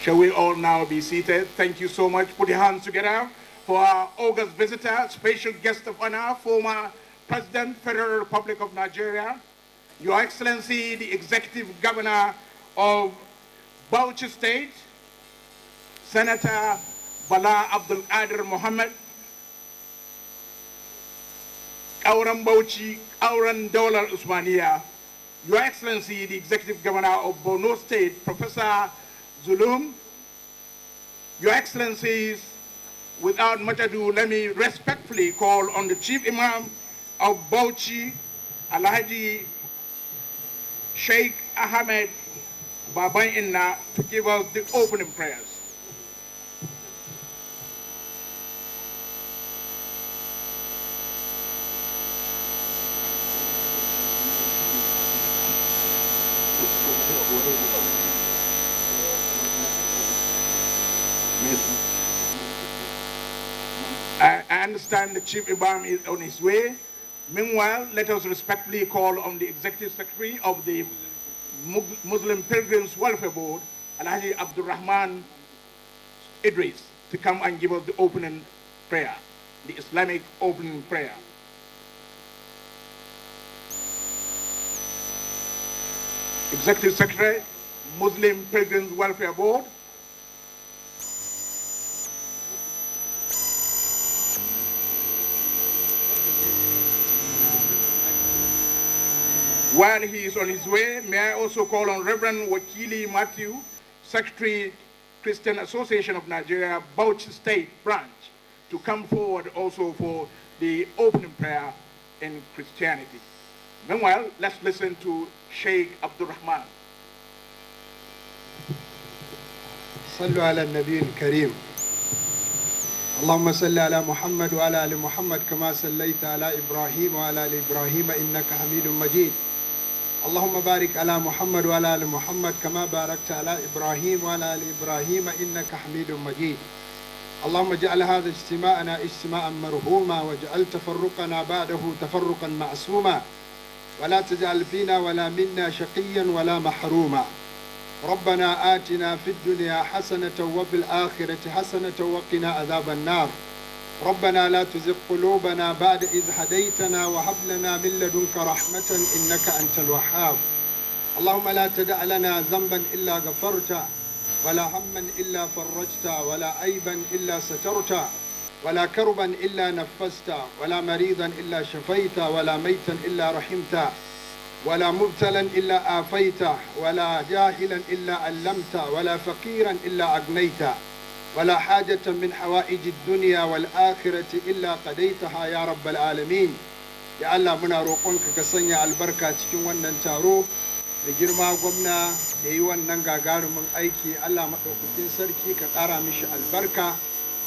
Shall we all now be seated? Thank you so much. Put your hands together for our August visitor, special guest of honor, former President, Federal Republic of Nigeria, Your Excellency, the Executive Governor of Bauchi State, Senator Bala Abdul Qadir Mohammed, Auran Bauchi, Auran Daular Usmania, Your Excellency, the Executive Governor of Borno State, Professor Zulum, Your Excellencies, without much ado, let me respectfully call on the Chief Imam of Bauchi, Alhaji Sheikh Ahmed Baban Inna, to give us the opening prayers. I understand the Chief Imam is on his way. Meanwhile, let us respectfully call on the Executive Secretary of the Muslim Pilgrims Welfare Board, Alhaji Abdurrahman Idris, to come and give us the opening prayer, the Islamic opening prayer. Executive Secretary, Muslim Pilgrims Welfare Board. While he is on his way, may I also call on Reverend Wakili Matthew, Secretary, Christian Association of Nigeria, Bauchi State Branch, to come forward also for the opening prayer in Christianity. Meanwhile, let's listen to Sheikh Abdurrahman. صلوا على النبي الكريم. اللهم صل على محمد وعلى آل محمد كما صليت على إبراهيم وعلى آل إبراهيم إنك حميد مجيد. اللهم بارك على محمد وعلى آل محمد كما باركت على إبراهيم وعلى آل إبراهيم إنك حميد مجيد. اللهم اجعل هذا اجتماعنا اجتماعا مرحوما واجعل تفرقنا بعده تفرقا معصوما ولا تجعل فينا ولا منا شقيا ولا محروما. ربنا آتنا في الدنيا حسنة وفي الآخرة حسنة وقنا عذاب النار. ربنا لا تزغ قلوبنا بعد إذ هديتنا وهب لنا من لدنك رحمة إنك أنت الوهاب. اللهم لا تدع لنا ذنبا إلا غفرته ولا هما إلا فرجته ولا عيبا إلا سترته ولا كربا إلا نفسته ولا مريضا إلا شفيته ولا ميتا إلا رحمته ولا مبتلا إلا آفيته ولا جاهلا إلا علمته ولا فقيرا إلا أغنيته ولا حاجة من حوائج الدنيا والآخرة إلا قضيتها يا رب العالمين. يا الله منا روقونك كسنيا البركة cikin wannan taro da girma gwamna da yi wannan gagarumin aiki. Allah madaukakin sarki ka ƙara mishi albarka.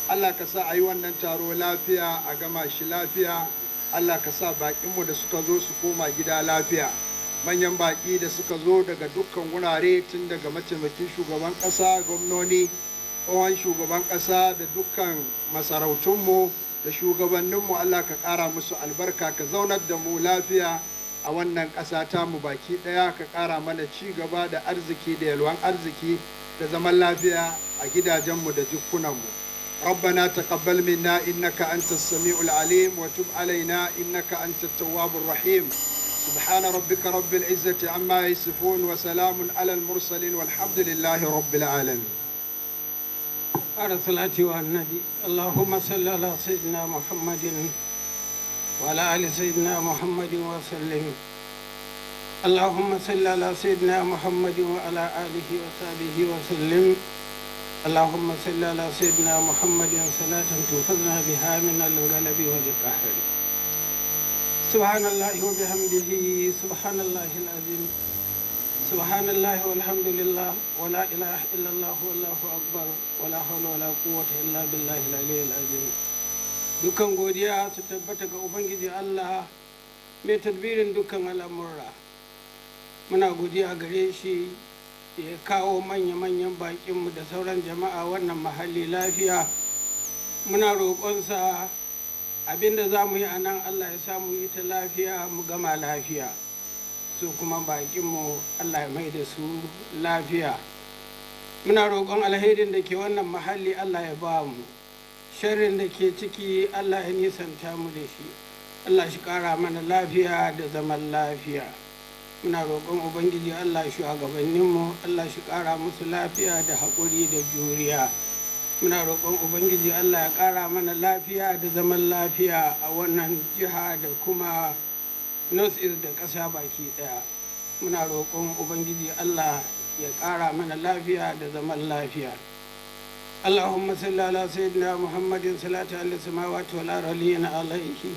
Allah ka sa a yi wannan taro lafiya, a gama shi lafiya. Allah ka sa baƙinmu da suka zo su koma gida lafiya. Manyan baƙi da suka zo daga dukkan wurare, tun daga mataimakin shugaban ƙasa, gwamnoni, tsohon shugaban ƙasa da dukkan masarautunmu da shugabanninmu, Allah ka ƙara musu albarka, ka zaunar da mu lafiya a wannan ƙasa ta mu baki ɗaya, ka ƙara mana ci gaba da arziki da yalwan arziki da zaman lafiya a gidajenmu da jikunanmu. ربنا تقبل منا إنك أنت السميع العليم وتب علينا إنك أنت التواب الرحيم. سبحان ربك رب العزة عما يصفون وسلام على المرسلين والحمد لله رب العالمين. على الصلاة والنبي. اللهم صل على سيدنا محمد وعلى آل سيدنا محمد وسلم. اللهم صل على سيدنا محمد وعلى آله وصحبه وسلم. اللهم صل على سيدنا محمد صلاة تنقذنا بها من الغلب والقهر. سبحان الله وبحمده سبحان الله العظيم. سبحان الله والحمد لله ولا إله إلا الله والله أكبر ولا حول ولا قوة إلا بالله العلي العظيم. dukkan godiya su tabbata ga Ubangiji Allah mai tadbirin dukkan al'amura. Muna godiya gare shi ya kawo manya-manyan baƙinmu da sauran jama'a wannan mahalli lafiya. Muna roƙonsa abinda za mu yi a nan Allah ya samu yi ta lafiya mu gama lafiya, su kuma baƙinmu Allah ya mai da su lafiya. muna roƙon alherin da ke wannan mahalli Allah ya ba mu, sharrin da ke ciki Allah ya nisanta mu da shi, Allah shi ƙara mana lafiya da zaman lafiya. Muna roƙon Ubangiji Allah shugabanninmu, Allah shi ƙara musu lafiya da haƙuri da juriya. Muna roƙon Ubangiji Allah ya ƙara mana lafiya da zaman lafiya a wannan jiha da kuma North East da ƙasa baki ɗaya. Muna roƙon Ubangiji Allah ya ƙara mana lafiya da zaman lafiya. Allahumma salli ala sayyidina Muhammadin salatu ala samawati wal aralina alaihi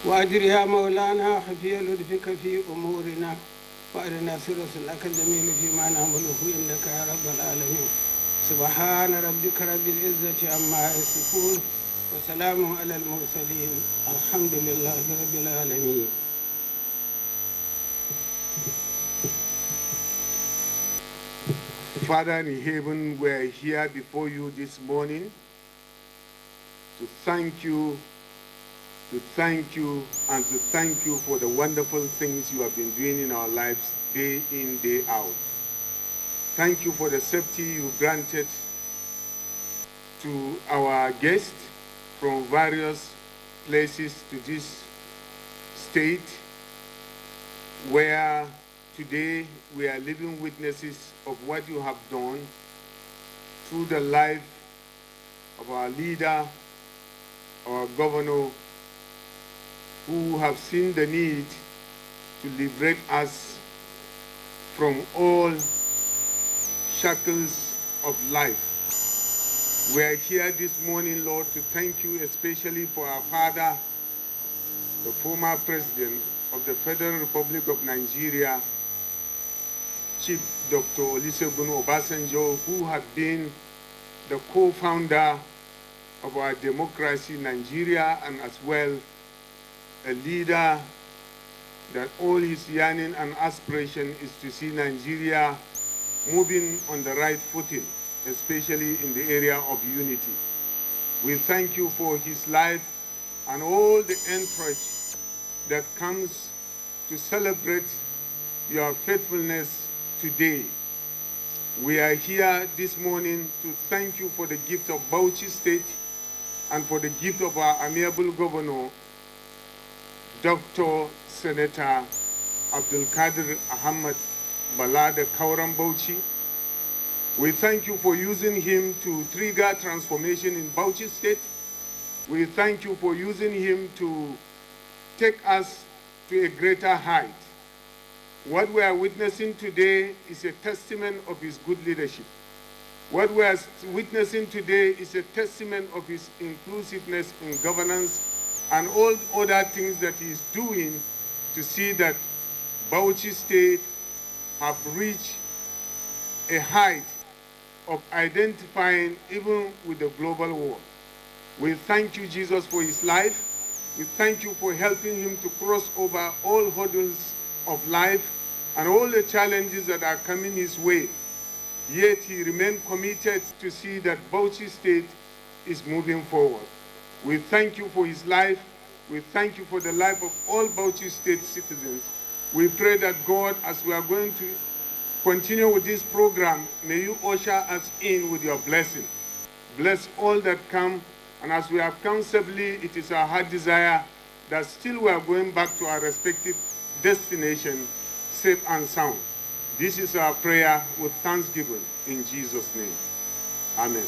wa ajri ya maulana hafiya ludfika fi umurina wa arina sirraka jamil fi ma na'maluhu indaka ya rabbal alamin. Subhana rabbika rabbil izzati amma yasifun wa salamun ala al mursalin alhamdulillahi rabbil alamin. Father in heaven, we are here before you this morning to thank you, and to thank you for the wonderful things you have been doing in our lives day in, day out. Thank you for the safety you granted to our guests from various places to this state, where today we are living witnesses of what you have done through the life of our leader, our governor, who have seen the need to liberate us from all shackles of life. We are here this morning, Lord, to thank you especially for our father, the former president of the Federal Republic of Nigeria, Chief Dr. Olusegun Obasanjo, who had been the co-founder of our democracy in Nigeria, and as well a leader that all his yearning and aspiration is to see Nigeria moving on the right footing, especially in the area of unity. We thank you for his life and all the entourage that comes to celebrate your faithfulness today. We are here this morning to thank you for the gift of Bauchi State and for the gift of our amiable governor, Dr. Senator Abdul Qadir Ahmad Balada Kauram Bauchi. We thank you for using him to trigger transformation in Bauchi State. We thank you for using him to take us to a greater height. What we are witnessing today is a testament of his good leadership. What we are witnessing today is a testament of his inclusiveness in governance and all other things that he is doing to see that Bauchi State have reached a height of identifying even with the global world. We thank you, Jesus, for his life. We thank you for helping him to cross over all hurdles of life and all the challenges that are coming his way. Yet he remained committed to see that Bauchi State is moving forward. We thank you for his life. We thank you for the life of all Bauchi State citizens. We pray that God, as we are going to continue with this program, may you usher us in with your blessing. Bless all that come, and as we have come safely, it is our heart desire that still we are going back to our respective destination, safe and sound. This is our prayer with thanksgiving in Jesus' name. Amen.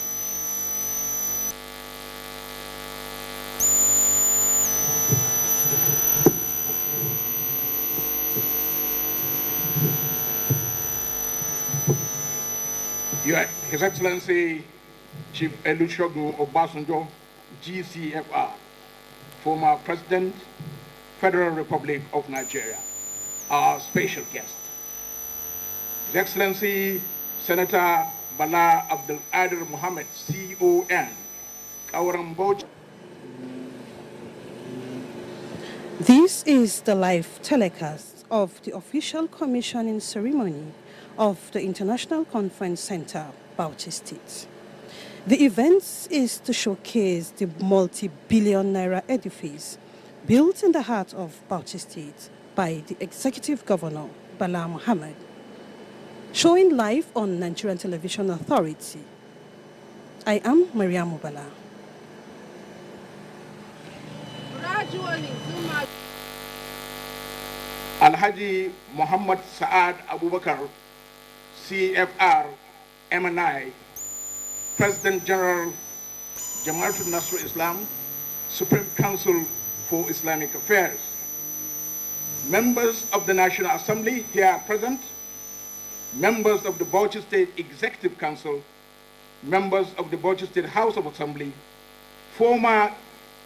His Excellency Chief Olusegun Obasanjo, GCFR, former President, Federal Republic of Nigeria, our special guest. His Excellency Senator Bala Abdul Qadir Mohammed, CON, Kauram Bauchi. This is the live telecast of the official commissioning ceremony of the International Conference Center, Bauchi State. The event is to showcase the multi-billion naira edifice built in the heart of Bauchi State by the Executive Governor, Bala Mohammed. showing live on Nigerian Television Authority. I am Maria Mubala. Alhaji Muhammad Saad Abubakar, CFR, MNI, President General Jamaatul Nasr Islam, Supreme Council for Islamic Affairs. Members of the National Assembly here present, members of the Bauchi State Executive Council, members of the Bauchi State House of Assembly, former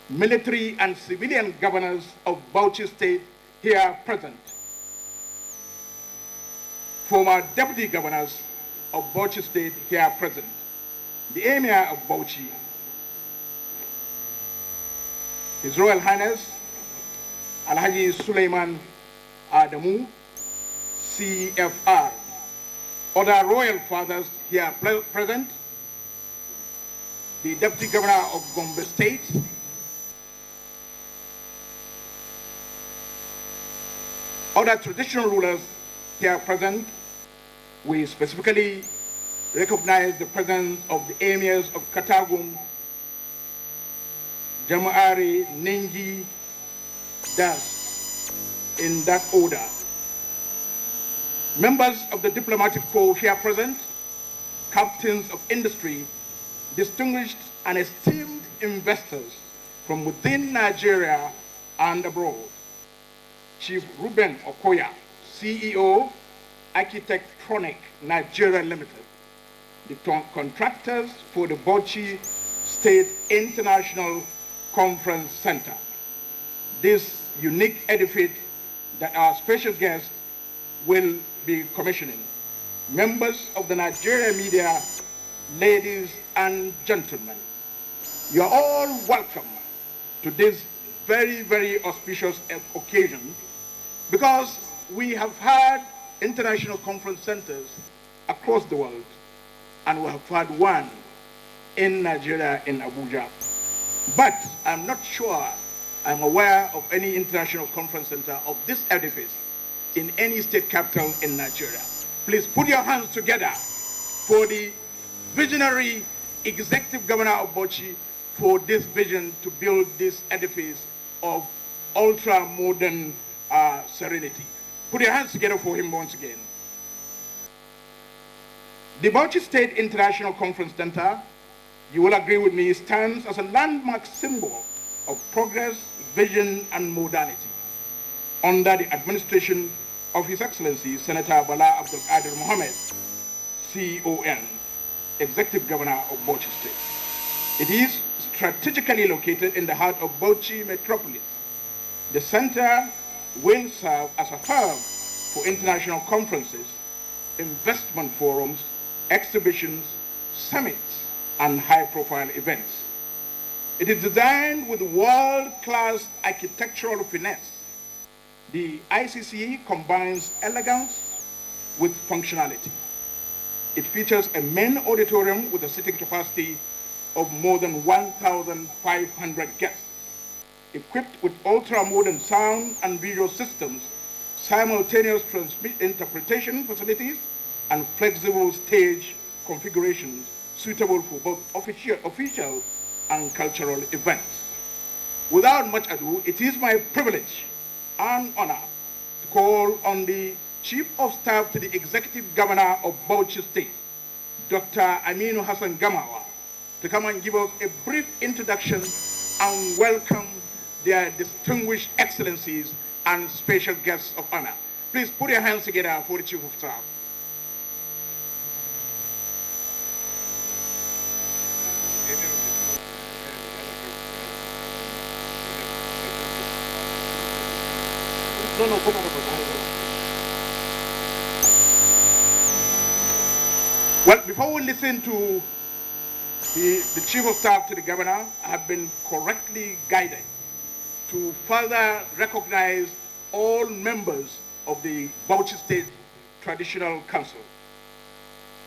military and civilian governors of Bauchi State here present, former deputy governors of Bauchi State here present, the Emir of Bauchi, His Royal Highness Alhaji Suleiman Adamu, CFR, other royal fathers here present, the Deputy Governor of Gombe State, other traditional rulers here present. We specifically recognize the presence of the emirs of Katagum, Jama'ari, Ningi, Das, in that order. Members of the diplomatic corps here present, captains of industry, distinguished and esteemed investors from within Nigeria and abroad. Chief Ruben Okoya, CEO, Architectronic Nigeria Limited, the contractors for the Bauchi State International Conference Center. This unique edifice that our special guest will be commissioning. Members of the Nigerian media, ladies and gentlemen, you are all welcome to this very, very auspicious occasion, because we have had international conference centers across the world, and we have had one in Nigeria, in Abuja. But I'm not sure I'm aware of any international conference center of this edifice in any state capital in Nigeria. Please put your hands together for the visionary executive governor of Bauchi for this vision to build this edifice of ultra-modern serenity. Put your hands together for him once again. The Bauchi State International Conference Center, you will agree with me, stands as a landmark symbol of progress, vision, and modernity under the administration of His Excellency Senator Bala Abdul Qadir Mohammed, CON, Executive Governor of Bauchi State. It is strategically located in the heart of Bauchi metropolis. The center will serve as a hub for international conferences, investment forums, exhibitions, summits, and high-profile events. It is designed with world-class architectural finesse. The ICC combines elegance with functionality. It features a main auditorium with a seating capacity of more than 1,500 guests, equipped with ultra-modern sound and visual systems, simultaneous interpretation facilities, and flexible stage configurations suitable for both official and cultural events. Without much ado, it is my privilege and honor to call on the Chief of Staff to the Executive Governor of Bauchi State, Dr. Aminu Hassan Gamawa, to come and give us a brief introduction and welcome their distinguished excellencies and special guests of honor. Please put your hands together for the Chief of Staff. Well, before we listen to the Chief of Staff to the Governor, I have been correctly guided to further recognize all members of the Bauchi State Traditional Council.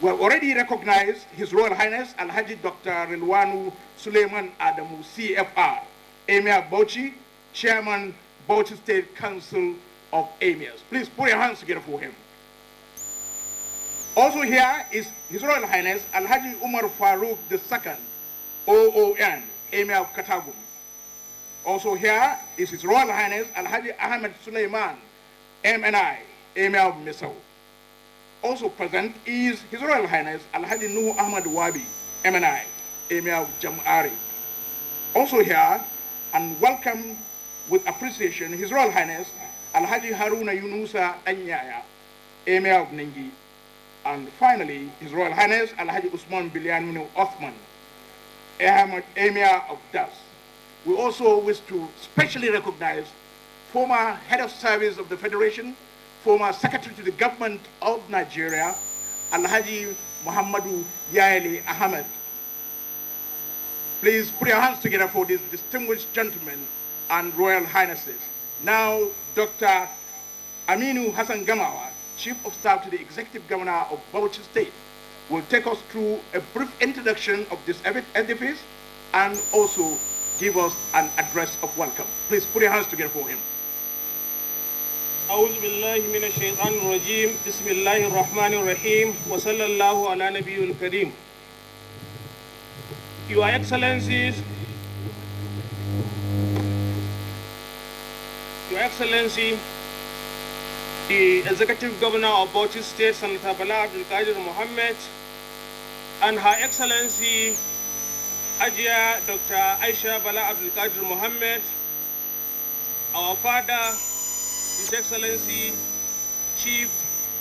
We have already recognized His Royal Highness Alhaji Dr. Rilwanu Suleiman Adamu, CFR, Emir Bauchi, Chairman, Bauchi State Council of Emirs. Please put your hands together for him. Also here is His Royal Highness Alhaji Umar Farouk II, OON, Emir of Katagum. Also here is His Royal Highness Alhaji Ahmed Suleiman, MNI, Emir of Misau. Also present is His Royal Highness Alhaji Nuhu Ahmad Wabi, MNI, Emir of Jam'ari. Also here, and welcome with appreciation, His Royal Highness Alhaji Haruna Yunusa Anyaya, Emir of Ningi. And finally, His Royal Highness Alhaji Usman Bilyaminu Othman, Emir of Das. We also wish to specially recognize former Head of Service of the Federation, former Secretary to the Government of Nigeria, Alhaji Muhammadu Yaeli Ahmed. Please put your hands together for these distinguished gentlemen and Royal Highnesses. Now, Dr. Aminu Hassan Gamawa, Chief of Staff to the Executive Governor of Bauchi State, will take us through a brief introduction of this edifice and also give us an address of welcome. Please put your hands together for him. أعوذ بالله من الشيطان الرجيم بسم الله الرحمن الرحيم وصلى الله على نبي الكريم. Your Excellencies, Your Excellency, the Executive Governor of Bauchi State, Senator Bala Abdul Qadir Mohammed, and Her Excellency Hajia Dr. Aisha Bala Abdul Qadir Mohammed, our father, His Excellency Chief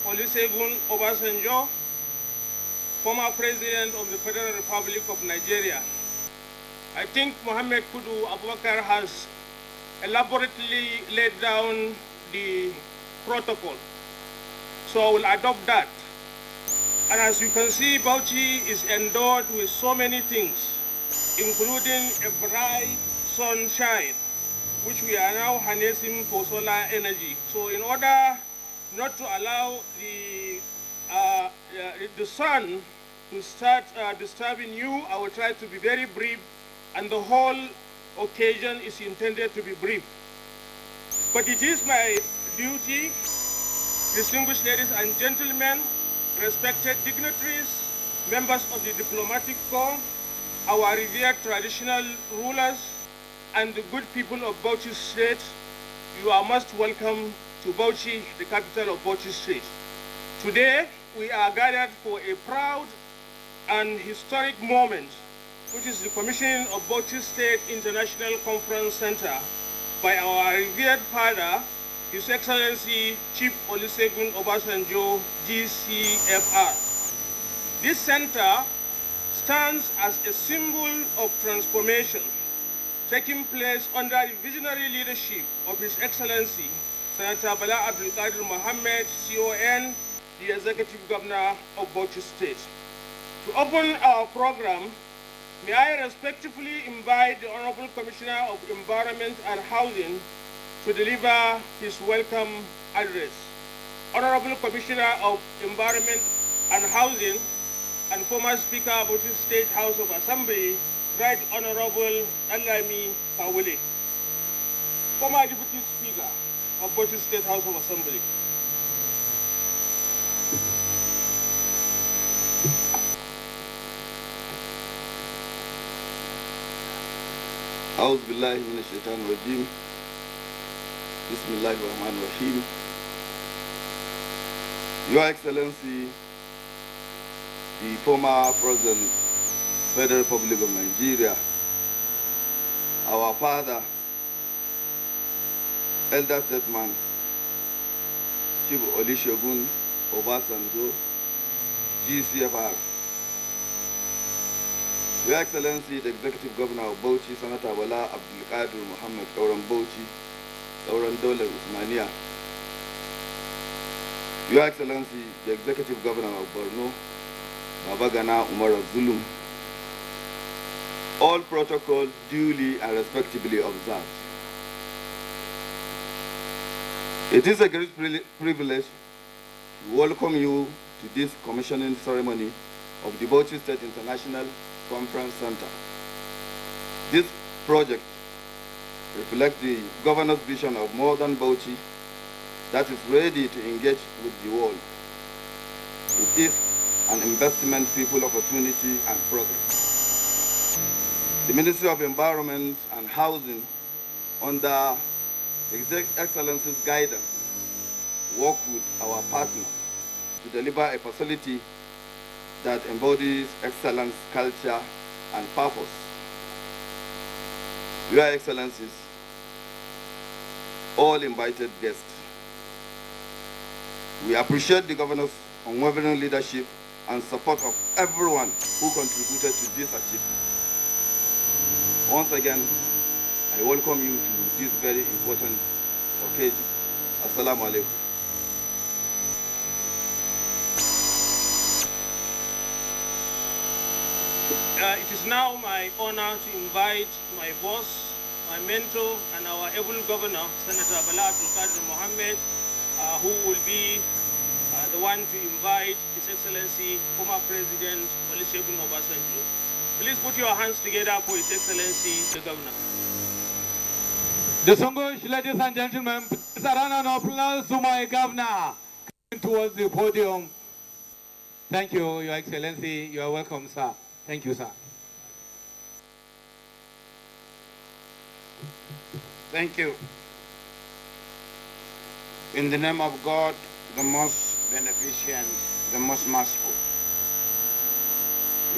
Olusegun Obasanjo, former President of the Federal Republic of Nigeria. I think Mohammed Kudu Abubakar has elaborately laid down the protocol, so I will adopt that. And as you can see, Bauchi is endowed with so many things, including a bright sunshine, which we are now harnessing for solar energy. So in order not to allow the sun to start disturbing you, I will try to be very brief, and the whole occasion is intended to be brief. But it is my duty, distinguished ladies and gentlemen, respected dignitaries, members of the diplomatic corps, our revered traditional rulers, and the good people of Bauchi State, you are most welcome to Bauchi, the capital of Bauchi State. Today, we are gathered for a proud and historic moment, which is the commissioning of Bauchi State International Conference Center by our revered father, His Excellency Chief Olusegun Obasanjo, GCFR. This center stands as a symbol of transformation taking place under the visionary leadership of His Excellency Senator Bala Abdul Qadir Mohammed, CON, the Executive Governor of Bauchi State. To open our program, may I respectfully invite the Honorable Commissioner of Environment and Housing to deliver his welcome address. Honorable Commissioner of Environment and Housing and former Speaker of Bauchi State House of Assembly, Right Honorable Alami Kawule. Former Deputy Speaker of Bauchi State House of Assembly. أعوذ بالله من الشيطان الرجيم بسم الله الرحمن الرحيم. Your Excellency, the former President, Federal Republic of Nigeria, our father, Elder Statesman, Chief Olusegun Obasanjo, GCFR, Your Excellency, the Executive Governor of Bauchi, Senator Bala Abdul Qadir Mohammed Kauran Bauchi, Kauran Daular Usmania, Your Excellency, the Executive Governor of Borno, Babagana Umar of Zulum, all protocol duly and respectably observed. It is a great privilege to welcome you to this commissioning ceremony of the Bauchi State International Conference Center. This project reflects the governor's vision of modern Bauchi that is ready to engage with the world. It is an investment, people, opportunity, and progress. The Ministry of Environment and Housing, under His Excellency's guidance, work with our partners to deliver a facility that embodies excellence, culture, and purpose. Your Excellencies, all invited guests, we appreciate the Governor's unwavering leadership and support of everyone who contributed to this achievement. Once again, I welcome you to this very important occasion. Assalamu alaikum. It is now my honor to invite my boss, my mentor, and our able governor, Senator Bala Abdulkadir Mohammed, who will be the one to invite His Excellency, former President Olusegun Obasanjo. Please put your hands together for His Excellency, the Governor. Distinguished ladies and gentlemen, please a round of applause to my governor coming towards the podium. Thank you, Your Excellency. You are welcome, sir. Thank you, sir. Thank you. In the name of God, the most beneficent, the most merciful.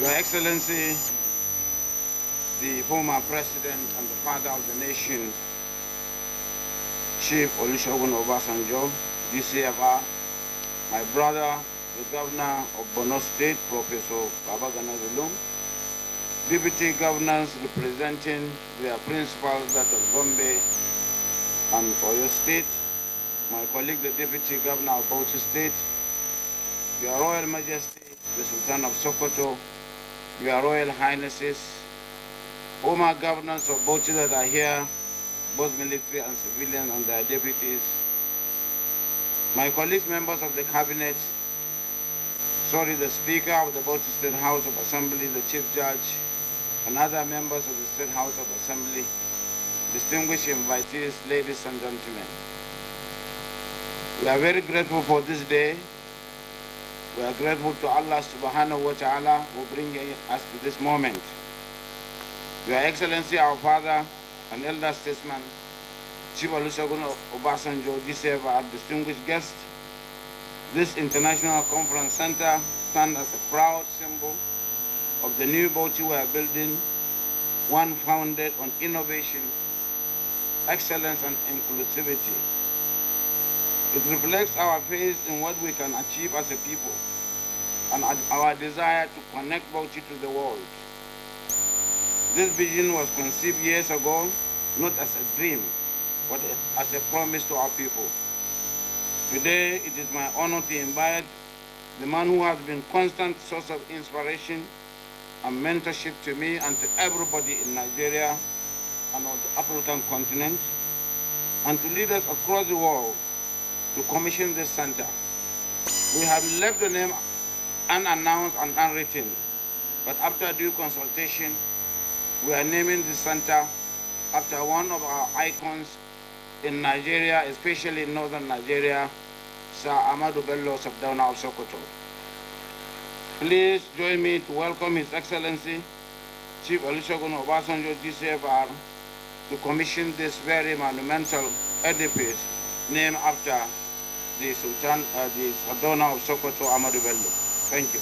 Your Excellency, the former President and the father of the nation, Chief Olusegun Obasanjo, DCFR, my brother, the Governor of Borno State, Professor Babagana Zulum, Deputy Governors representing their principals, that of Gombe and Oyo State, my colleague, the Deputy Governor of Bauchi State, Your Royal Majesty, the Sultan of Sokoto, Your Royal Highnesses, former governors of Bauchi that are here, both military and civilian, and their deputies, my colleagues, members of the Cabinet, the Speaker of the Bauchi State House of Assembly, the Chief Judge, and other members of the State House of Assembly, distinguished invitees, ladies and gentlemen. We are very grateful for this day. We are grateful to Allah subhanahu wa ta'ala for bringing us to this moment. Your Excellency, our father and elder statesman, Chief Olusegun Obasanjo, DCFR, distinguished guests, this International Conference Center stands as a proud symbol of the new Bauchi we are building, one founded on innovation, excellence, and inclusivity. It reflects our faith in what we can achieve as a people and our desire to connect Bauchi to the world. This vision was conceived years ago, not as a dream, but as a promise to our people. Today, it is my honor to invite the man who has been a constant source of inspiration and mentorship to me and to everybody in Nigeria and on the African continent, and to lead us across the world to commission this center. We have left the name unannounced and unwritten, but after due consultation, we are naming the center after one of our icons in Nigeria, especially in northern Nigeria, Sir Ahmadu Bello Sardauna of Sokoto. Please join me to welcome His Excellency, Chief Olusegun Obasanjo, DCFR, to commission this very monumental edifice named after the Sultan, the Sardauna of Sokoto, Ahmadu Bello. Thank you.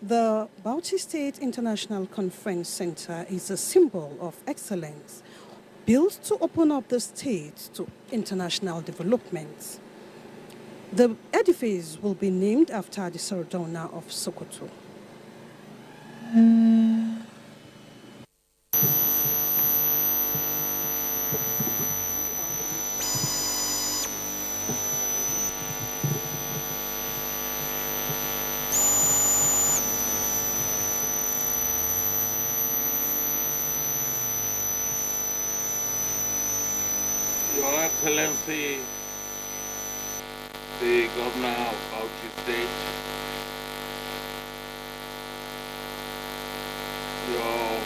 The Bauchi State International Conference Center is a symbol of excellence, built to open up the state to international development. The edifice will be named after the Sardauna of Sokoto. Your Excellency, the Governor of Bauchi State, Your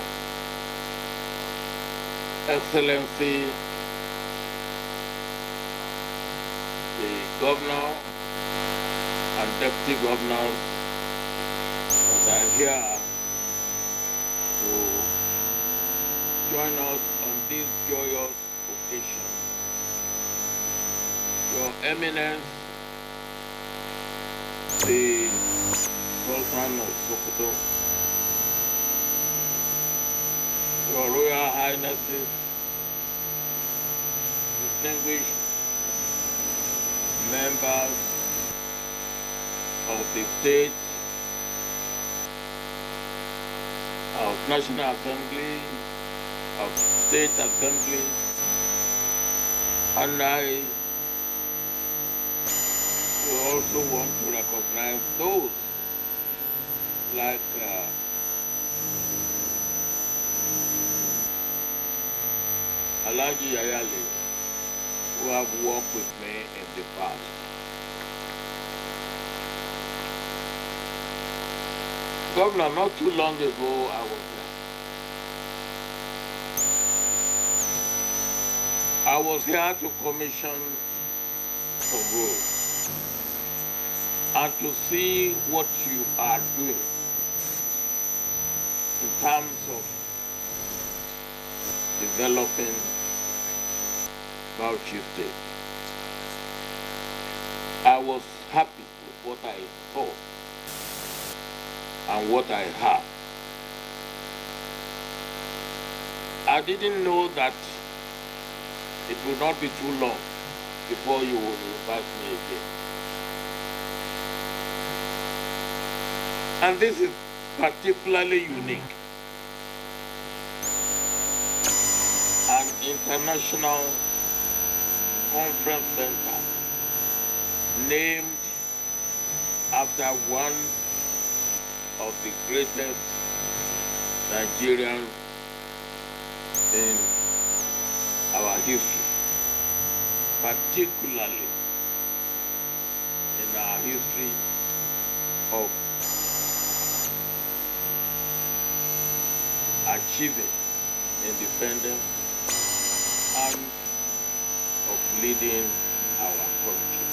Excellency, the Governor and Deputy Governors that are here to join us on this joyous occasion. Your Eminence, the Sultan of Sokoto, Your Royal Highnesses, distinguished members of the state, of National Assembly, of State Assembly, and I also want to recognize those like Alhaji Ayale, who have worked with me in the past. Governor, not too long ago, I was there. I was here to commission some roads and to see what you are doing in terms of developing Bauchi State. I was happy with what I saw and what I have. I didn't know that it would not be too long before you would invite me again. And this is particularly unique. An international conference center named after one of the greatest Nigerians in our history, particularly in our history of achieving independence and of leading our country.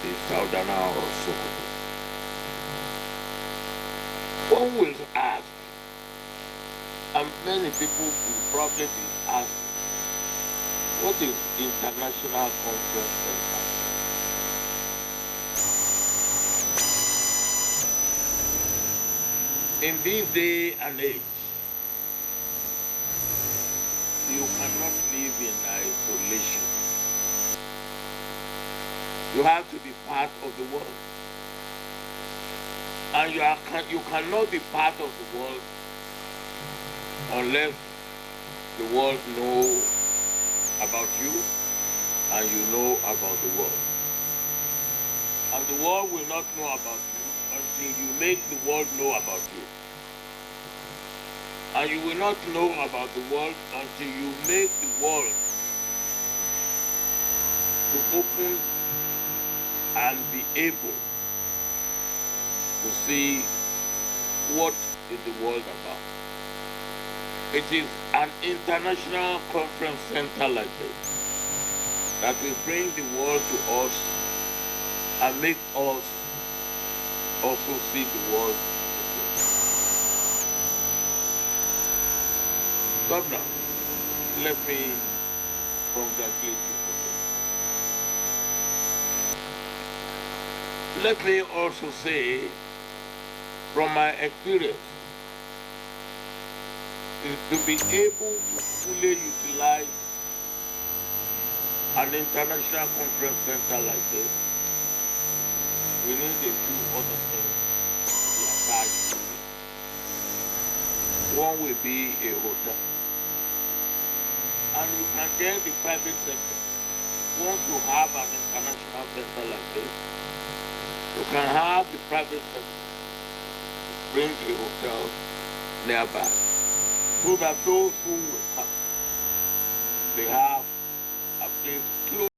The Southerner of Sokoto. One will ask, and many people will probably be asking, what is International Conference Center? In this day and age, you cannot live in isolation. You have to be part of the world. And you cannot be part of the world unless the world knows about you and you know about the world. And the world will not know about you until you make the world know about you. And you will not know about the world until you make the world to open and be able to see what is the world about. It is an international conference center like this that will bring the world to us and make us also see the world. Governor, let me congratulate you for this. Let me also say, from my experience, is to be able to fully utilize an international conference center like this, we need a few other things to be attached to it. One will be a hotel. And you can get the private sector. Once you have an international center like this, you can have the private sector bring a hotel nearby, so that those who will come, they have a place close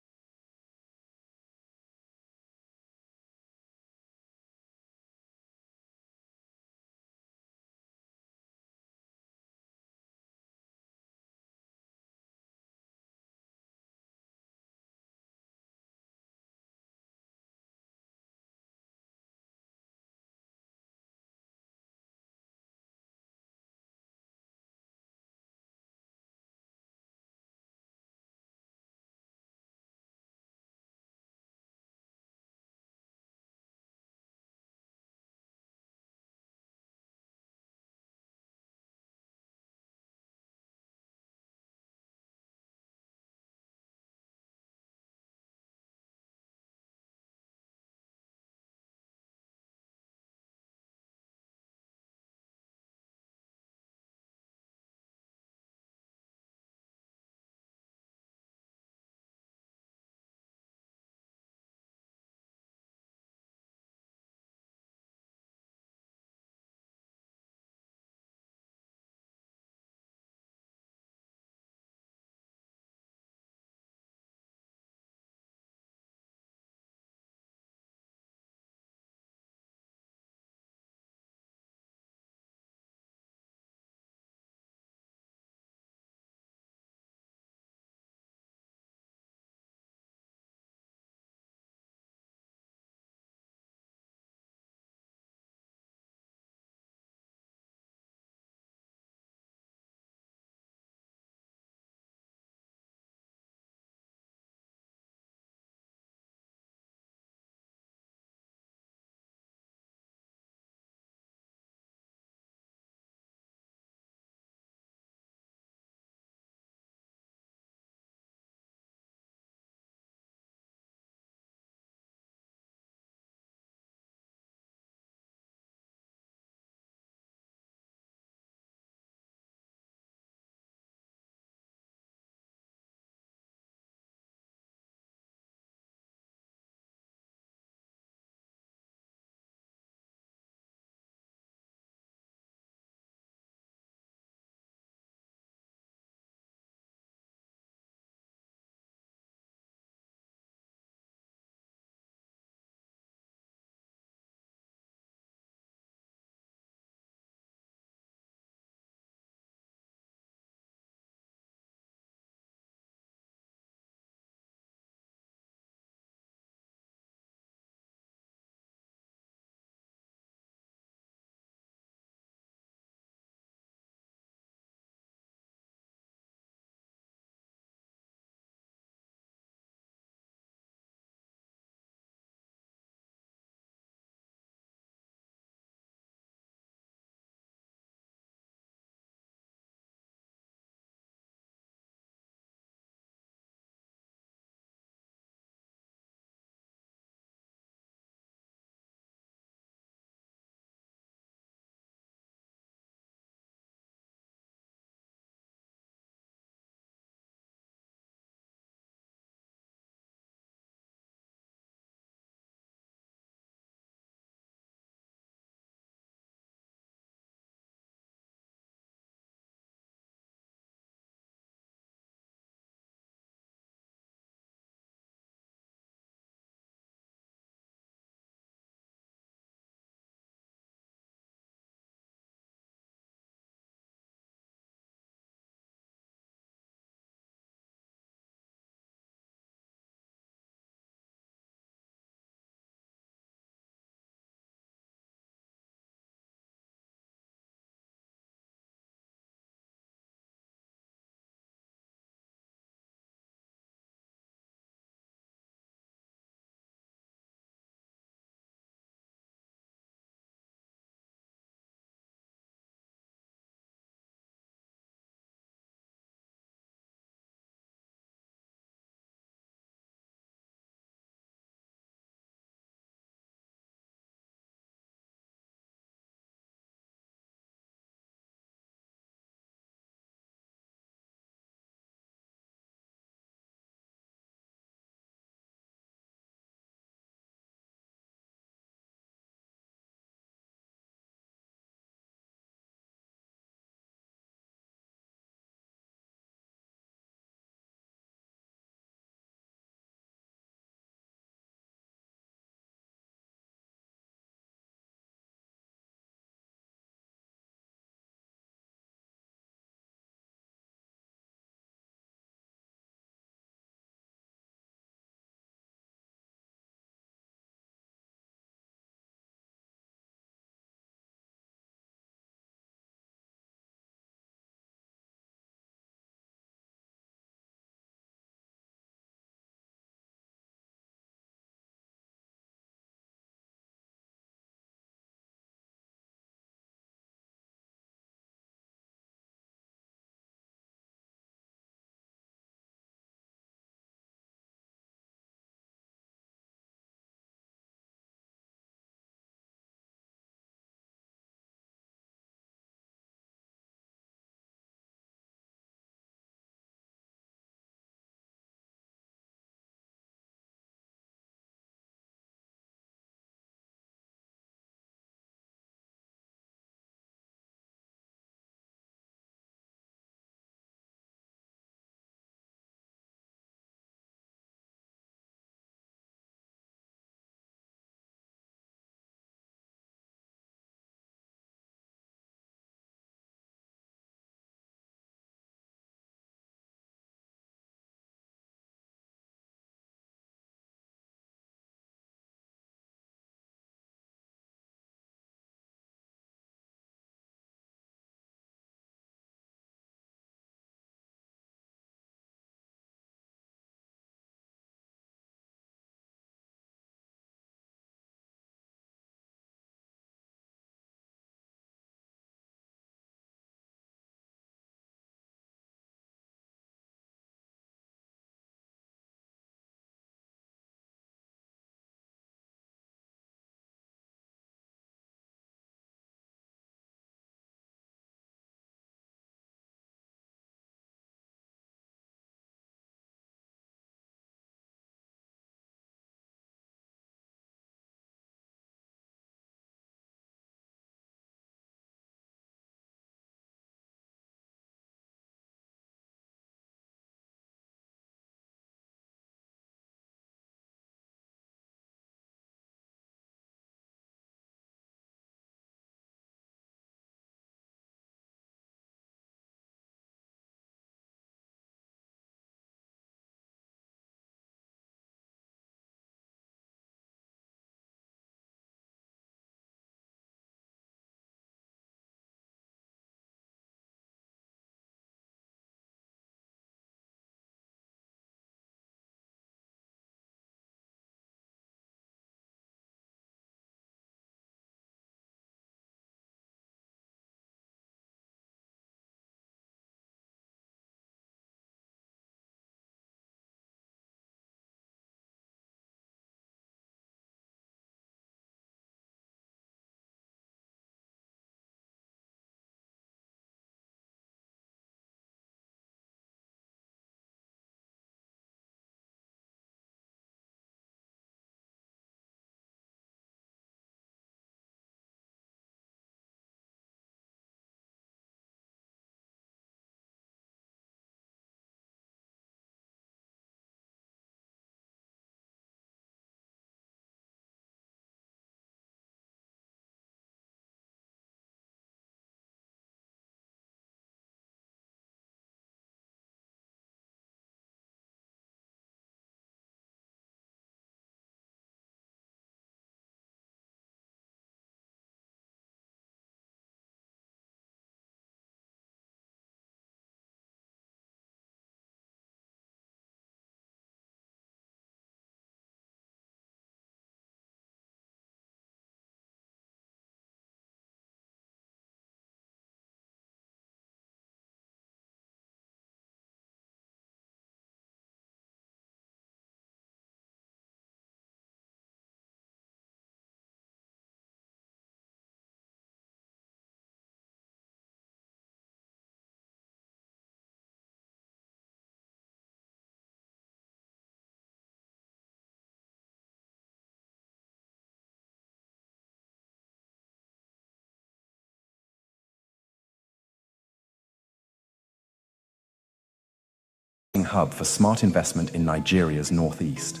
hub for smart investment in Nigeria's northeast.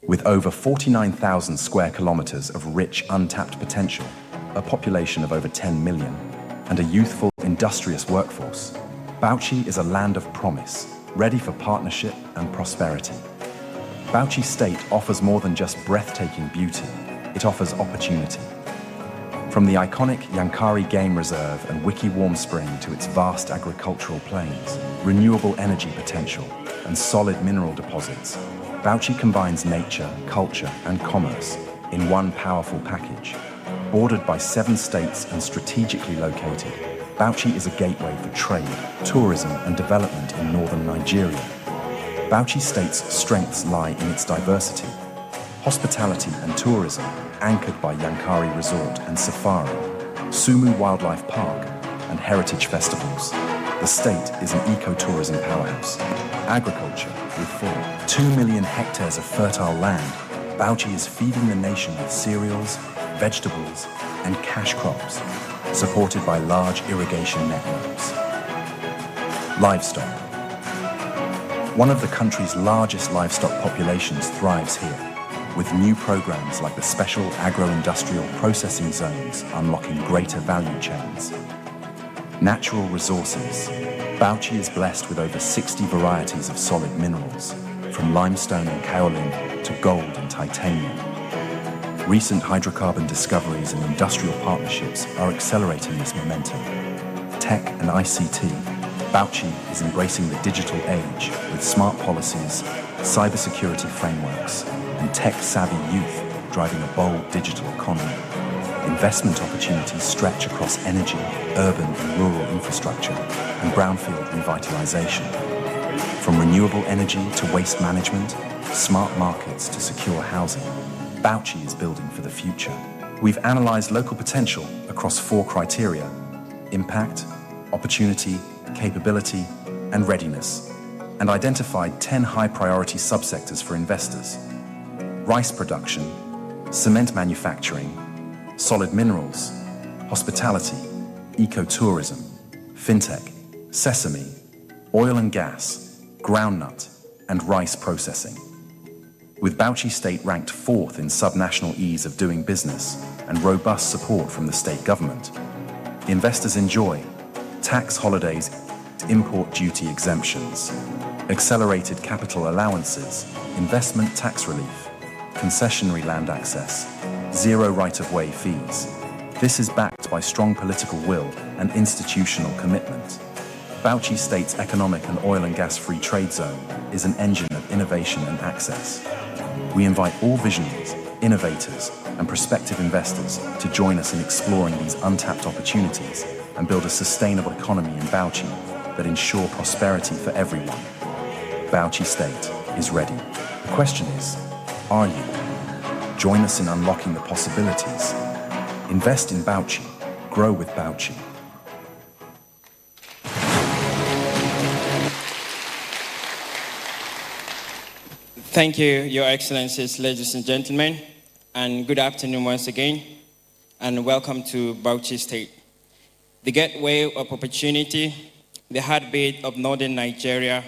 With over 49,000 square kilometers of rich, untapped potential, a population of over 10 million, and a youthful, industrious workforce, Bauchi is a land of promise, ready for partnership and prosperity. Bauchi State offers more than just breathtaking beauty, it offers opportunity. From the iconic Yankari Game Reserve and Wiki Warm Spring to its vast agricultural plains, renewable energy potential, and solid mineral deposits, Bauchi combines nature, culture, and commerce in one powerful package. Bordered by 7 states and strategically located, Bauchi is a gateway for trade, tourism, and development in northern Nigeria. Bauchi State's strengths lie in its diversity. Hospitality and tourism, anchored by Yankari Resort and Safari, Sumu Wildlife Park, and heritage festivals. The state is an ecotourism powerhouse. Agriculture, with full 2 million hectares of fertile land, Bauchi is feeding the nation with cereals, vegetables, and cash crops, supported by large irrigation networks. Livestock. One of the country's largest livestock populations thrives here, with new programs like the Special Agro-Industrial Processing Zones unlocking greater value chains. Natural resources. Bauchi is blessed with over 60 varieties of solid minerals, from limestone and kaolin to gold and titanium. Recent hydrocarbon discoveries and industrial partnerships are accelerating this momentum. Tech and ICT. Bauchi is embracing the digital age with smart policies, cybersecurity frameworks, and tech-savvy youth driving a bold digital economy. Investment opportunities stretch across energy, urban and rural infrastructure, and brownfield revitalization. From renewable energy to waste management, smart markets to secure housing, Bauchi is building for the future. We've analyzed local potential across 4 criteria: impact, opportunity, capability, and readiness, and identified 10 high-priority subsectors for investors: rice production, cement manufacturing, solid minerals, hospitality, ecotourism, fintech, sesame, oil and gas, groundnut, and rice processing. With Bauchi State ranked 4th in subnational ease of doing business and robust support from the state government, investors enjoy tax holidays, import duty exemptions, accelerated capital allowances, investment tax relief, concessionary land access, zero right-of-way fees. This is backed by strong political will and institutional commitment. Bauchi State's economic and oil and gas free trade zone is an engine of innovation and access. We invite all visionaries, innovators, and prospective investors to join us in exploring these untapped opportunities and build a sustainable economy in Bauchi that ensure prosperity for everyone. Bauchi State is ready. The question is, are you? Join us in unlocking the possibilities. Invest in Bauchi. Grow with Bauchi. Thank you, Your Excellencies, ladies and gentlemen, and good afternoon once again, and welcome to Bauchi State, the gateway of opportunity, the heartbeat of northern Nigeria,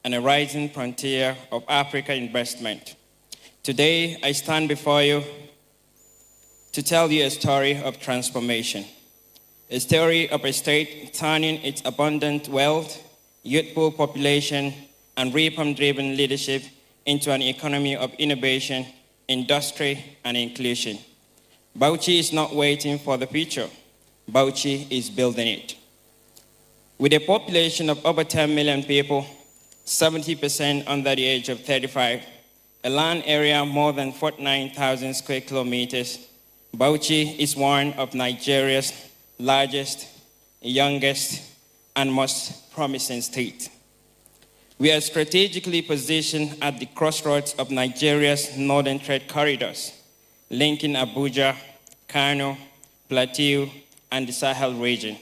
and a rising frontier of Africa investment. Today, I stand before you to tell you a story of transformation, a story of a state turning its abundant wealth, youthful population, and reform-driven leadership into an economy of innovation, industry, and inclusion. Bauchi is not waiting for the future. Bauchi is building it. With a population of over 10 million people, 70% under the age of 35, a land area more than 49,000 square kilometers, Bauchi is one of Nigeria's largest, youngest, and most promising states. We are strategically positioned at the crossroads of Nigeria's northern trade corridors, linking Abuja, Kano, Plateau, and the Sahel region,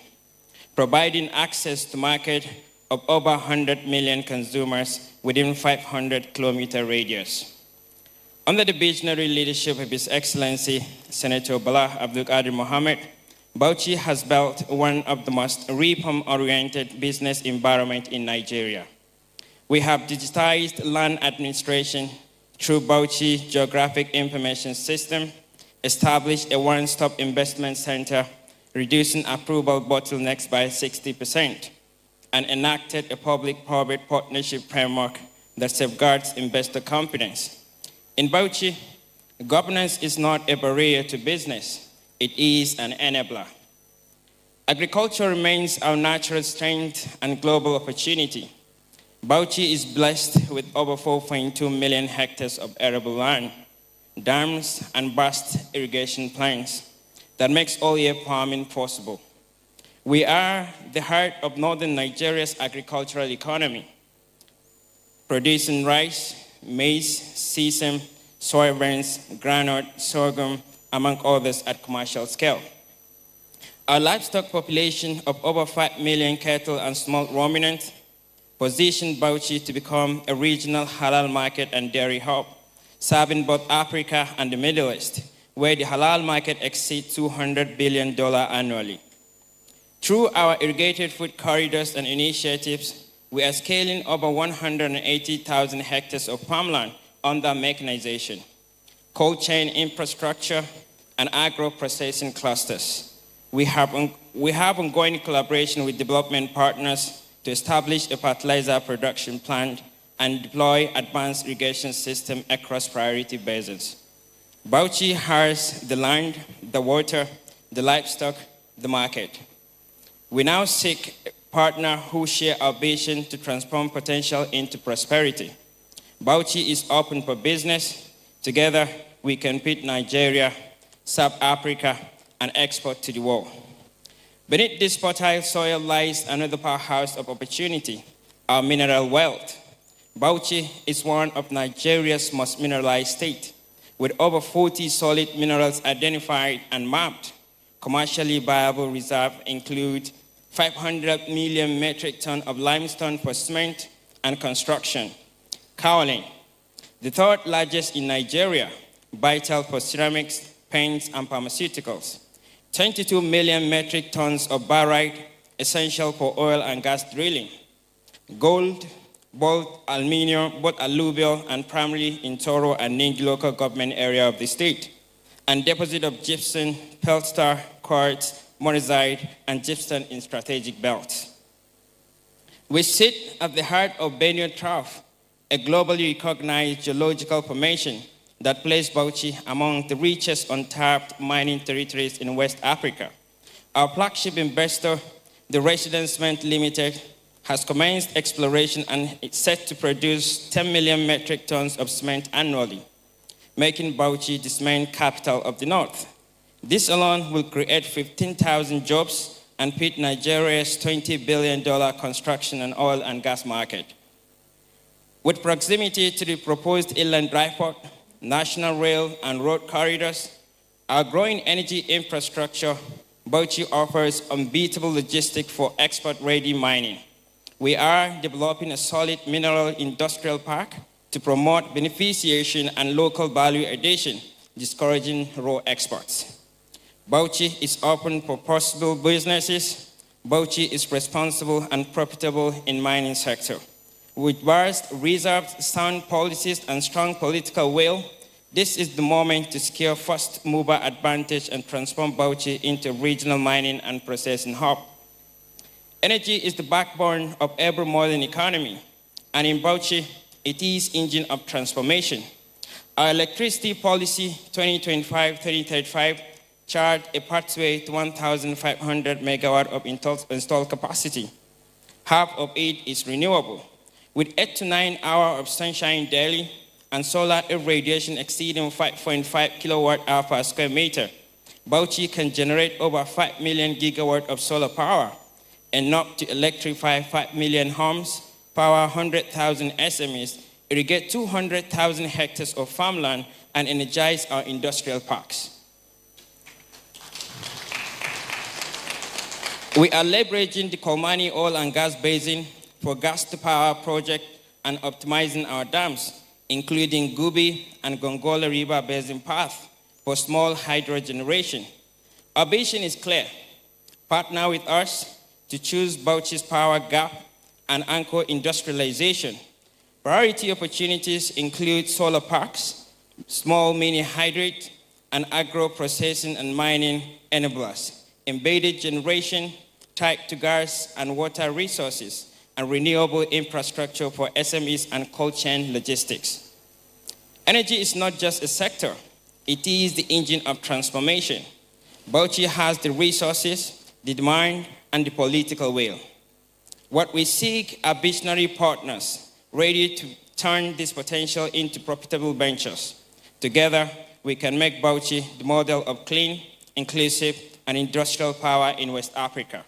providing access to market of over 100 million consumers within 500-kilometer radius. Under the visionary leadership of His Excellency, Senator Bala Abdul Qadir Mohammed, Bauchi has built one of the most reform-oriented business environments in Nigeria. We have digitized land administration through Bauchi Geographic Information System, established a one-stop investment center, reducing approval bottlenecks by 60%, and enacted a public-private partnership framework that safeguards investor confidence. In Bauchi, governance is not a barrier to business, it is an enabler. Agriculture remains our natural strength and global opportunity. Bauchi is blessed with over 4.2 million hectares of arable land, dams, and vast irrigation plants that makes all-year farming possible. We are the heart of northern Nigeria's agricultural economy, producing rice, maize, sesame, soybeans, groundnut, sorghum, among others at commercial scale. Our livestock population of over 5 million cattle and small ruminants positioned Bauchi to become a regional halal market and dairy hub, serving both Africa and the Middle East, where the halal market exceeds $200 billion annually. Through our irrigated food corridors and initiatives, we are scaling over 180,000 hectares of farmland under mechanization, cold chain infrastructure, and agro-processing clusters. We have ongoing collaboration with development partners to establish a fertilizer production plant and deploy advanced irrigation system across priority basins. Bauchi has the land, the water, the livestock, the market. We now seek a partner who share our vision to transform potential into prosperity. Bauchi is open for business. Together, we can beat Nigeria, South Africa, and export to the world. Beneath this fertile soil lies another powerhouse of opportunity, our mineral wealth. Bauchi is one of Nigeria's most mineralized states, with over 40 solid minerals identified and mapped. Commercially viable reserves include 500 million metric tons of limestone for cement and construction, kaolin, the third largest in Nigeria, vital for ceramics, paints, and pharmaceuticals, 22 million metric tons of barite, essential for oil and gas drilling, gold, both alluvial and primarily in Toro and Ningi local government area of the state, and deposit of gypsum, feldstar, quartz, monazite, and gypsum in strategic belts. We sit at the heart of Benue Trough, a globally recognized geological formation that placed Bauchi among the richest untapped mining territories in West Africa. Our flagship investor, the Resident Cement Limited, has commenced exploration and is set to produce 10 million metric tons of cement annually, making Bauchi the cement capital of the North. This alone will create 15,000 jobs and feed Nigeria's $20 billion construction and oil and gas market. With proximity to the proposed inland dry port, national rail and road corridors, our growing energy infrastructure, Bauchi offers unbeatable logistics for export-ready mining. We are developing a solid mineral industrial park to promote beneficiation and local value addition, discouraging raw exports. Bauchi is open for possible businesses. Bauchi is responsible and profitable in mining sector. With vast reserves, sound policies, and strong political will, this is the moment to secure first mover advantage and transform Bauchi into a regional mining and processing hub. Energy is the backbone of every modern economy, and in Bauchi, it is engine of transformation. Our electricity policy 2025-2035 charted a pathway to 1,500 megawatt of installed capacity. Half of it is renewable, with 8 to 9 hours of sunshine daily and solar irradiation exceeding 5.5 kilowatt hour per square meter. Bauchi can generate over 5 million gigawatt of solar power, enough to electrify 5 million homes, power 100,000 SMEs, irrigate 200,000 hectares of farmland, and energize our industrial parks. We are leveraging the Kolmani oil and gas basin for gas-to-power project and optimizing our dams, including Gubi and Gongola River Basin Path for small hydro generation. Our vision is clear. Partner with us to choose Bauchi's power gap and anchor industrialization, Priority opportunities include solar parks, small mini hydrate, and agro-processing and mining enablers, embedded generation tied to gas and water resources, and renewable infrastructure for SMEs and cold chain logistics. Energy is not just a sector, it is the engine of transformation. Bauchi has the resources, the demand, and the political will. What we seek are visionary partners ready to turn this potential into profitable ventures. Together, we can make Bauchi the model of clean, inclusive, and industrial power in West Africa.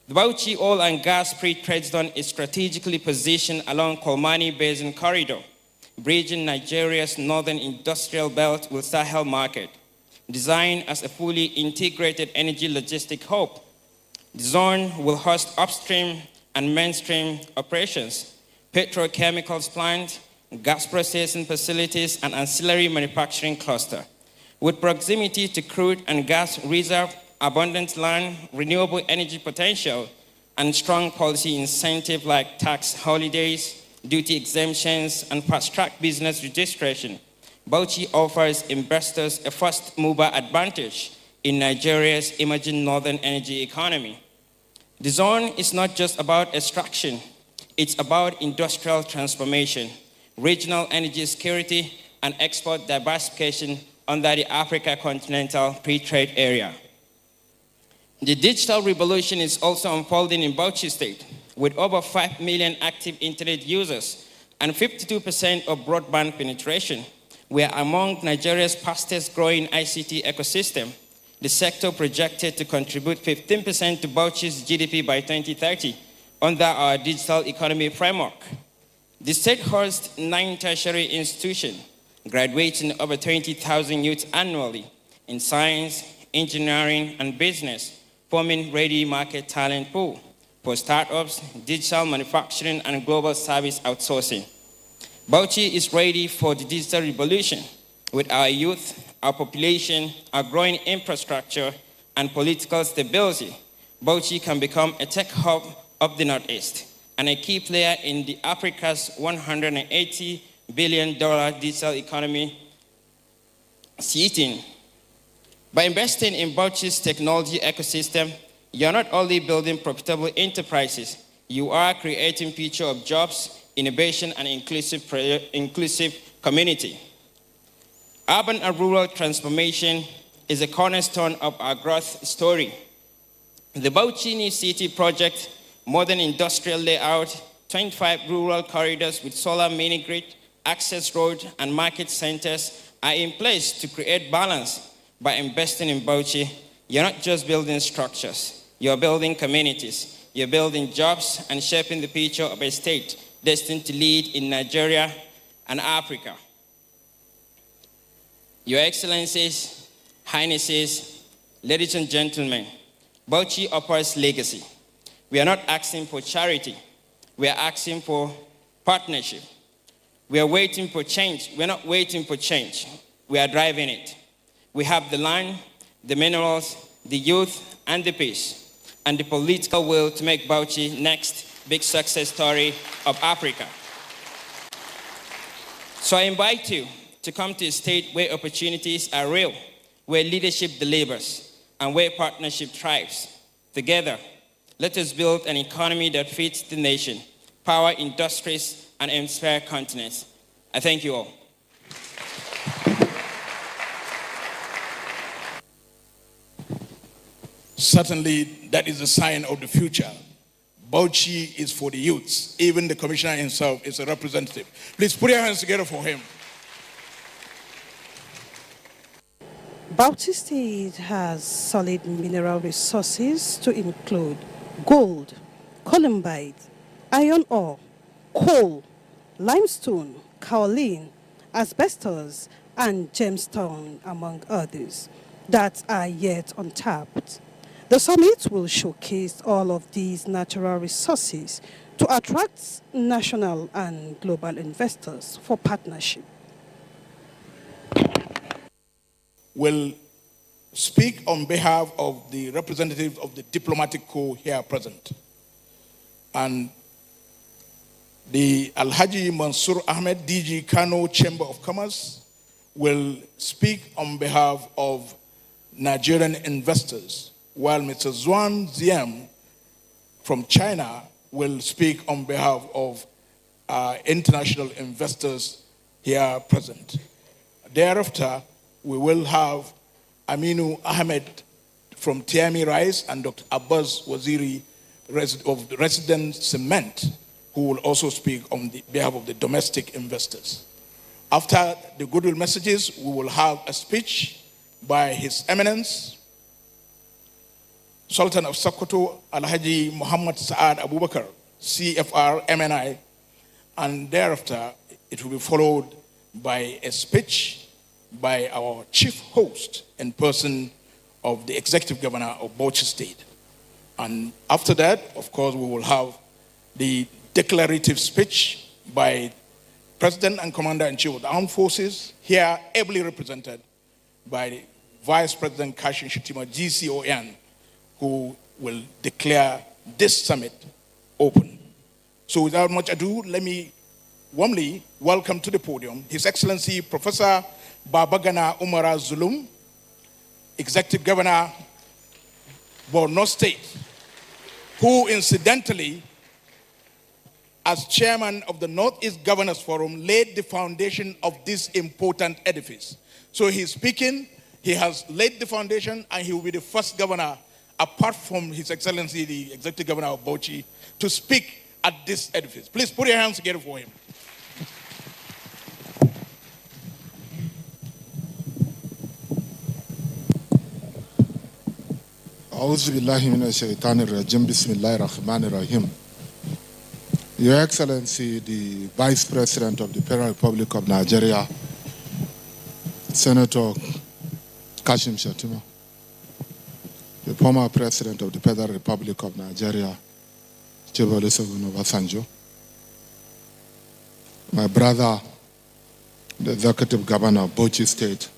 The Bauchi Oil and Gas Free Trade Zone is strategically positioned along Kolmani Basin Corridor, bridging Nigeria's northern industrial belt with Sahel market. Designed as a fully integrated energy logistic hub, the zone will host upstream and mainstream operations, petrochemicals plant, gas processing facilities, and ancillary manufacturing cluster. With proximity to crude and gas reserve, abundant land, renewable energy potential, and strong policy incentive like tax holidays, duty exemptions, and fast-track business registration, Bauchi offers investors a first-mover advantage in Nigeria's emerging northern energy economy. The zone is not just about extraction, it's about industrial transformation, regional energy security, and export diversification under the Africa Continental Free Trade Area. The digital revolution is also unfolding in Bauchi State, with over 5 million active internet users and 52% of broadband penetration. We are among Nigeria's fastest growing ICT ecosystem. The sector projected to contribute 15% to Bauchi's GDP by 2030 under our digital economy framework. The state hosts 9 tertiary institutions, graduating over 20,000 youth annually in science, engineering, and business, forming ready market talent pool for startups, digital manufacturing, and global service outsourcing. Bauchi is ready for the digital revolution. With our youth, our population, our growing infrastructure, and political stability, Bauchi can become a tech hub of the Northeast and a key player in the Africa's $180 billion digital economy seating. By investing in Bauchi's technology ecosystem, you're not only building profitable enterprises, you are creating future of jobs, innovation, and inclusive community. Urban and rural transformation is a cornerstone of our growth story. The Bauchi New City project, modern industrial layout, 25 rural corridors with solar mini-grid, access road, and market centers are in place to create balance. By investing in Bauchi, you're not just building structures, you're building communities, you're building jobs, and shaping the future of a state destined to lead in Nigeria and Africa. Your Excellencies, Highnesses, ladies and gentlemen, Bauchi offers legacy. We are not asking for charity, we are asking for partnership. We are waiting for change. We're not waiting for change, we are driving it. We have the land, the minerals, the youth, and the peace, and the political will to make Bauchi next big success story of Africa. So I invite you to come to a state where opportunities are real, where leadership delivers, and where partnership thrives. Together, let us build an economy that fits the nation, power industries, and inspire continents. I thank you all. Certainly, that is a sign of the future. Bauchi is for the youths. Even the commissioner himself is a representative. Please put your hands together for him. Bauchi State has solid mineral resources to include gold, columbite, iron ore, coal, limestone, kaolin, asbestos, and gemstone, among others, that are yet untapped. The summit will showcase all of these natural resources to attract national and global investors for partnership. Will speak on behalf of the representatives of the diplomatic corps here present. And The Alhaji Mansour Ahmed, DG Kano Chamber of Commerce, will speak on behalf of Nigerian investors, while Mr. Zhuan Ziam from China will speak on behalf of international investors here present. Thereafter, we will have Aminu Ahmed from Tiami Rice and Dr. Abbas Waziri of the Resident Cement, who will also speak on behalf of the domestic investors. After the goodwill messages, we will have a speech by His Eminence, Sultan of Sokoto, Alhaji Muhammad Saad Abubakar, CFR MNI, and thereafter it will be followed by a speech by our chief host in person of the Executive Governor of Bauchi State. And after that, of course, we will have the declarative speech by President and Commander-in-Chief of the Armed Forces, here ably represented by Vice President Kashim Shettima, GCON, who will declare this summit open. So without much ado, let me warmly welcome to the podium His Excellency Professor Babagana Umara Zulum, Executive Governor, Borno State, who incidentally, as chairman of the Northeast Governors Forum, laid the foundation of this important edifice. So he's speaking, he has laid the foundation, and he will be the first governor, apart from His Excellency, the Executive Governor of Bauchi, to speak at this edifice. Please put your hands together for him. أعوذ بالله من الشيطان الرجيم بسم الله الرحمن الرحيم. Your Excellency, the Vice President of the Federal Republic of Nigeria, Senator Kashim Shettima, the former President of the Federal Republic of Nigeria, Chief Olusegun Obasanjo, my brother, the Executive Governor of Bauchi State,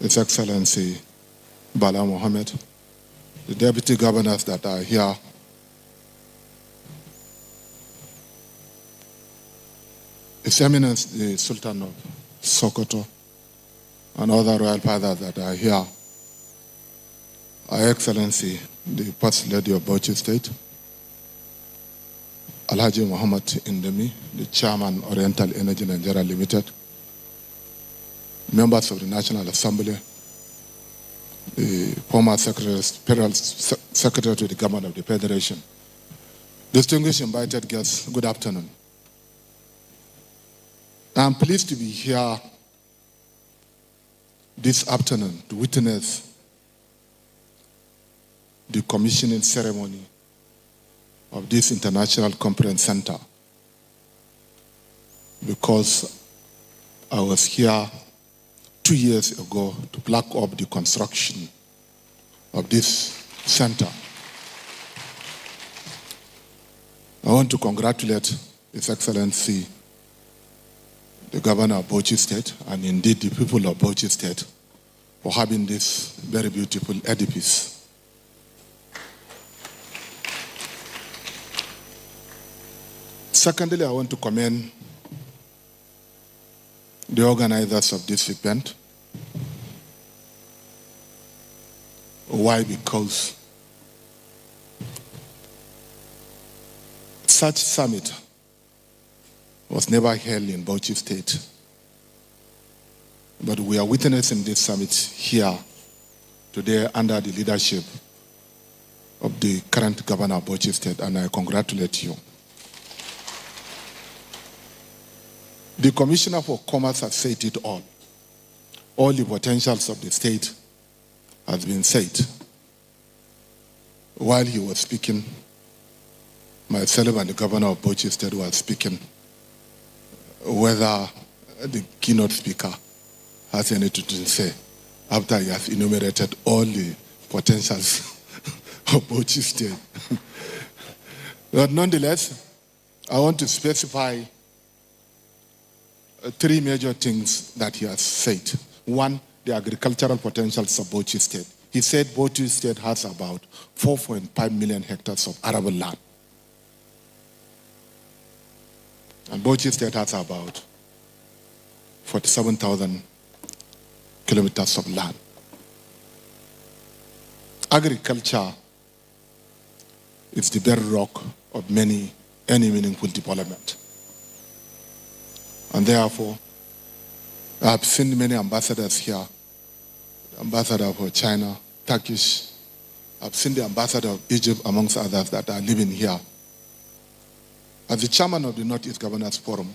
His Excellency Bala Mohammed, the Deputy Governors that are here, His Eminence, the Sultan of Sokoto, and other royal fathers that are here, Her Excellency, the First Lady of Bauchi State, Alhaji Muhammad Indemi, the Chairman, Oriental Energy Nigeria Limited, members of the National Assembly, the former Federal Secretary to the Government of the Federation, distinguished invited guests, good afternoon. I'm pleased to be here this afternoon to witness the commissioning ceremony of this International Conference Center, because I was here 2 years ago to plug up the construction of this center. I want to congratulate His Excellency, the Governor of Bauchi State, and indeed the people of Bauchi State, for having this very beautiful edifice. Secondly, I want to commend the organizers of this event. Why? Because such summit was never held in Bauchi State. But we are witnessing this summit here today under the leadership of the current governor of Bauchi State, and I congratulate you. The Commissioner for Commerce has said it all. All the potentials of the state has been said. While he was speaking, myself and the governor of Bauchi State were speaking, whether the keynote speaker has anything to say after he has enumerated all the potentials of Bauchi State. But nonetheless, I want to specify 3 major things that he has said. One, the agricultural potentials of Bauchi State. He said Bauchi State has about 4.5 million hectares of arable land. And Bauchi State has about 47,000 kilometers of land. Agriculture is the bedrock of any meaningful development. And therefore, I have seen many ambassadors here, the ambassador for China, Turkish. I've seen the ambassador of Egypt, amongst others, that are living here. As the chairman of the Northeast Governors Forum,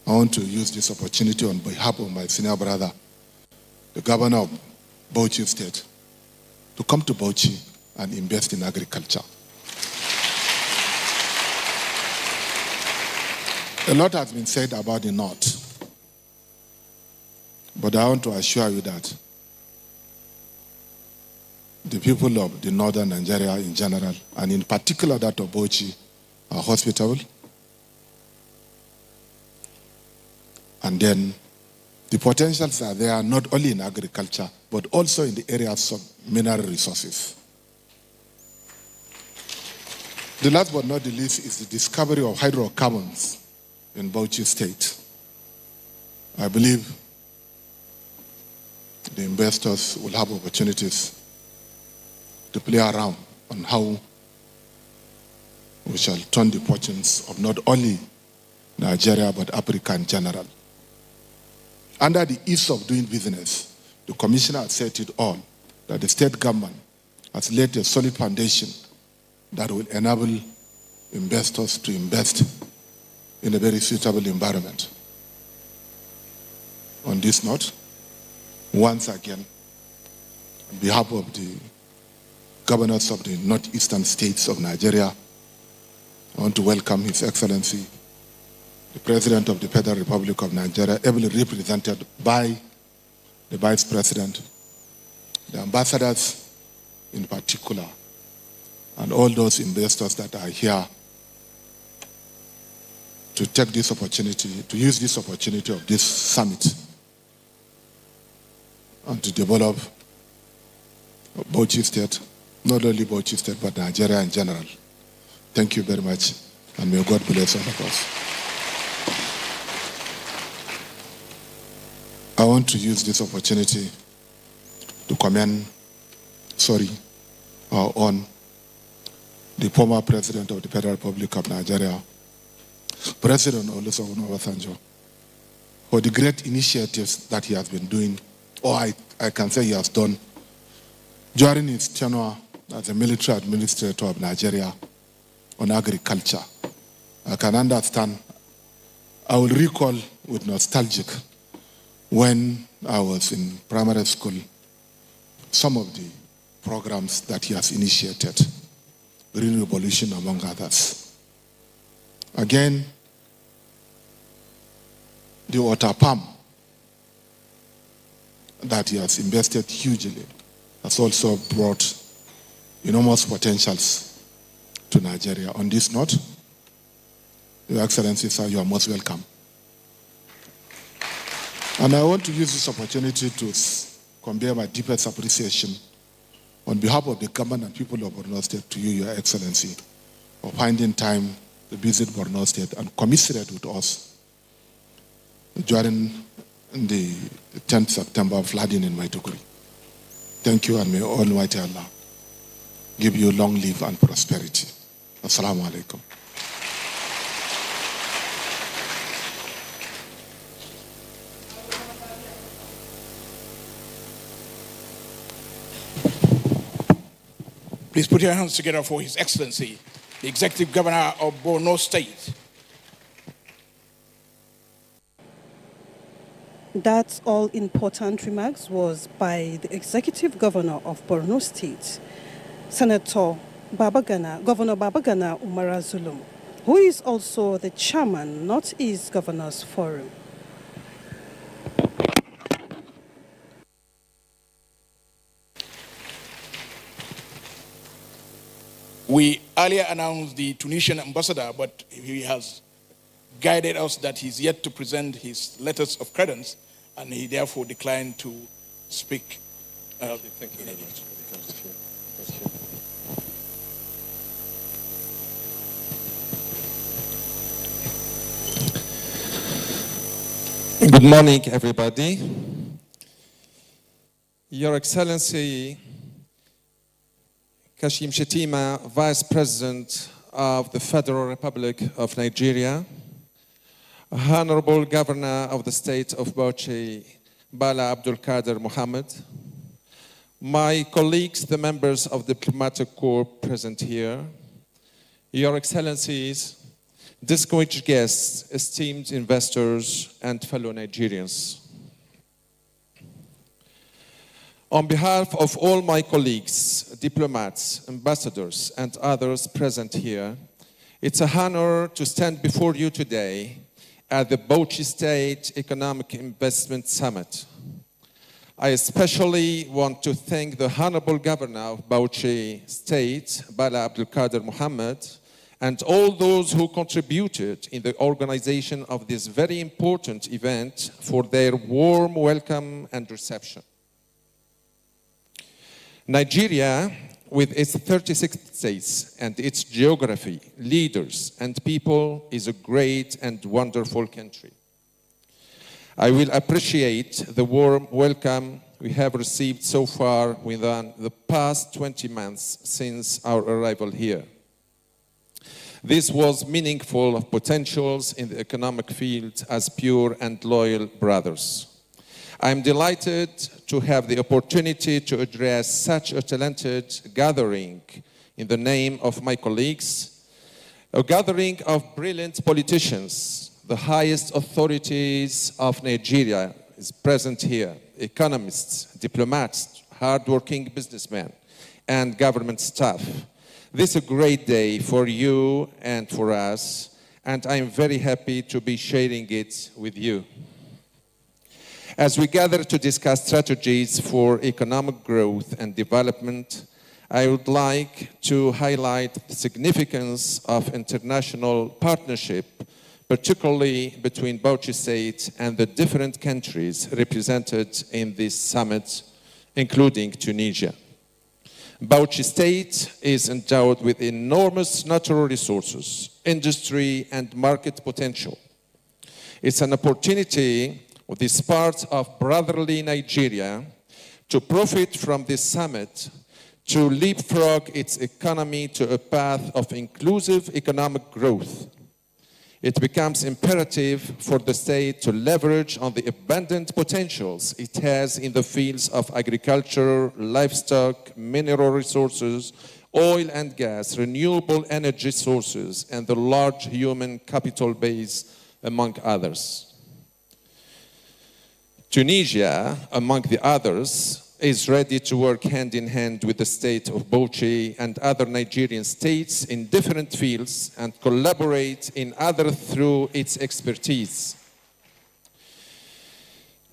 I want to use this opportunity on behalf of my senior brother, the governor of Bauchi State, to come to Bauchi and invest in agriculture. A lot has been said about the North, but I want to assure you that the people of the northern Nigeria in general, and in particular that of Bauchi, are hospitable. And then the potentials are there not only in agriculture, but also in the areas of mineral resources. The last but not the least is the discovery of hydrocarbons in Bauchi State. I believe the investors will have opportunities to play around on how we shall turn the fortunes of not only Nigeria, but Africa in general. Under the ease of doing business, the commissioner has said it all, that the state government has laid a solid foundation that will enable investors to invest in a very suitable environment. On this note, once again, on behalf of the governors of the northeastern states of Nigeria, I want to welcome His Excellency, the President of the Federal Republic of Nigeria, ably represented by the Vice President, the ambassadors in particular, and all those investors that are here to take this opportunity, to use this opportunity of this summit and to develop Bauchi State, not only Bauchi State, but Nigeria in general. Thank you very much, and may God bless all of us. I want to use this opportunity to commend, the former President of the Federal Republic of Nigeria, President Olusegun Obasanjo, for the great initiatives that he has been doing, or I can say he has done, during his tenure as a military administrator of Nigeria on agriculture. I can understand. I will recall with nostalgic when I was in primary school some of the programs that he has initiated, Green Revolution among others. Again, the water pump that he has invested hugely has also brought enormous potentials to Nigeria. On this note, Your Excellency, sir, you are most welcome. And I want to use this opportunity to convey my deepest appreciation on behalf of the government and people of Borno State to you, Your Excellency, for finding time to visit Borno State and commiserate with us during the 10th September flooding in Maiduguri. Thank you, and may Almighty Allah give you long life and prosperity. Assalamu alaikum. Please put your hands together for His Excellency, the Executive Governor of Borno State. That all important remarks was by the Executive Governor of Borno State, Senator Governor Babagana Umara Zulum, who is also the chairman, Northeast Governors Forum. We earlier announced the Tunisian ambassador, but he has guided us that he's yet to present his letters of credence, and he therefore declined to speak. Thank you very much. Good morning, everybody. Your Excellency, Kashim Shettima, Vice President of the Federal Republic of Nigeria, Honorable Governor of the State of Bauchi, Bala Abdul Qadir Mohammed, my colleagues, the members of the Diplomatic Corps present here, Your Excellencies, distinguished guests, esteemed investors, and fellow Nigerians. On behalf of all my colleagues, diplomats, ambassadors, and others present here, it's an honor to stand before you today at the Bauchi State Economic Investment Summit. I especially want to thank the Honorable Governor of Bauchi State, Bala Abdul Qadir Mohammed, and all those who contributed in the organization of this very important event for their warm welcome and reception. Nigeria, with its 36 states and its geography, leaders, and people, is a great and wonderful country. I will appreciate the warm welcome we have received so far within the past 20 months since our arrival here. This was meaningful of potentials in the economic field as pure and loyal brothers. I am delighted to have the opportunity to address such a talented gathering in the name of my colleagues, a gathering of brilliant politicians. The highest authorities of Nigeria is present here, economists, diplomats, hardworking businessmen, and government staff. This is a great day for you and for us, and I'm very happy to be sharing it with you. As we gather to discuss strategies for economic growth and development, I would like to highlight the significance of international partnership, particularly between Bauchi State and the different countries represented in this summit, including Tunisia. Bauchi State is endowed with enormous natural resources, industry, and market potential. It's an opportunity for this part of brotherly Nigeria to profit from this summit, to leapfrog its economy to a path of inclusive economic growth. It becomes imperative for the state to leverage on the abundant potentials it has in the fields of agriculture, livestock, mineral resources, oil and gas, renewable energy sources, and the large human capital base, among others. Tunisia, among the others, is ready to work hand in hand with the state of Bauchi and other Nigerian states in different fields and collaborate in others through its expertise.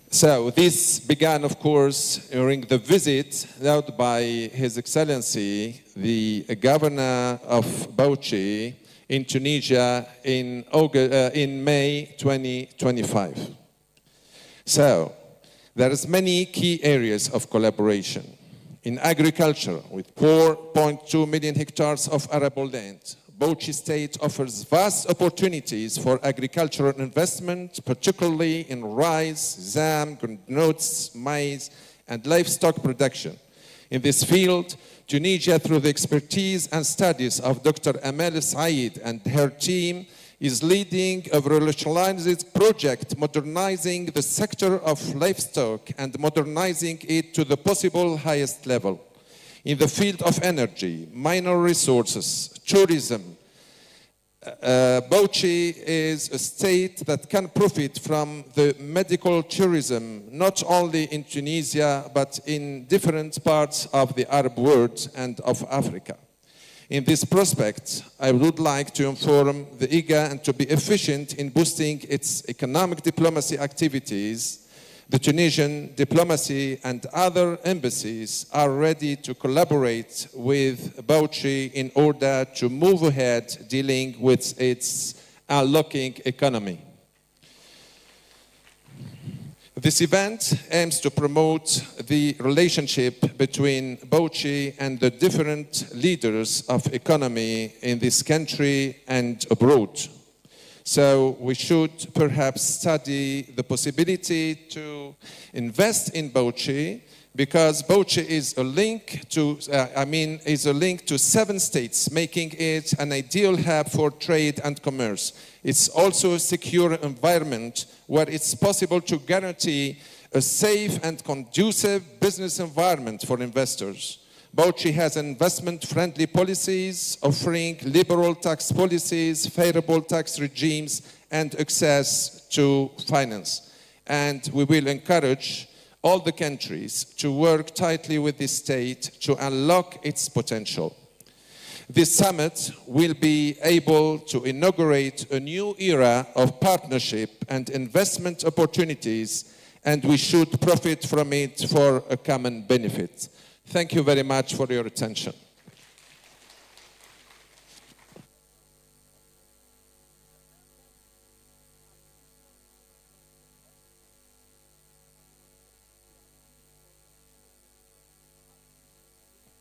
So this began, of course, during the visit held by His Excellency, the Governor of Bauchi in Tunisia in May 2025. So, there is many key areas of collaboration. In agriculture, with 4.2 million hectares of arable land, Bauchi State offers vast opportunities for agricultural investment, particularly in rice, zam, groundnuts, maize, and livestock production. In this field, Tunisia, through the expertise and studies of Dr. Amal Said and her team, is leading a revolutionized project modernizing the sector of livestock and modernizing it to the possible highest level. In the field of energy, mineral resources, tourism, Bauchi is a state that can profit from the medical tourism, not only in Tunisia, but in different parts of the Arab world and of Africa. In this prospect, I would like to inform the IGA and to be efficient in boosting its economic diplomacy activities. The Tunisian diplomacy and other embassies are ready to collaborate with Bauchi in order to move ahead dealing with its unlocking economy. This event aims to promote the relationship between Bauchi and the different leaders of economy in this country and abroad. So we should perhaps study the possibility to invest in Bauchi, because Bauchi is a link to 7 states, making it an ideal hub for trade and commerce. It's also a secure environment where it's possible to guarantee a safe and conducive business environment for investors. Bauchi has investment-friendly policies, offering liberal tax policies, favorable tax regimes, and access to finance. And we will encourage all the countries to work tightly with the state to unlock its potential. This summit will be able to inaugurate a new era of partnership and investment opportunities, and we should profit from it for a common benefit. Thank you very much for your attention.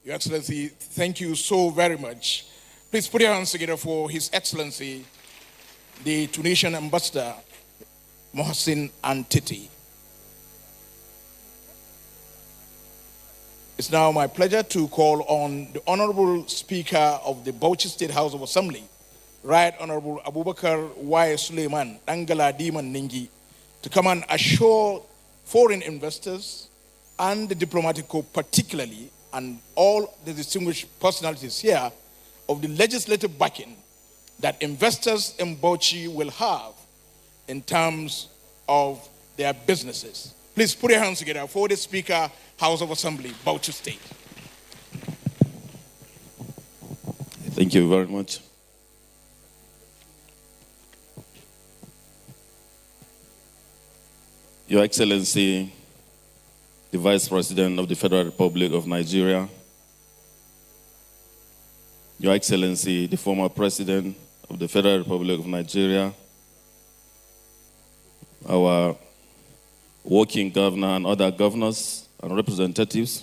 Your Excellency, thank you so very much. Please put your hands together for His Excellency, the Tunisian Ambassador, Mohsin Antiti. It's now my pleasure to call on the Honorable Speaker of the Bauchi State House of Assembly, Right Honorable Abubakar Y. Suleiman Dangala Diman Ningi, to come and assure foreign investors and the diplomatic corps particularly, and all the distinguished personalities here, of the legislative backing that investors in Bauchi will have in terms of their businesses. Please put your hands together for the Speaker, House of Assembly, Bauchi State. Thank you very much. Your Excellency, the Vice President of the Federal Republic of Nigeria, Your Excellency, the former President of the Federal Republic of Nigeria, our working governor and other governors and representatives,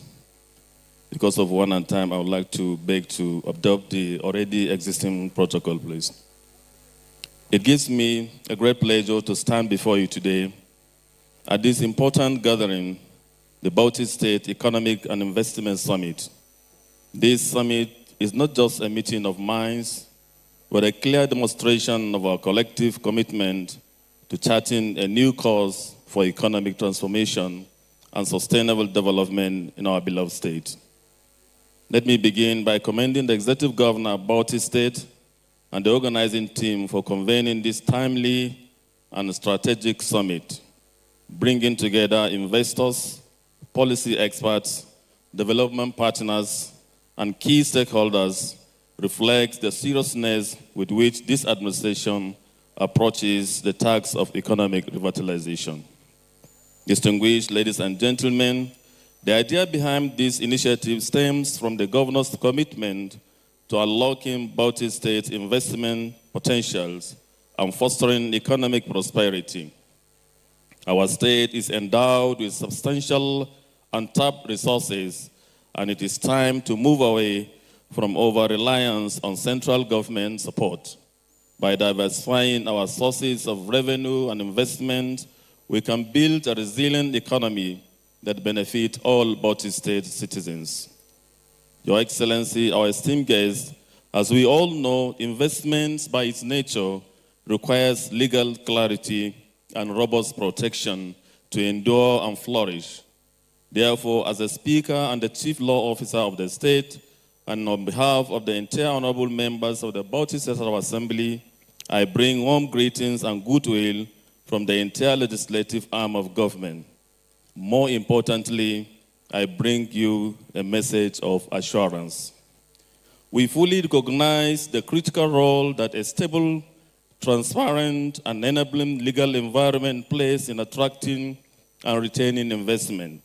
because of one and time, I would like to beg to adopt the already existing protocol, please. It gives me a great pleasure to stand before you today at this important gathering, the Bauchi State Economic and Investment Summit. This summit is not just a meeting of minds, but a clear demonstration of our collective commitment to charting a new course for economic transformation and sustainable development in our beloved state. Let me begin by commending the Executive Governor of Bauchi State and the organizing team for convening this timely and strategic summit, bringing together investors, policy experts, development partners, and key stakeholders reflects the seriousness with which this administration approaches the task of economic revitalization. Distinguished ladies and gentlemen, the idea behind this initiative stems from the governor's commitment to unlocking Bauchi State's investment potentials and fostering economic prosperity. Our state is endowed with substantial untapped resources, and it is time to move away from over-reliance on central government support. By diversifying our sources of revenue and investment, we can build a resilient economy that benefits all Bauchi State citizens. Your Excellency, our esteemed guests, as we all know, investments by its nature requires legal clarity and robust protection to endure and flourish. Therefore, as a Speaker and the Chief Law Officer of the state, and on behalf of the entire honorable members of the Bauchi State Assembly, I bring warm greetings and goodwill from the entire legislative arm of government. More importantly, I bring you a message of assurance. We fully recognize the critical role that a stable, transparent, and enabling legal environment plays in attracting and retaining investment.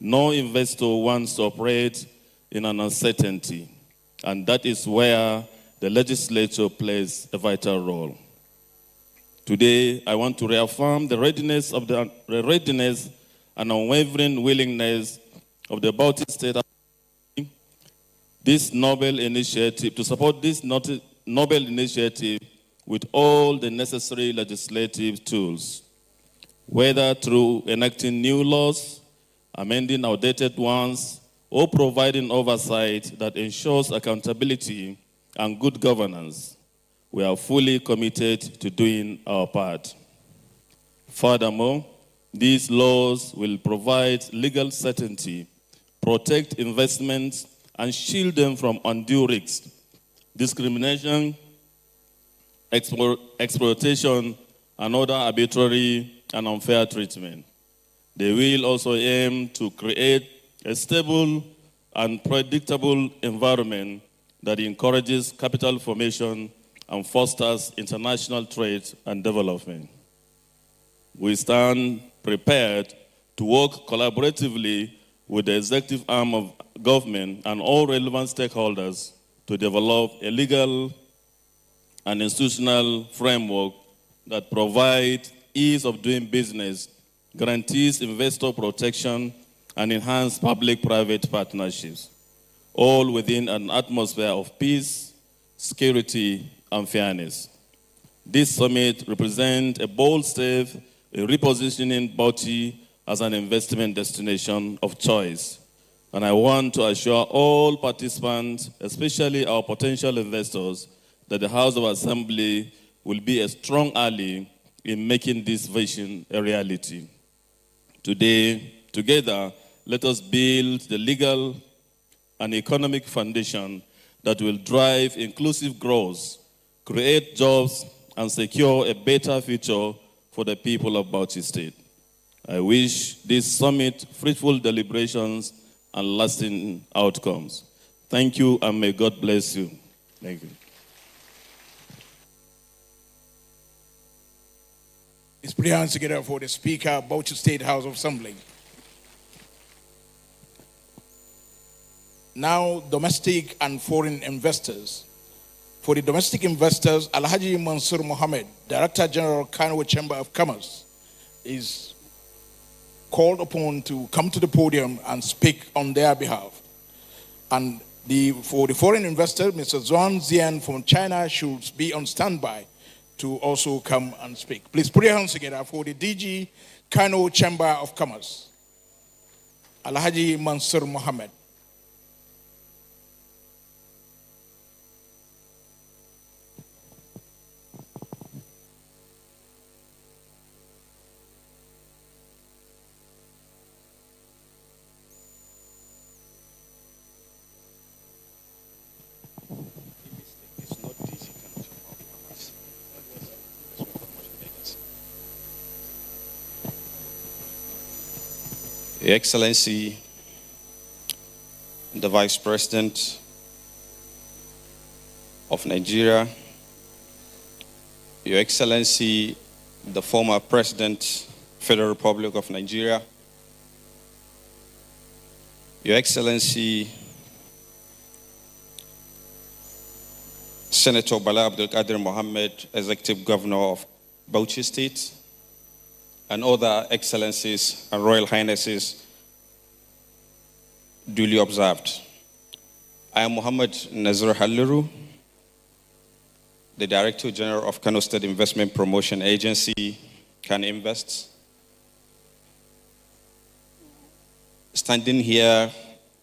No investor wants to operate in an uncertainty, and that is where the legislature plays a vital role. Today, I want to reaffirm the readiness and unwavering willingness of the Bauchi State this noble initiative, to support this noble initiative with all the necessary legislative tools, whether through enacting new laws, amending outdated ones, or providing oversight that ensures accountability and good governance. We are fully committed to doing our part. Furthermore, these laws will provide legal certainty, protect investments, and shield them from undue risks, discrimination, exploitation, and other arbitrary and unfair treatment. They will also aim to create a stable and predictable environment that encourages capital formation and fosters international trade and development. We stand prepared to work collaboratively with the executive arm of government and all relevant stakeholders to develop a legal and institutional framework that provides ease of doing business, guarantees investor protection, and enhance public-private partnerships, all within an atmosphere of peace, security, and fairness. This summit represents a bold step in repositioning Bauchi as an investment destination of choice. And I want to assure all participants, especially our potential investors, that the House of Assembly will be a strong ally in making this vision a reality. Today, together, let us build the legal and economic foundation that will drive inclusive growth, create jobs, and secure a better future for the people of Bauchi State. I wish this summit fruitful deliberations and lasting outcomes. Thank you, and may God bless you. Thank you. Let's put your hands together for the Speaker, Bauchi State House of Assembly. Now, domestic and foreign investors. For the domestic investors, Alhaji Mansur Mohammed, Director General, Kano Chamber of Commerce, is called upon to come to the podium and speak on their behalf. And for the foreign investor, Mr. Zhuang Zian from China should be on standby to also come and speak. Please put your hands together for the DG Kano Chamber of Commerce, Alhaji Mansur Mohammed. Your Excellency, the Vice President of Nigeria, Your Excellency, the former President, Federal Republic of Nigeria, Your Excellency, Senator Bala Abdul Qadir Mohammed, Executive Governor of Bauchi State, and other excellencies and royal highnesses duly observed. I am Muhammad Nazir Halliru, the Director General of Kano State Investment Promotion Agency, Can Invest. Standing here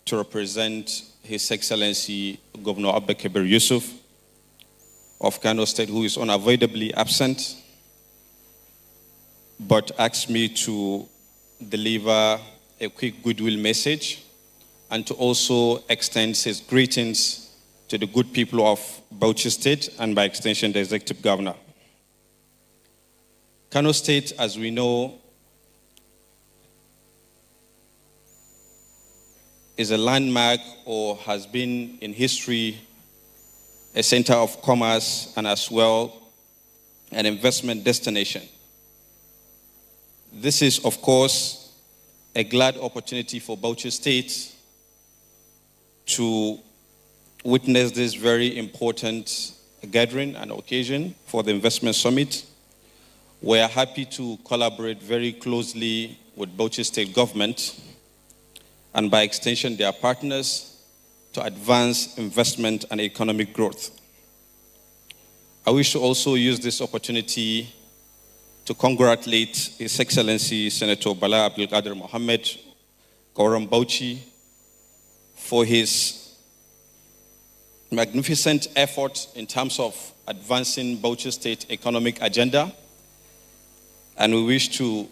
to represent His Excellency Governor Abba Kabir Yusuf of Kano State, who is unavoidably absent, but asked me to deliver a quick goodwill message and to also extend his greetings to the good people of Bauchi State and by extension the Executive Governor. Kano State, as we know, is a landmark or has been in history a center of commerce and as well an investment destination. This is, of course, a glad opportunity for Bauchi State to witness this very important gathering and occasion for the Investment Summit. We are happy to collaborate very closely with Bauchi State government and by extension their partners to advance investment and economic growth. I wish to also use this opportunity to congratulate His Excellency Senator Bala Abdul Qadir Mohammed Kauram Bauchi for his magnificent effort in terms of advancing Bauchi State economic agenda. And we wish to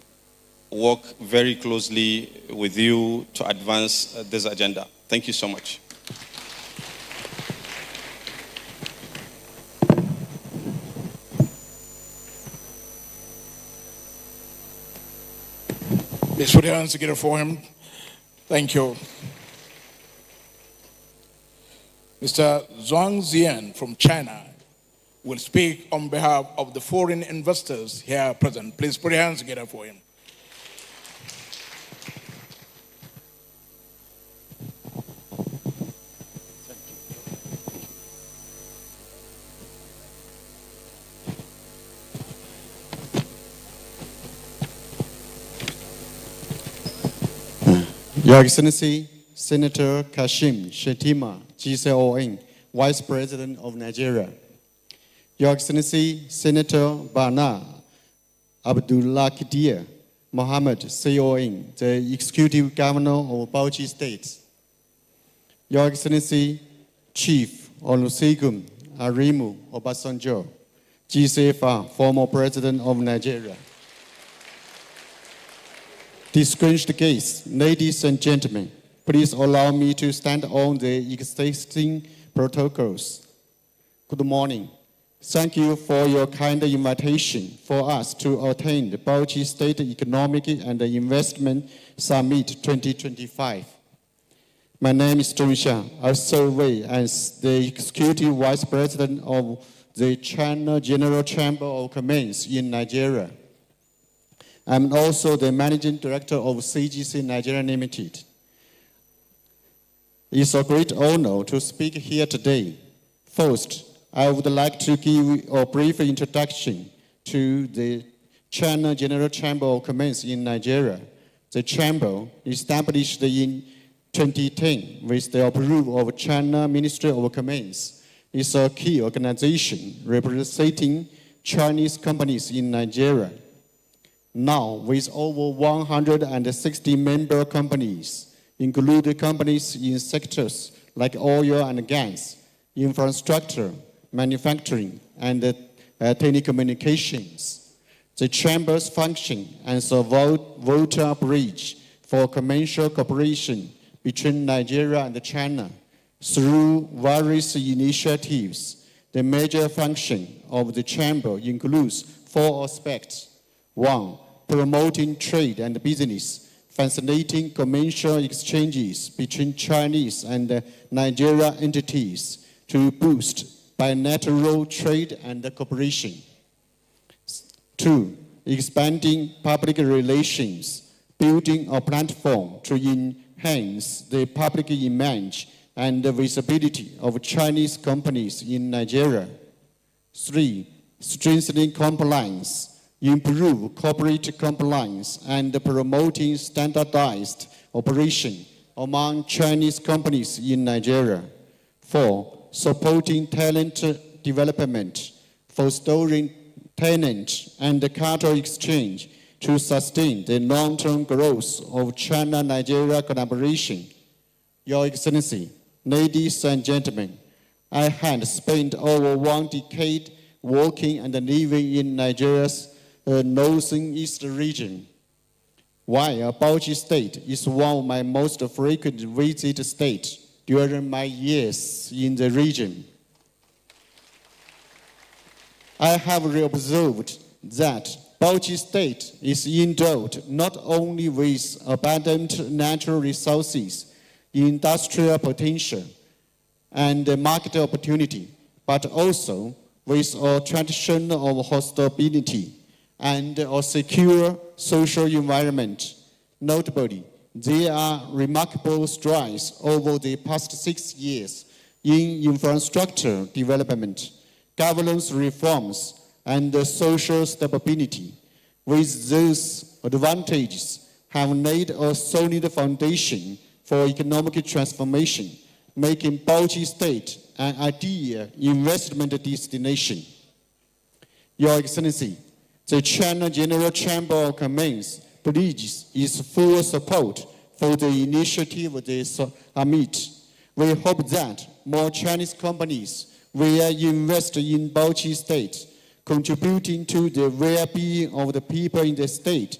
work very closely with you to advance this agenda. Thank you so much. Let's put your hands together for him. Thank you. Mr. Zhuang Zian from China will speak on behalf of the foreign investors here present. Please put your hands together for him. Your Excellency, Senator Kashim Shettima, GCON, Vice President of Nigeria. Your Excellency, Senator Bana Abdullah Kidir Mohammed, CON, the Executive Governor of Bauchi State. Your Excellency, Chief Olusegun Arimu Obasanjo, GCFR, former President of Nigeria. Distinguished guests, ladies and gentlemen, please allow me to stand on the existing protocols. Good morning. Thank you for your kind invitation for us to attend the Bauchi State Economic and Investment Summit 2025. My name is Zhong Xiang. I serve as the Executive Vice President of the China General Chamber of Commerce in Nigeria. I'm also the Managing Director of CGC Nigeria Limited. It's a great honor to speak here today. First, I would like to give a brief introduction to the China General Chamber of Commerce in Nigeria. The Chamber, established in 2010 with the approval of China Ministry of Commerce, is a key organization representing Chinese companies in Nigeria. Now, with over 160 member companies, including companies in sectors like oil and gas, infrastructure, manufacturing, and telecommunications. The Chamber's function as a vital bridge for commercial cooperation between Nigeria and China through various initiatives. The major function of the Chamber includes 4 aspects. 1, promoting trade and business, facilitating commercial exchanges between Chinese and Nigerian entities to boost bilateral trade and cooperation. 2, expanding public relations, building a platform to enhance the public image and the visibility of Chinese companies in Nigeria. 3, strengthening compliance, improve corporate compliance, and promoting standardized operation among Chinese companies in Nigeria. 4, supporting talent development, fostering talent and cultural exchange to sustain the long-term growth of China-Nigeria collaboration. Your Excellency, ladies and gentlemen, I had spent over 1 decade working and living in Nigeria's northeast region. While Bauchi State is one of my most frequent visit states during my years in the region, I have observed that Bauchi State is endowed not only with abundant natural resources, industrial potential, and market opportunity, but also with a tradition of hospitality and a secure social environment. Notably, there are remarkable strides over the past 6 years in infrastructure development, governance reforms, and social stability. With these advantages, have laid a solid foundation for economic transformation, making Bauchi State an ideal investment destination. Your Excellency, the China General Chamber of Commerce pledges its full support for the initiative of the summit. We hope that more Chinese companies will invest in Bauchi State, contributing to the well-being of the people in the state,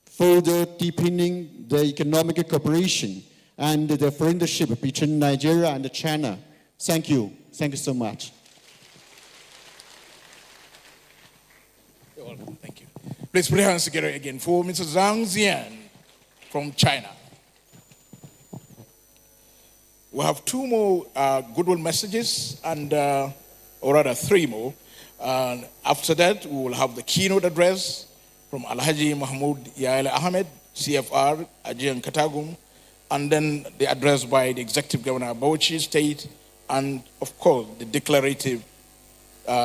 further deepening the economic cooperation and the friendship between Nigeria and China. Thank you. Thank you so much. You're welcome. Thank you. Please put your hands together again for Mr. Zhang Zian from China. We have two more goodwill messages, and or rather three more. After that, we will have the keynote address from Alhaji Mahmoud Yael Ahmed, CFR, Ajian Katagum, and then the address by the Executive Governor of Bauchi State, and of course, the declarative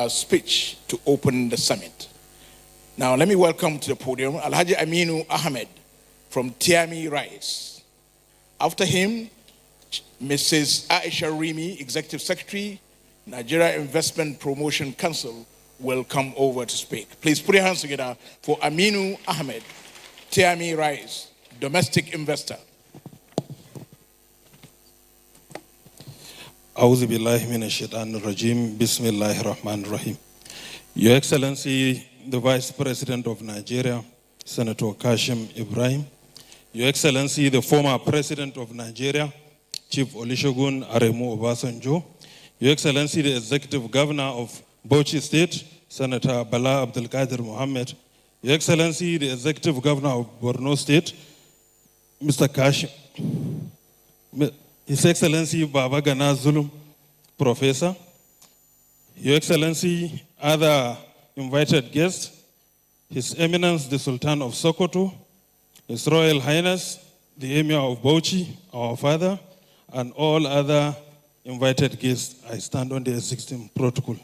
speech to open the summit. Now, let me welcome to the podium Alhaji Aminu Ahmed from Tiami Rice. After him, Mrs. Aisha Rimi, Executive Secretary, Nigeria Investment Promotion Council, will come over to speak. Please put your hands together for Aminu Ahmed, Tiami Rice, domestic investor. A'udhu billahi minash shaitanir rajim. Bismillahir rahmanir rahim. Your Excellency, the Vice President of Nigeria, Senator Kashim Ibrahim. Your Excellency, the former President of Nigeria, Chief Olusegun Aremu Obasanjo. Your Excellency, the Executive Governor of Bauchi State, Senator Bala Abdelkader Mohammed. Your Excellency, the Executive Governor of Borno State, Mr. Kashim. His Excellency Baba Gana Zulum, Professor. Your Excellency, other invited guests, His Eminence the Sultan of Sokoto, His Royal Highness, the Emir of Bauchi, our father, and all other invited guests, I stand on the existing protocol.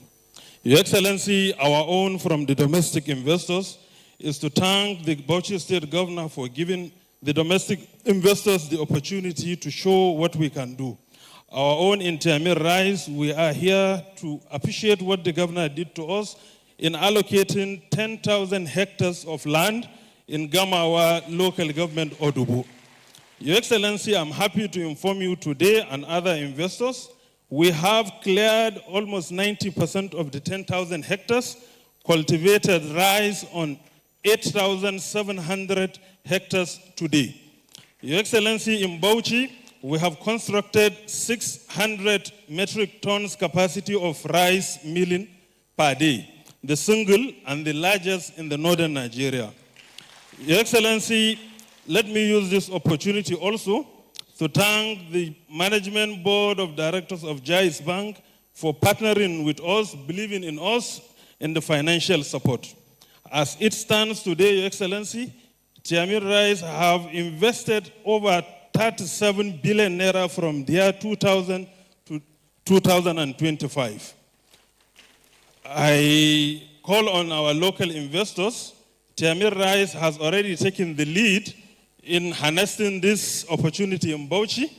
Your Excellency, our own from the domestic investors is to thank the Bauchi State Governor for giving the domestic investors the opportunity to show what we can do. Our own in Tiamir Rice, we are here to appreciate what the governor did to us in allocating 10,000 hectares of land in Gamawa local government Odubu. Your Excellency, I'm happy to inform you today and other investors, we have cleared almost 90% of the 10,000 hectares, cultivated rice on 8,700 hectares today. Your Excellency, in Bauchi, we have constructed 600 metric tons capacity of rice milling per day, the single and the largest in the northern Nigeria. Your Excellency, let me use this opportunity also to thank the Management Board of Directors of Jais Bank for partnering with us, believing in us, in the financial support. As it stands today, Your Excellency, Tiamir Rice have invested over 37 billion naira from the year 2000 to 2025. I call on our local investors. Tiamir Rice has already taken the lead in harnessing this opportunity in Bauchi,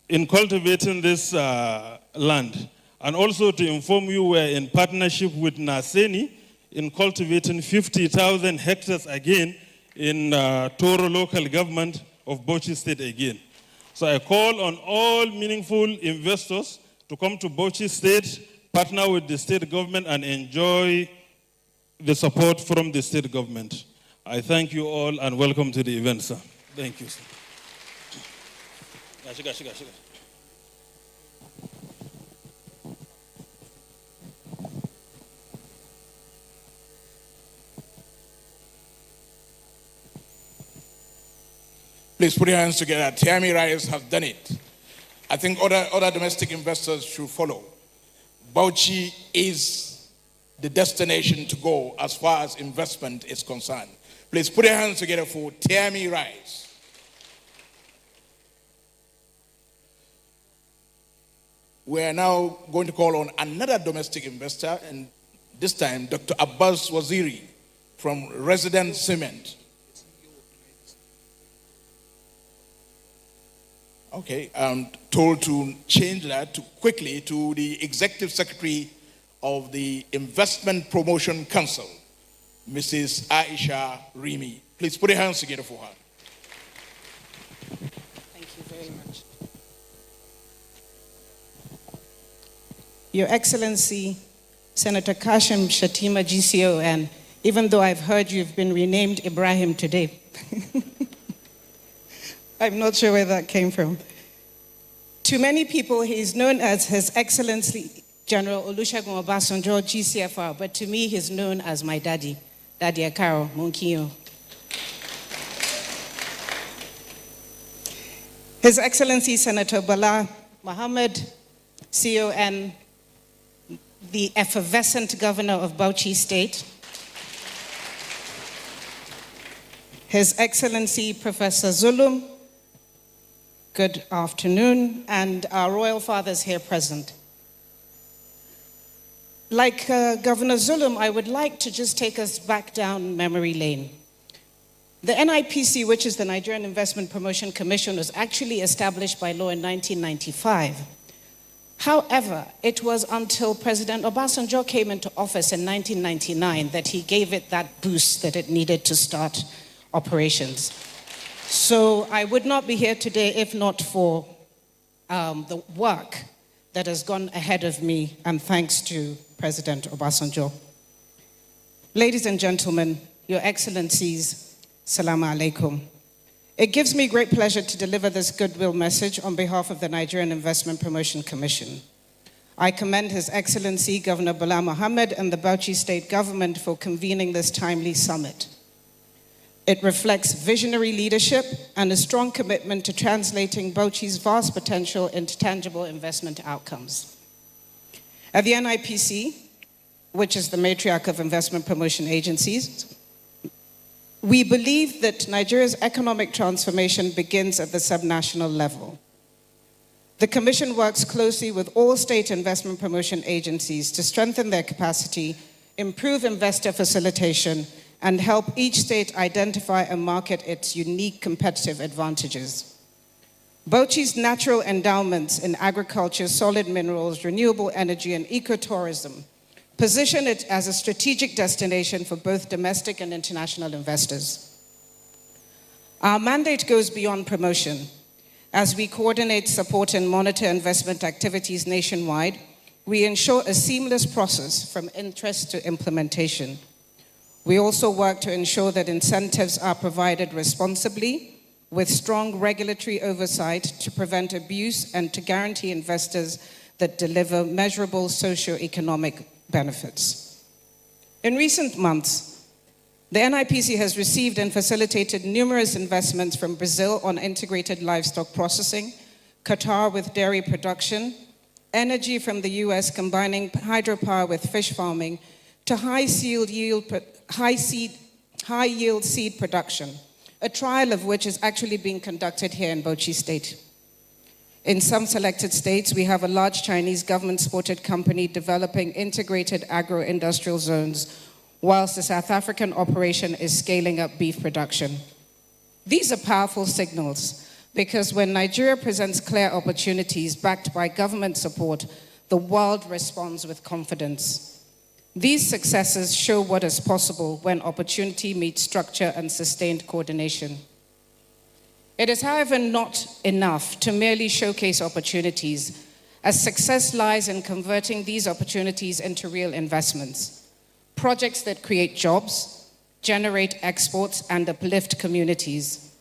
in cultivating this land. And also to inform you, we're in partnership with Naseni in cultivating 50,000 hectares again in Toro local government of Bauchi State again. So I call on all meaningful investors to come to Bauchi State, partner with the state government, and enjoy the support from the state government. I thank you all and welcome to the event, sir. Thank you, sir. Please put your hands together. Tiami Rice has done it. I think other domestic investors should follow. Bauchi is the destination to go as far as investment is concerned. Please put your hands together for Tiami Rice. We are now going to call on another domestic investor, and this time Dr. Abbas Waziri from Resident Cement. Okay, I'm told to change that quickly to the Executive Secretary of the Investment Promotion Council, Mrs. Aisha Rimi. Please put your hands together for her. Thank you very much. Your Excellency, Senator Kashim Shettima, GCON, even though I've heard you've been renamed Ibrahim today. I'm not sure where that came from. To many people, he is known as His Excellency General Olusegun Obasanjo, GCFR, but to me, he's known as my daddy, Daddy Akaro Munkinyo. His Excellency Senator Bala Mohammed, CON, the effervescent governor of Bauchi State. His Excellency Professor Zulum, good afternoon, and our royal fathers here present. Like Governor Zulum, I would like to just take us back down memory lane. The NIPC, which is the Nigerian Investment Promotion Commission, was actually established by law in 1995. However, it was until President Obasanjo came into office in 1999 that he gave it that boost that it needed to start operations. So I would not be here today if not for the work that has gone ahead of me, and thanks to President Obasanjo. Ladies and gentlemen, Your Excellencies, Salaam alaikum. It gives me great pleasure to deliver this goodwill message on behalf of the Nigerian Investment Promotion Commission. I commend His Excellency Governor Bala Mohammed and the Bauchi State Government for convening this timely summit. It reflects visionary leadership and a strong commitment to translating Bauchi's vast potential into tangible investment outcomes. At the NIPC, which is the matriarch of investment promotion agencies, we believe that Nigeria's economic transformation begins at the subnational level. The Commission works closely with all state investment promotion agencies to strengthen their capacity, improve investor facilitation, and help each state identify and market its unique competitive advantages. Bauchi's natural endowments in agriculture, solid minerals, renewable energy, and ecotourism position it as a strategic destination for both domestic and international investors. Our mandate goes beyond promotion. As we coordinate, support, and monitor investment activities nationwide, we ensure a seamless process from interest to implementation. We also work to ensure that incentives are provided responsibly with strong regulatory oversight to prevent abuse and to guarantee investors that deliver measurable socio-economic benefits. In recent months, the NIPC has received and facilitated numerous investments from Brazil on integrated livestock processing, Qatar with dairy production, energy from the US combining hydropower with fish farming, to high yield seed production, a trial of which is actually being conducted here in Bauchi State. In some selected states, we have a large Chinese government-supported company developing integrated agro-industrial zones, whilst the South African operation is scaling up beef production. These are powerful signals, because when Nigeria presents clear opportunities backed by government support, the world responds with confidence. These successes show what is possible when opportunity meets structure and sustained coordination. It is, however, not enough to merely showcase opportunities, as success lies in converting these opportunities into real investments, projects that create jobs, generate exports, and uplift communities.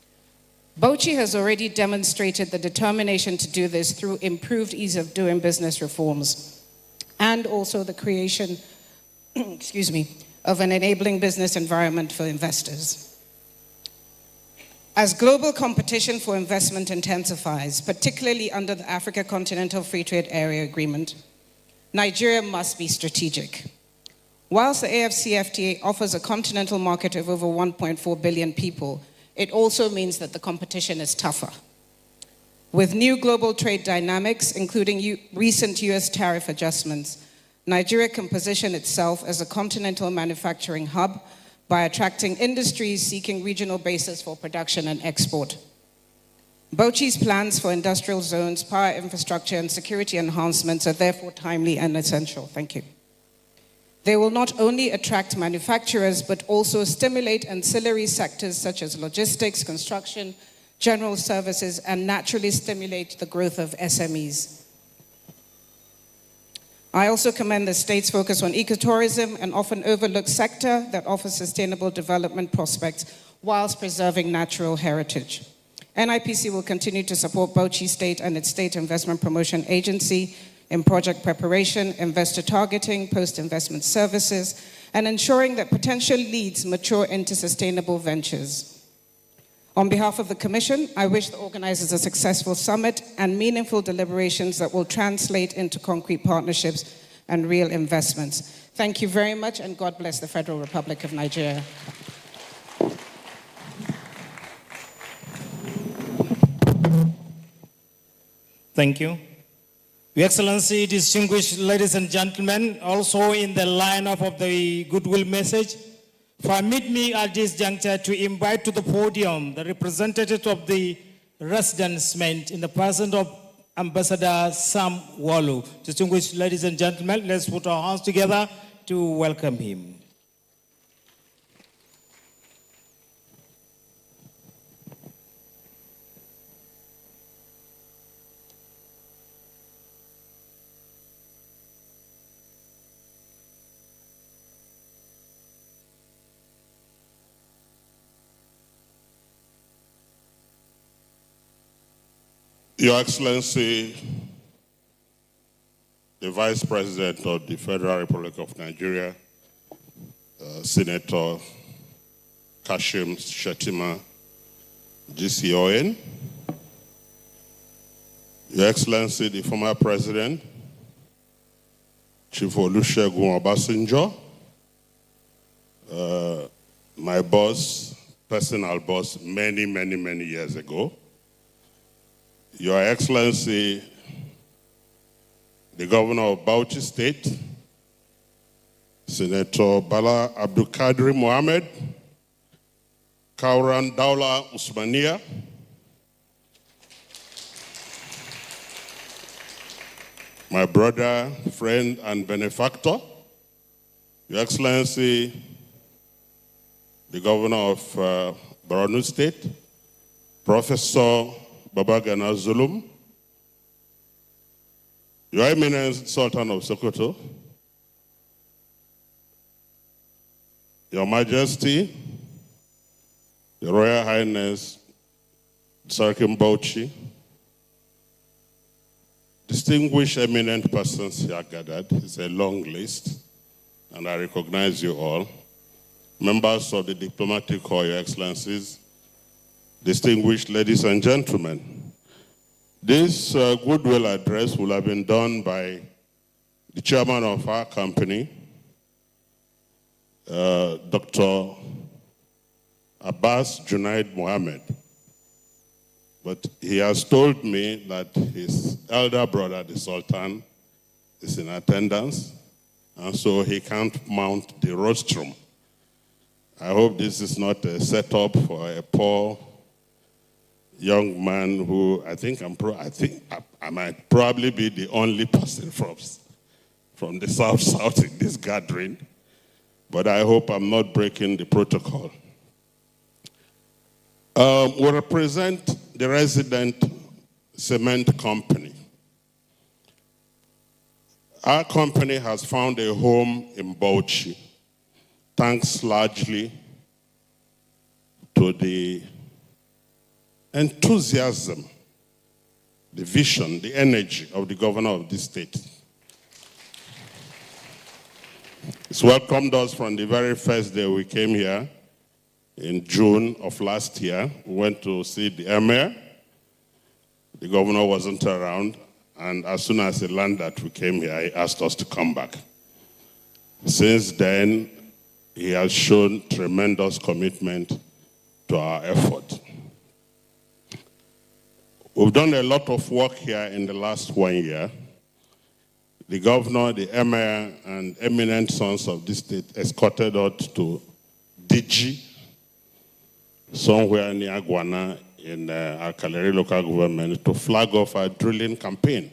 Bauchi has already demonstrated the determination to do this through improved ease of doing business reforms, and also the creation of an enabling business environment for investors. As global competition for investment intensifies, particularly under the Africa Continental Free Trade Area Agreement, Nigeria must be strategic. Whilst the AFCFTA offers a continental market of over 1.4 billion people, it also means that the competition is tougher. With new global trade dynamics, including recent US tariff adjustments, Nigeria can position itself as a continental manufacturing hub by attracting industries seeking regional bases for production and export. Bauchi's plans for industrial zones, power infrastructure, and security enhancements are therefore timely and essential. Thank you. They will not only attract manufacturers, but also stimulate ancillary sectors such as logistics, construction, general services, and naturally stimulate the growth of SMEs. I also commend the state's focus on ecotourism, an often overlooked sector that offers sustainable development prospects whilst preserving natural heritage. NIPC will continue to support Bauchi State and its State Investment Promotion Agency in project preparation, investor targeting, post-investment services, and ensuring that potential leads mature into sustainable ventures. On behalf of the Commission, I wish the organizers a successful summit and meaningful deliberations that will translate into concrete partnerships and real investments. Thank you very much, and God bless the Federal Republic of Nigeria. Thank you. Your Excellency, distinguished ladies and gentlemen, also in the lineup of the goodwill message, permit me at this juncture to invite to the podium the representative of the residents in the person of Ambassador Sam Walu. Distinguished ladies and gentlemen, let's put our hands together to welcome him. Your Excellency, the Vice President of the Federal Republic of Nigeria, Senator Kashim Shettima GCON, Your Excellency, the former President, Chief Olusegun Obasanjo, my boss, personal boss, many years ago, Your Excellency, the Governor of Bauchi State, Senator Bala Abdul Qadir Mohammed, Kauran Daula Usmania, my brother, friend, and benefactor, Your Excellency, the Governor of Borno State, Professor Babagana Zulum, Your Eminence Sultan of Sokoto, Your Majesty, Your Royal Highness Sarkim Bauchi, distinguished eminent persons here gathered, it's a long list, and I recognize you all, members of the diplomatic corps, Your Excellencies, distinguished ladies and gentlemen, this goodwill address will have been done by the chairman of our company, Dr. Abbas Junaid Mohammed. But he has told me that his elder brother, the Sultan, is in attendance, and so he can't mount the rostrum. I hope this is not a setup for a poor young man who I might probably be the only person from the South in this gathering, but I hope I'm not breaking the protocol. We represent the resident cement company. Our company has found a home in Bauchi, thanks largely to the enthusiasm, the vision, the energy of the governor of this state. He's welcomed us from the very first day we came here in June of last year. We went to see the emir. The governor wasn't around, and as soon as he learned that we came here, he asked us to come back. Since then, he has shown tremendous commitment to our effort. We've done a lot of work here in the last 1 year. The governor, the emir, and eminent sons of this state escorted us to Diji, somewhere near Guana in our Kaleri local government, to flag off our drilling campaign.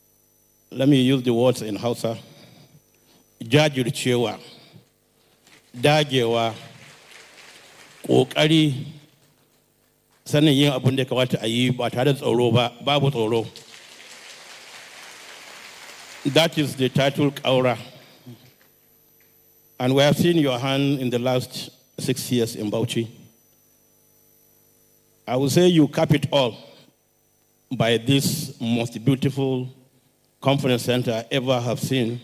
let me use the words in Hausa, jajircewa, dagewa, ƙoƙari, sanin yin abin da kamata a yi ba tare da tsoro ba, babu tsoro. That is the title, Kaura. And we have seen your hand in the last 6 years in Bauchi. I would say you cap it all by this most beautiful conference center I ever have seen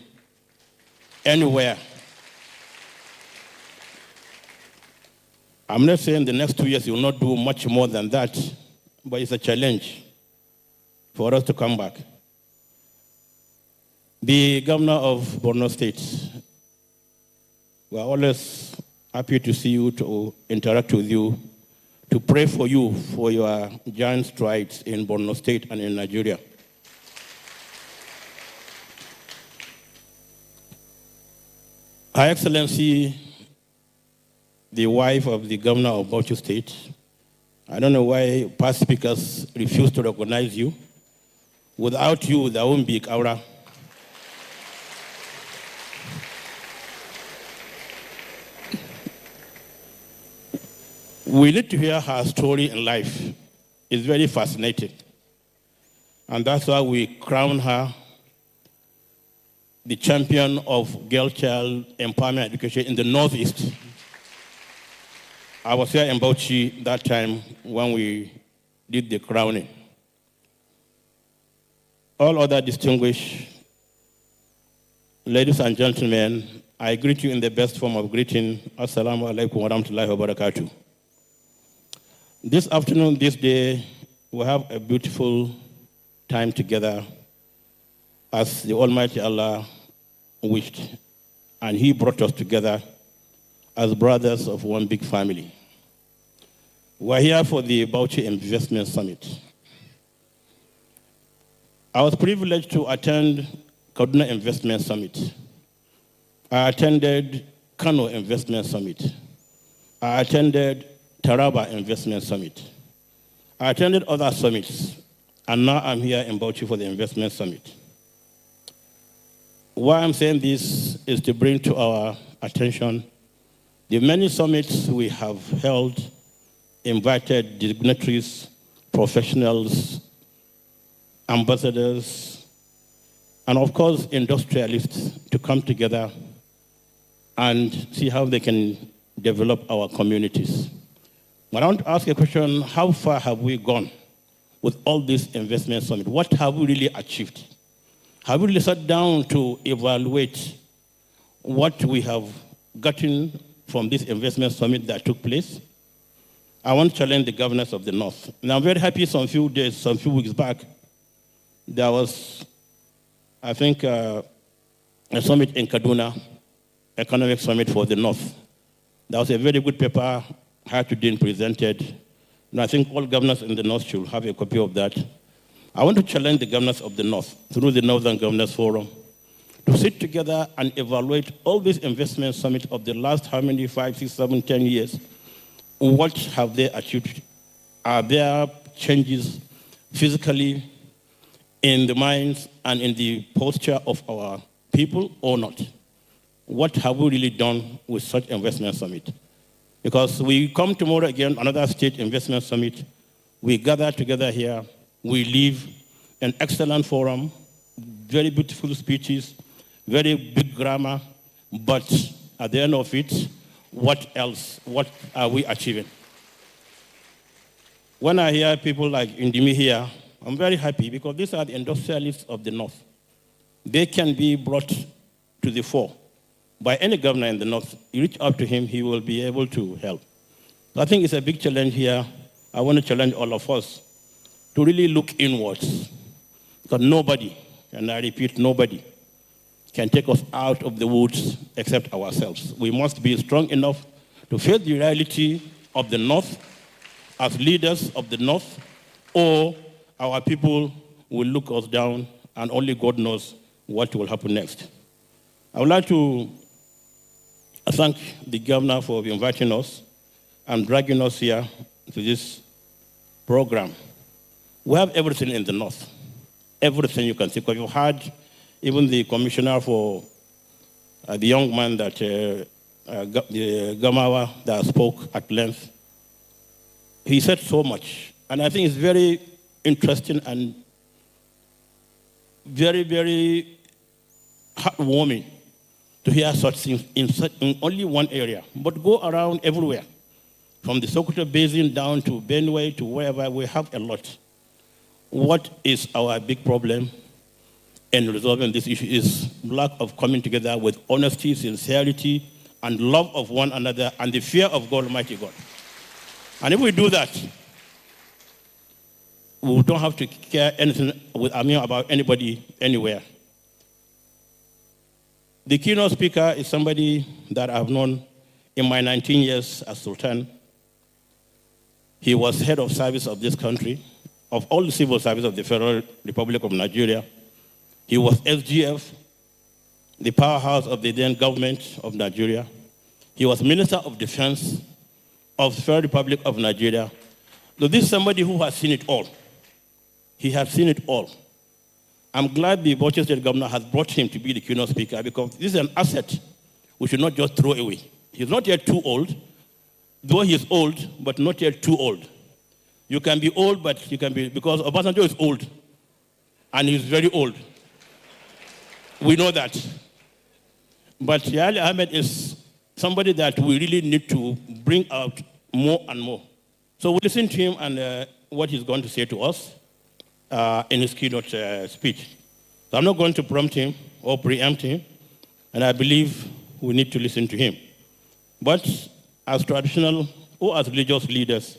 anywhere. I'm not saying the next 2 years you will not do much more than that, but it's a challenge for us to come back. The governor of Borno State, we're always happy to see you, to interact with you, to pray for you for your giant strides in Borno State and in Nigeria. Her Excellency, the wife of the governor of Bauchi State, I don't know why past speakers refuse to recognize you. Without you, there won't be Kaura. We need to hear her story in life. It's very fascinating. And that's why we crown her the champion of girl-child empowerment education in the Northeast. I was here in Bauchi that time when we did the crowning. All other distinguished ladies and gentlemen, I greet you in the best form of greeting. Assalamu alaikum wa rahmatullahi wa barakatuh. This afternoon, this day, we have a beautiful time together as the Almighty Allah wished, and He brought us together as brothers of one big family. We're here for the Bauchi Investment Summit. I was privileged to attend Kaduna Investment Summit. I attended Kano Investment Summit. I attended Taraba Investment Summit. I attended other summits, and now I'm here in Bauchi for the Investment Summit. Why I'm saying this is to bring to our attention the many summits we have held, invited dignitaries, professionals, ambassadors, and of course, industrialists to come together and see how they can develop our communities. But I want to ask a question, how far have we gone with all these investment summits? What have we really achieved? Have we really sat down to evaluate what we have gotten from this investment summit that took place? I want to challenge the governors of the North. And I'm very happy some few weeks back, there was, I think, a summit in Kaduna, economic summit for the North. That was a very good paper Hayatuddin presented. And I think all governors in the North should have a copy of that. I want to challenge the governors of the North through the Northern Governors Forum to sit together and evaluate all these investment summits of the last how many, 5, 6, 7, 10 years. What have they achieved? Are there changes physically in the minds and in the posture of our people or not? What have we really done with such investment summit? Because we come tomorrow again, another state investment summit. We gather together here. We leave an excellent forum, very beautiful speeches, very big grammar, but at the end of it, what else? What are we achieving? When I hear people like Indimi here, I'm very happy because these are the industrialists of the North. They can be brought to the fore by any governor in the North. You reach out to him, he will be able to help. So I think it's a big challenge here. I want to challenge all of us to really look inwards. Because nobody, and I repeat, nobody can take us out of the woods except ourselves. We must be strong enough to face the reality of the North as leaders of the North, or our people will look us down and only God knows what will happen next. I would like to thank the governor for inviting us and dragging us here to this program. We have everything in the North, everything you can see, because you had even the commissioner for the young man that, the Gamawa that spoke at length. He said so much. And I think it's very interesting and very, very heartwarming to hear such things in only one area, but go around everywhere. From the Sokoto Basin down to Benue to wherever, we have a lot. What is our big problem in resolving this issue is lack of coming together with honesty, sincerity, and love of one another, and the fear of God, Almighty God. And if we do that, we don't have to care anything with Amir about anybody anywhere. The keynote speaker is somebody that I've known in my 19 years as Sultan. He was head of service of this country, of all the civil service of the Federal Republic of Nigeria. He was SGF, the powerhouse of the then government of Nigeria. He was Minister of Defense of the Federal Republic of Nigeria. So this is somebody who has seen it all. He has seen it all. I'm glad the Bauchi State Governor has brought him to be the keynote speaker because this is an asset we should not just throw away. He's not yet too old, though he is old, but not yet too old. You can be old, but you can be, because Obasanjo is old, and he's very old. We know that. But Yali Ahmed is somebody that we really need to bring out more and more. So we listen to him and what he's going to say to us in his keynote speech. So I'm not going to prompt him or preempt him, and I believe we need to listen to him. But as traditional or as religious leaders,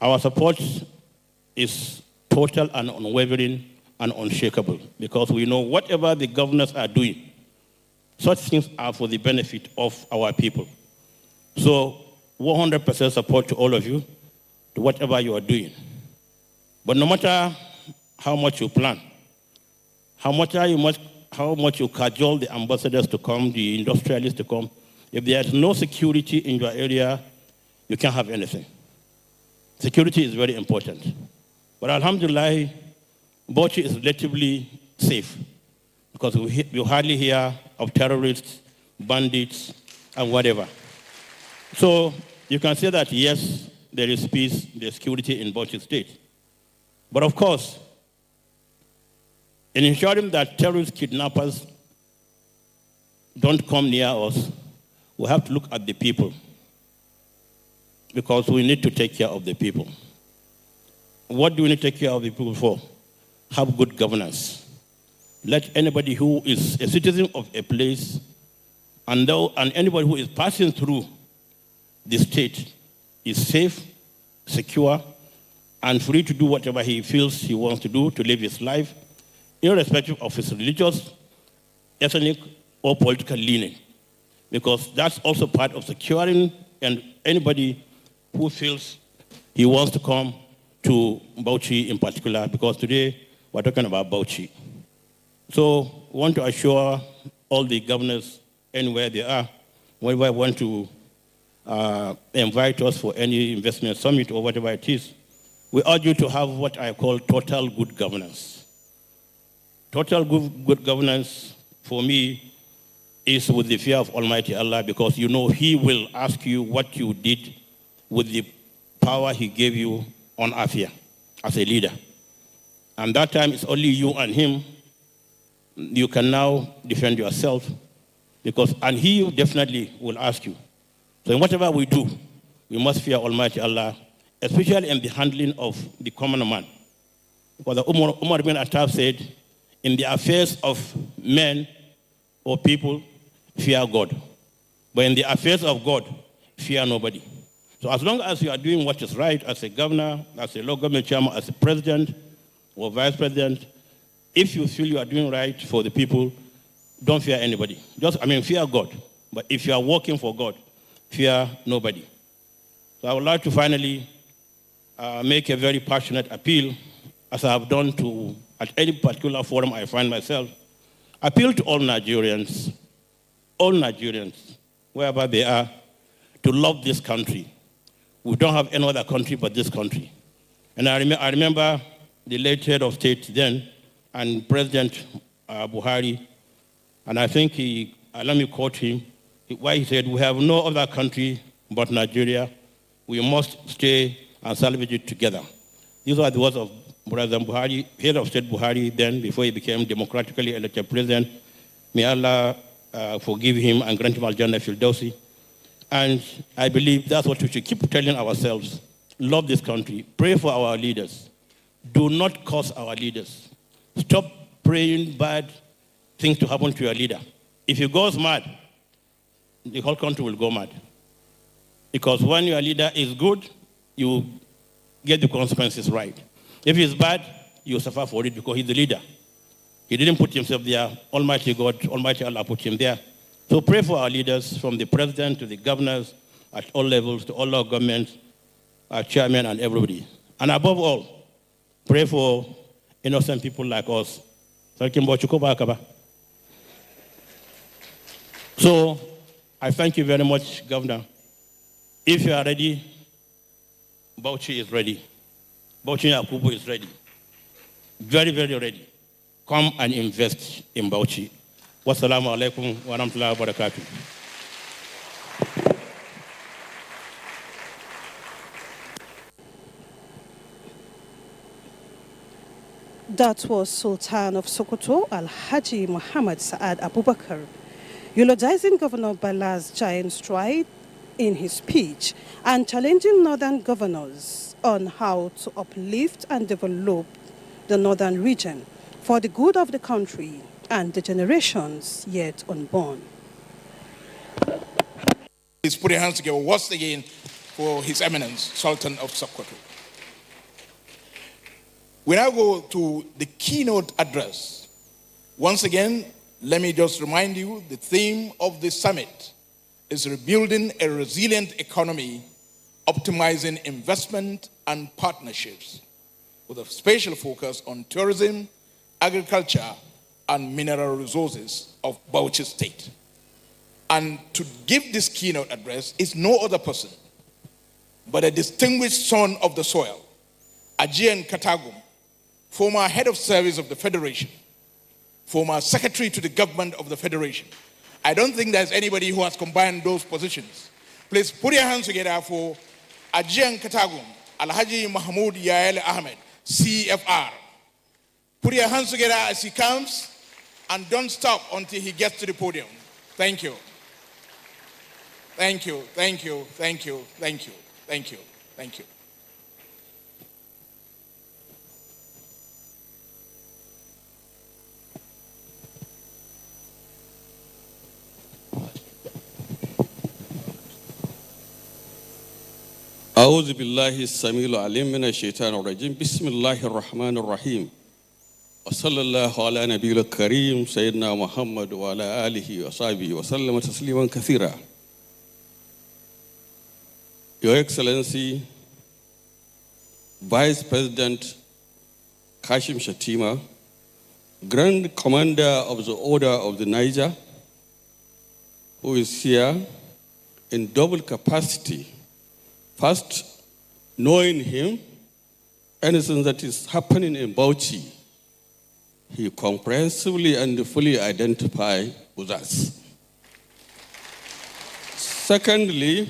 our support is total and unwavering and unshakable because we know whatever the governors are doing, such things are for the benefit of our people. So 100% support to all of you, to whatever you are doing. But no matter how much you plan, how much you cajole the ambassadors to come, the industrialists to come, if there is no security in your area, you can't have anything. Security is very important. But alhamdulillah, Bauchi is relatively safe because you hardly hear of terrorists, bandits, and whatever. So you can say that, yes, there is peace, there is security in Bauchi State. But of course, in ensuring that terrorist kidnappers don't come near us, we have to look at the people because we need to take care of the people. What do we need to take care of the people for? Have good governance. Let anybody who is a citizen of a place and anybody who is passing through the state is safe, secure, and free to do whatever he feels he wants to do to live his life, irrespective of his religious, ethnic, or political leaning. Because that's also part of securing and anybody who feels he wants to come to Bauchi in particular, because today we're talking about Bauchi. So I want to assure all the governors anywhere they are, whenever I want to invite us for any investment summit or whatever it is, we urge you to have what I call total good governance. Total good governance, for me, is with the fear of Almighty Allah, because you know He will ask you what you did with the power He gave you on earth here as a leader. And that time it's only you and Him. You can now defend yourself, and He definitely will ask you. So in whatever we do, we must fear Almighty Allah, especially in the handling of the common man. Because Umar bin Attab said, in the affairs of men or people, fear God. But in the affairs of God, fear nobody. So as long as you are doing what is right as a governor, as a local government chairman, as a president or vice president, if you feel you are doing right for the people, don't fear anybody. Fear God. But if you are working for God, fear nobody. So I would like to finally make a very passionate appeal, as I have done at any particular forum I find myself, appeal to all Nigerians, wherever they are, to love this country. We don't have any other country but this country. And I remember the late head of state then, and President Buhari, and I think let me quote him, why he said, "We have no other country but Nigeria. We must stay and salvage it together." These are the words of President Buhari, head of state Buhari, then before he became democratically elected president. May Allah forgive him and grant him Al-Jannah Firdausi. And I believe that's what we should keep telling ourselves. Love this country. Pray for our leaders. Do not curse our leaders. Stop praying bad things to happen to your leader. If he goes mad, the whole country will go mad. Because when your leader is good, you get the consequences right. If he's bad, you suffer for it because he's the leader. He didn't put himself there. Almighty God, Almighty Allah put him there. So pray for our leaders, from the president to the governors at all levels, to all our governments, our chairmen and everybody. And above all, pray for innocent people like us. So I thank you very much, Governor. If you are ready, Bauchi is ready. Bauchi Yakubu is ready. Very, very ready. Come and invest in Bauchi. Wassalamu alaikum wa rahmatullahi wa barakatuh. That was Sultan of Sokoto, Alhaji Muhammad Saad Abubakar, eulogizing Governor Bala's giant stride in his speech and challenging northern governors on how to uplift and develop the northern region for the good of the country and the generations yet unborn. Please put your hands together once again for His Eminence, Sultan of Sokoto. We now go to the keynote address. Once again, let me just remind you, the theme of this summit is rebuilding a resilient economy, optimizing investment and partnerships, with a special focus on tourism, agriculture, and mineral resources of Bauchi State. And to give this keynote address is no other person but a distinguished son of the soil, Ajian Katagum, former head of service of the Federation, former secretary to the government of the Federation. I don't think there's anybody who has combined those positions. Please put your hands together for Ajian Katagum, Alhaji Mahmoud Yael Ahmed, CFR. Put your hands together as he comes, and don't stop until he gets to the podium. Thank you. Thank you, thank you, thank you, thank you, thank you, thank you. أعوذ بالله السميع العليم من الشيطان الرجيم بسم الله الرحمن الرحيم وصلى الله على نبي الكريم سيدنا محمد وعلى آله وصحبه وسلم تسليما كثيرا. Your Excellency, Vice President Kashim Shatima, Grand Commander of the Order of the Niger, who is here in double capacity. First, knowing him, anything that is happening in Bauchi, he comprehensively and fully identifies with us. Secondly,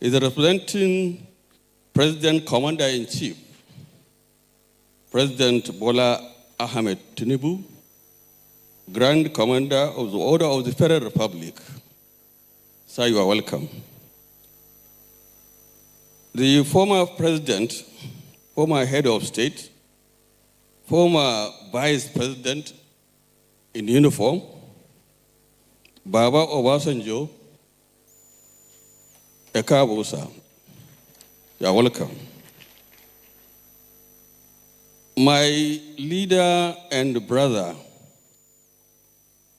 is representing President Commander-in-Chief, President Bola Ahmed Tinubu, Grand Commander of the Order of the Federal Republic. Sir, you are welcome. The former president, former head of state, former vice president in uniform, Baba Obasanjo, Ekabusa, you are welcome. My leader and brother,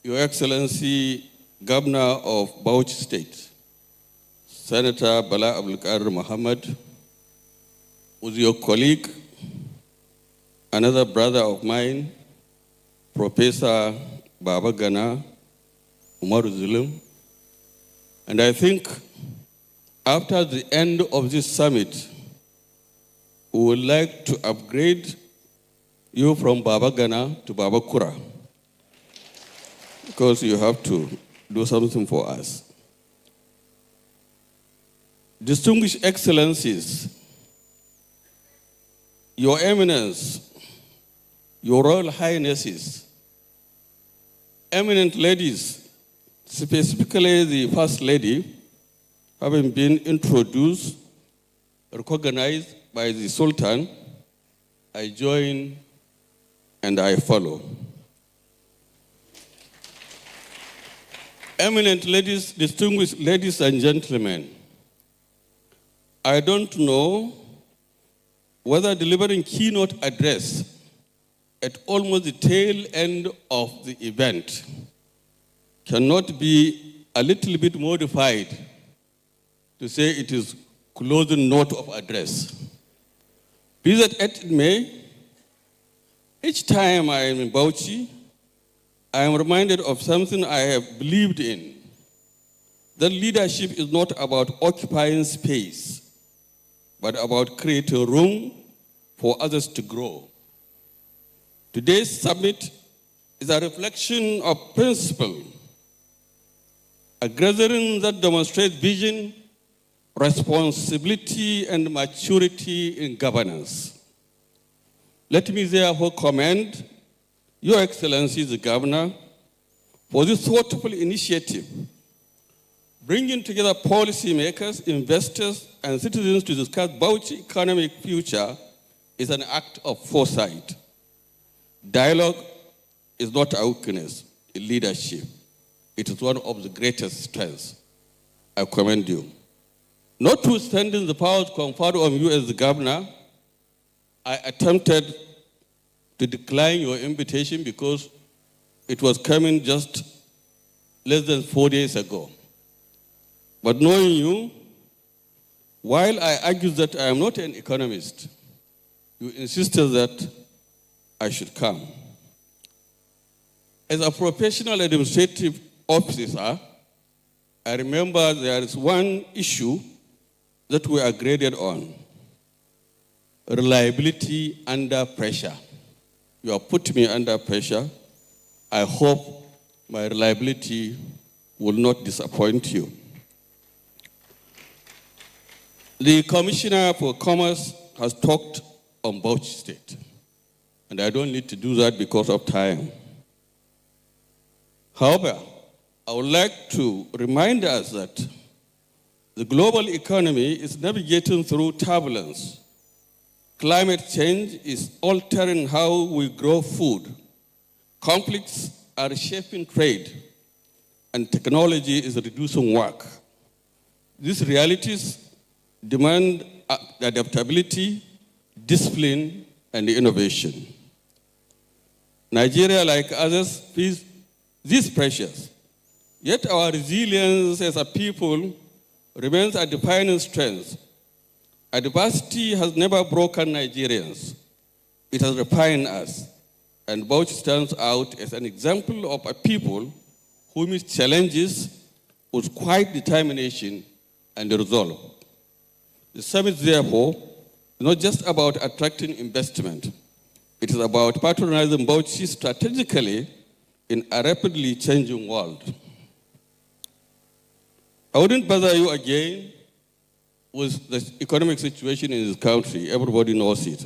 Your Excellency, Governor of Bauchi State, Senator Bala Abdulkadir Muhammad, with your colleague, another brother of mine, Professor Baba Gana Umar Zulum. And I think after the end of this summit, we would like to upgrade you from Baba Gana to Baba Kura. because you have to do something for us. Distinguished Excellencies, Your Eminence, Your Royal Highnesses, eminent ladies, specifically the First Lady, having been introduced, recognized by the Sultan, I join and I follow. Eminent ladies, distinguished ladies and gentlemen, I don't know whether delivering keynote address at almost the tail end of the event cannot be a little bit modified to say it is closing note of address. Be that as it may, each time I am in Bauchi, I am reminded of something I have believed in, that leadership is not about occupying space, but about creating room for others to grow. Today's summit is a reflection of principle, a gathering that demonstrates vision, responsibility, and maturity in governance. Let me therefore commend Your Excellency the Governor for this thoughtful initiative, bringing together policymakers, investors, and citizens to discuss Bauchi's economic future is an act of foresight. Dialogue is not a weakness in leadership. It is one of the greatest strengths. I commend you. Notwithstanding the powers conferred on you as the governor, I attempted to decline your invitation because it was coming just less than 4 days ago. But knowing you, while I argue that I am not an economist, you insisted that I should come. As a professional administrative officer, I remember there is one issue that we are graded on: reliability under pressure. You have put me under pressure. I hope my reliability will not disappoint you. The Commissioner for Commerce has talked on Bauchi State, and I don't need to do that because of time. However, I would like to remind us that the global economy is navigating through turbulence. Climate change is altering how we grow food. Conflicts are reshaping trade, and technology is reducing work. These realities demand adaptability, discipline, and innovation. Nigeria, like others, faces these pressures. Yet our resilience as a people remains a defining strength. Adversity has never broken Nigerians. It has refined us. And Bauchi stands out as an example of a people who meet challenges with quiet determination and resolve. The summit, therefore, is not just about attracting investment. It is about patronizing Bauchi strategically in a rapidly changing world. I wouldn't bother you again with the economic situation in this country. Everybody knows it.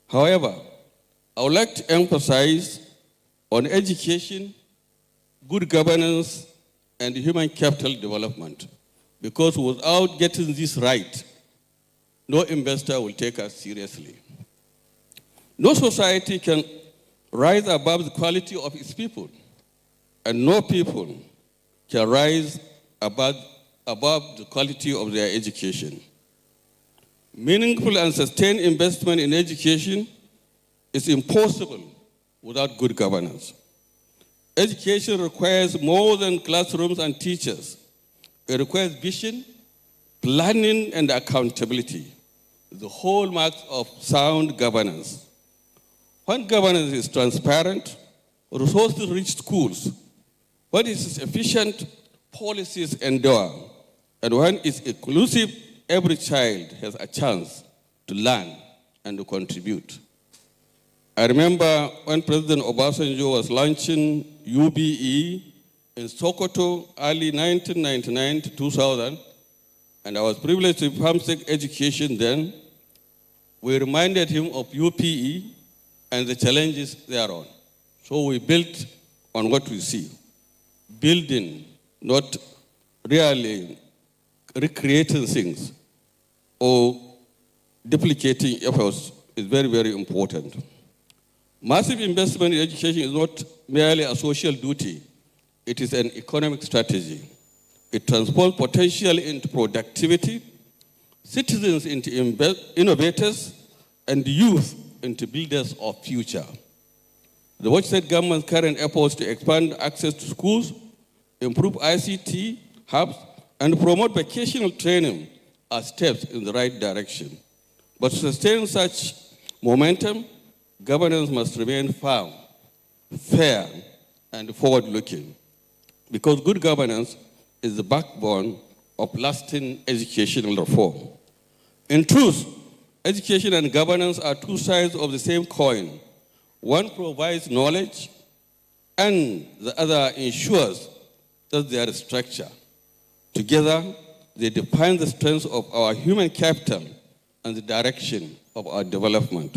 However, I would like to emphasize on education, good governance, and human capital development. Because without getting this right, no investor will take us seriously. No society can rise above the quality of its people, and no people can rise above the quality of their education. Meaningful and sustained investment in education is impossible without good governance. Education requires more than classrooms and teachers. It requires vision, planning, and accountability, the hallmarks of sound governance. When governance is transparent, resource-rich schools, when it is efficient, policies endure, and when it's inclusive, every child has a chance to learn and to contribute. I remember when President Obasanjo was launching UBE in Sokoto early 1999 to 2000, and I was privileged to farmstead education then. We reminded him of UPE and the challenges thereon. So we built on what we see. Building, not really recreating things or duplicating efforts is very, very important. Massive investment in education is not merely a social duty. It is an economic strategy. It transforms potential into productivity, citizens into innovators, and youth into builders of future. The Bauchi State government's current efforts to expand access to schools, improve ICT hubs, and promote vocational training are steps in the right direction. But to sustain such momentum, governance must remain firm, fair, and forward-looking, because good governance is the backbone of lasting educational reform. In truth, education and governance are two sides of the same coin. One provides knowledge, and the other ensures that there is structure. Together, they define the strength of our human capital and the direction of our development.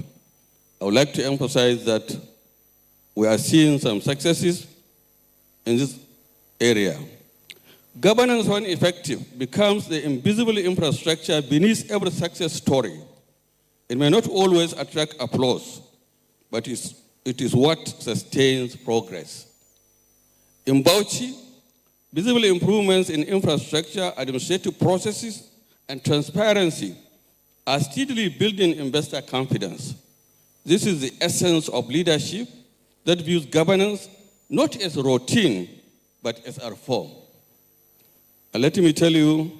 I would like to emphasize that we are seeing some successes in this area. Governance, when effective, becomes the invisible infrastructure beneath every success story. It may not always attract applause, but it is what sustains progress. In Bauchi, visible improvements in infrastructure, administrative processes, and transparency are steadily building investor confidence. This is the essence of leadership that views governance not as a routine, but as a reform. And let me tell you,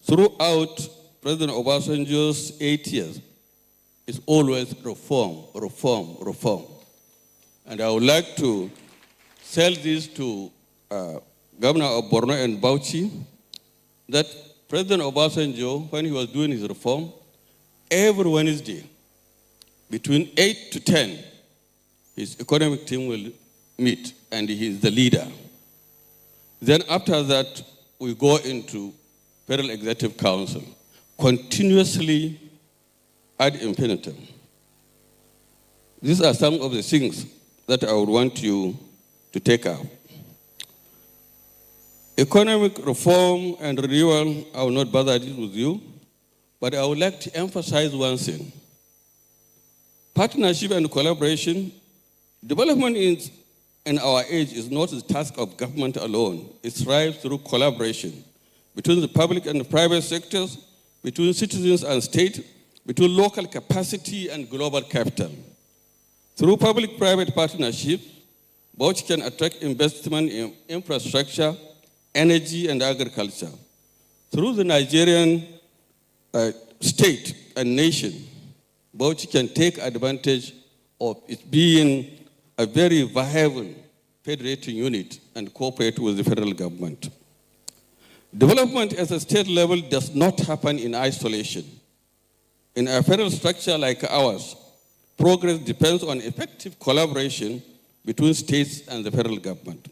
throughout President Obasanjo's 8 years, it's always reform, reform, reform. And I would like to tell this to Governor of Borno and Bauchi, that President Obasanjo, when he was doing his reform, every Wednesday, between 8 to 10, his economic team will meet, and he is the leader. Then after that, we go into Federal Executive Council, continuously ad infinitum. These are some of the things that I would want you to take up. Economic reform and renewal, I will not bother this with you, but I would like to emphasize one thing. Partnership and collaboration, development in our age is not the task of government alone. It thrives through collaboration between the public and the private sectors, between citizens and state, between local capacity and global capital. Through public-private partnerships, Bauchi can attract investment in infrastructure, energy, and agriculture. Through the Nigerian state and nation, Bauchi can take advantage of it being a very viable federating unit and cooperate with the federal government. Development at a state level does not happen in isolation. In a federal structure like ours, progress depends on effective collaboration between states and the federal government.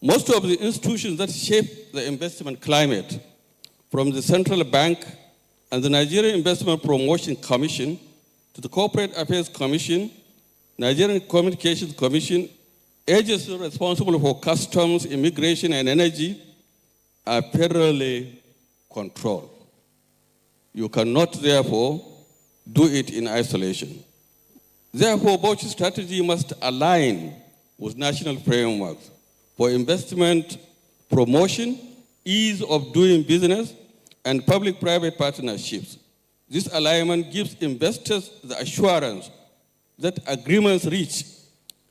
Most of the institutions that shape the investment climate, from the Central Bank and the Nigerian Investment Promotion Commission to the Corporate Affairs Commission, Nigerian Communications Commission, agencies responsible for customs, immigration, and energy, are federally controlled. You cannot, therefore, do it in isolation. Therefore, Bauchi's strategy must align with national frameworks for investment promotion, ease of doing business, and public-private partnerships. This alignment gives investors the assurance that agreements reached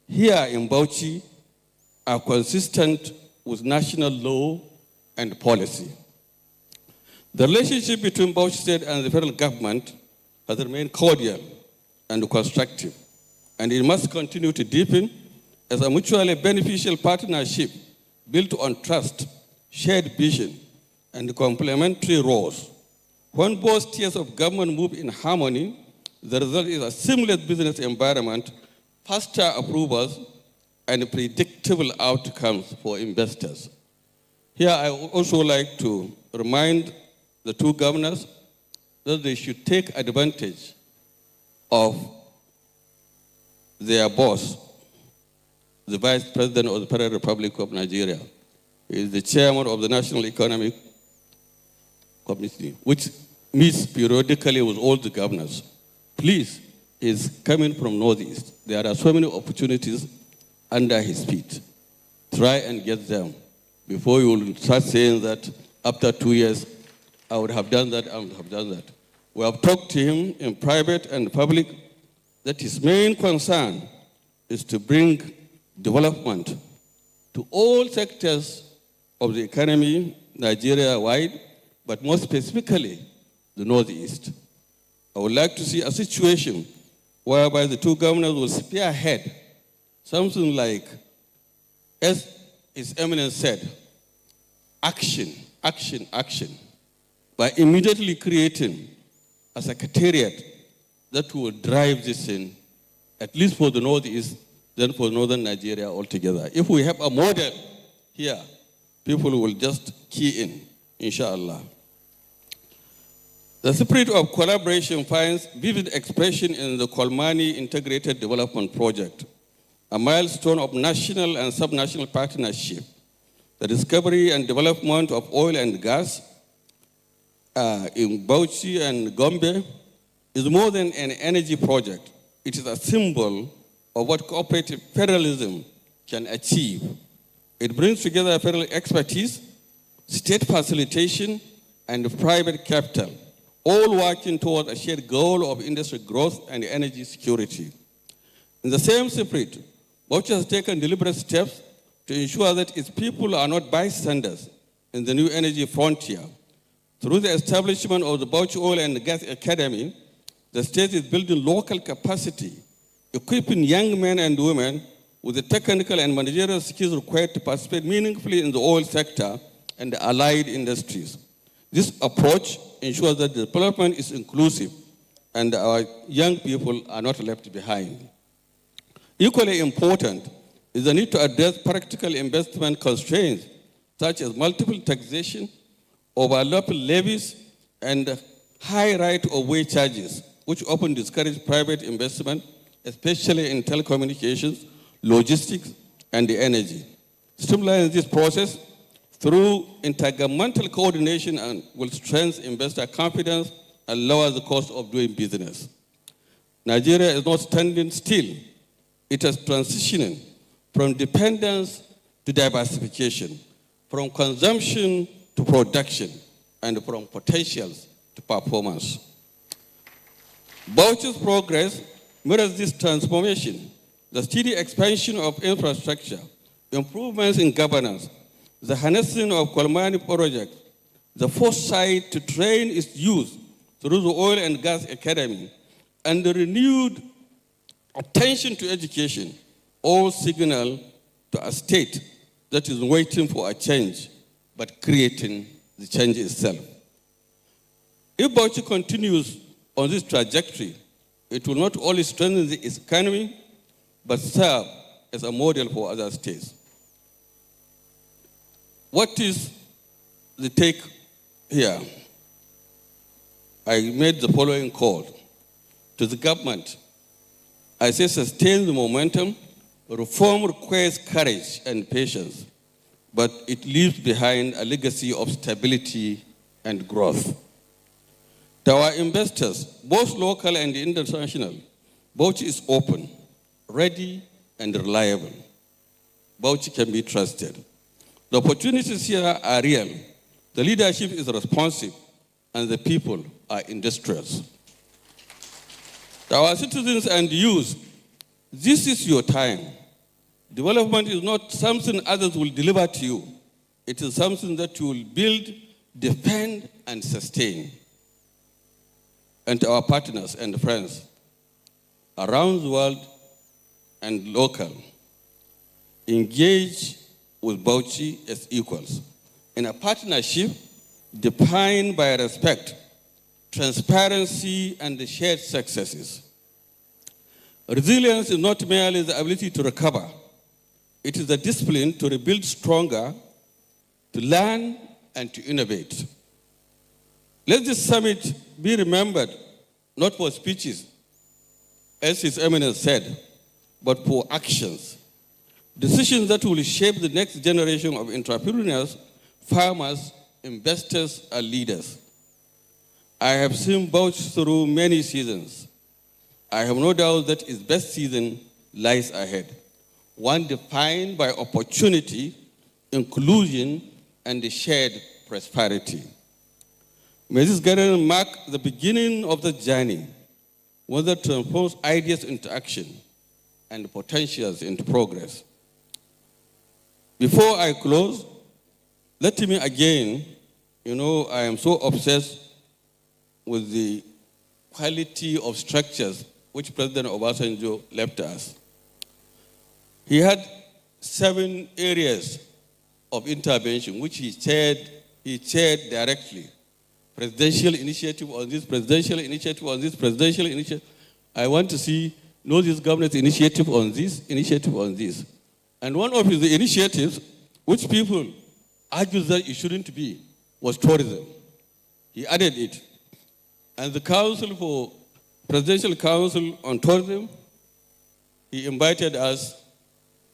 here in Bauchi are consistent with national law and policy. The relationship between Bauchi State and the federal government has remained cordial and constructive, and it must continue to deepen as a mutually beneficial partnership built on trust, shared vision, and complementary roles. When both tiers of government move in harmony, the result is a seamless business environment, faster approvals, and predictable outcomes for investors. Here, I would also like to remind the two governors that they should take advantage of their boss, the Vice President of the Federal Republic of Nigeria. He is the chairman of the National Economic Committee, which meets periodically with all the governors. Please, he's coming from Northeast. There are so many opportunities under his feet. Try and get them before you will start saying that after 2 years, I would have done that, I would have done that. We have talked to him in private and public that his main concern is to bring development to all sectors of the economy, Nigeria-wide, but more specifically, the Northeast. I would like to see a situation whereby the two governors will spearhead something like, as His Eminence said, action, action, action, by immediately creating a secretariat that will drive this in, at least for the Northeast, then for Northern Nigeria altogether. If we have a model here, people will just key in, inshallah. The spirit of collaboration finds vivid expression in the Kolmani Integrated Development Project, a milestone of national and subnational partnership. The discovery and development of oil and gas in Bauchi and Gombe is more than an energy project. It is a symbol of what cooperative federalism can achieve. It brings together federal expertise, state facilitation, and private capital, all working toward a shared goal of industry growth and energy security. In the same spirit, Bauchi has taken deliberate steps to ensure that its people are not bystanders in the new energy frontier. Through the establishment of the Bauchi Oil and Gas Academy, the state is building local capacity, equipping young men and women with the technical and managerial skills required to participate meaningfully in the oil sector and the allied industries. This approach ensures that development is inclusive and our young people are not left behind. Equally important is the need to address practical investment constraints such as multiple taxation, overlapping levies, and high right-of-way charges, which often discourage private investment, especially in telecommunications, logistics, and energy. Streamlining this process through intergovernmental coordination and will strengthen investor confidence and lower the cost of doing business. Nigeria is not standing still. It is transitioning from dependence to diversification, from consumption to production, and from potentials to performance. Bauchi's progress mirrors this transformation. The steady expansion of infrastructure, improvements in governance, the harnessing of Kolmani projects, the foresight to train its youth through the Oil and Gas Academy, and the renewed attention to education, all signal to a state that is waiting for a change, but creating the change itself. If Bauchi continues on this trajectory, it will not only strengthen its economy, but serve as a model for other states. What is the take here? I made the following call to the government. I say sustain the momentum. Reform requires courage and patience, but it leaves behind a legacy of stability and growth. To our investors, both local and international, Bauchi is open, ready, and reliable. Bauchi can be trusted. The opportunities here are real. The leadership is responsive, and the people are industrious. To our citizens and youth, this is your time. Development is not something others will deliver to you. It is something that you will build, defend, and sustain. And to our partners and friends around the world and local, engage with Bauchi as equals in a partnership defined by respect, transparency, and the shared successes. Resilience is not merely the ability to recover. It is the discipline to rebuild stronger, to learn, and to innovate. Let this summit be remembered not for speeches, as His Eminence said, but for actions. Decisions that will shape the next generation of entrepreneurs, farmers, investors, and leaders. I have seen Bauchi through many seasons. I have no doubt that its best season lies ahead, one defined by opportunity, inclusion, and the shared prosperity. May this gathering mark the beginning of the journey, one that transforms ideas into action and potentials into progress. Before I close, let me again, I am so obsessed with the quality of structures which President Obasanjo left us. He had 7 areas of intervention, which he chaired directly. Presidential initiative on this, presidential initiative on this, presidential initiative. I want to see this government's initiative on this. And one of the initiatives, which people argue that it shouldn't be, was tourism. He added it. And the Presidential Council on Tourism, he invited us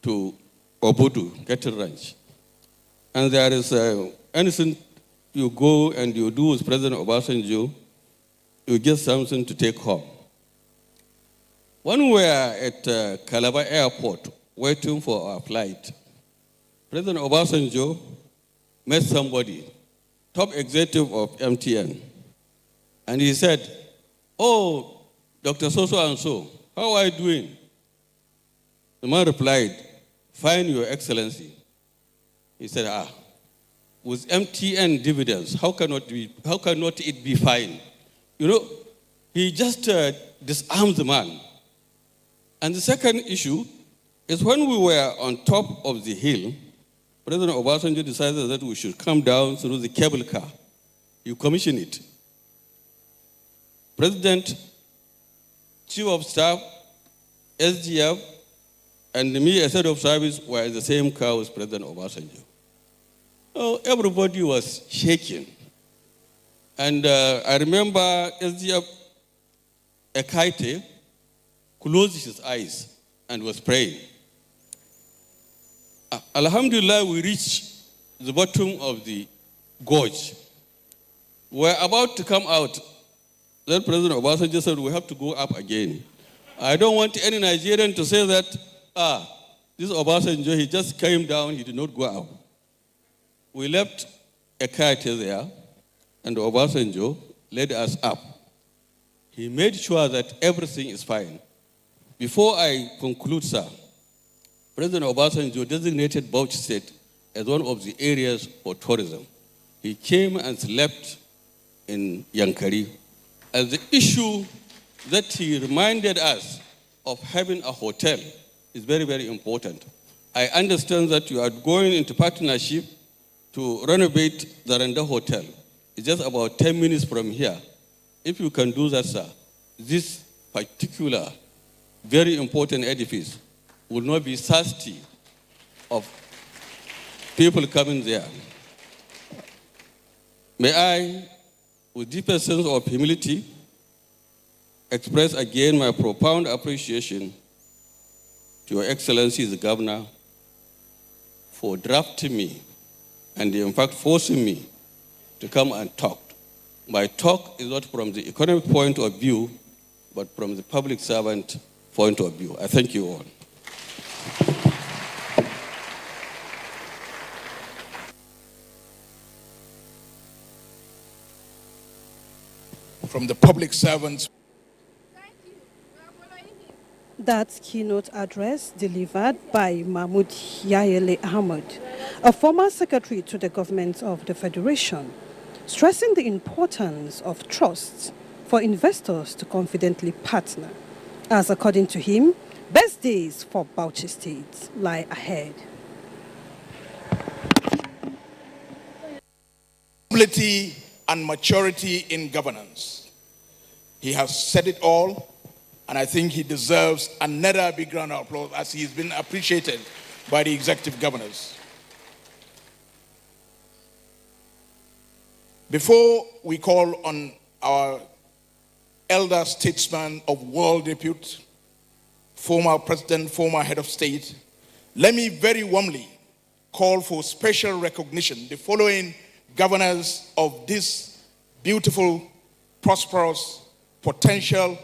to Obudu, Cattle Ranch. And there is anything you go and you do with President Obasanjo, you get something to take home. When we were at Calabar Airport waiting for our flight, President Obasanjo met somebody, top executive of MTN, and he said, "Oh, Dr. So-and-so, how are you doing?" The man replied, "Fine, Your Excellency." He said, with MTN dividends, how cannot it be fine? He just disarmed the man. And the second issue is when we were on top of the hill, President Obasanjo decided that we should come down through the cable car. You commissioned it. President, Chief of Staff, SGF, and me as head of service were in the same car with President Obasanjo. Oh, everybody was shaking. And I remember SGF Ekaite closed his eyes and was praying. Alhamdulillah, we reached the bottom of the gorge. We're about to come out. Then President Obasanjo said, we have to go up again. I don't want any Nigerian to say that, this Obasanjo, he just came down, he did not go up. We left Ekaite there, and Obasanjo led us up. He made sure that everything is fine. Before I conclude, sir, President Obasanjo designated Bauchi State as one of the areas for tourism. He came and slept in Yankari. And the issue that he reminded us of having a hotel is very, very important. I understand that you are going into partnership to renovate the Renda Hotel. It's just about 10 minutes from here. If you can do that, sir, this particular very important edifice will not be thirsty of people coming there. May I, with deepest sense of humility, express again my profound appreciation to Your Excellency the Governor for drafting me and in fact forcing me to come and talk. My talk is not from the economic point of view, but from the public servant point of view. I thank you all. From the public servants. That keynote address delivered by Mahmoud Yayele Ahmed, a former secretary to the government of the Federation, stressing the importance of trust for investors to confidently partner, as according to him, best days for Bauchi State lie ahead. Stability and maturity in governance. He has said it all, and I think he deserves another big round of applause as he's been appreciated by the executive governors. Before we call on our elder statesman of world repute, former president, former head of state, let me very warmly call for special recognition the following governors of this beautiful, prosperous, potential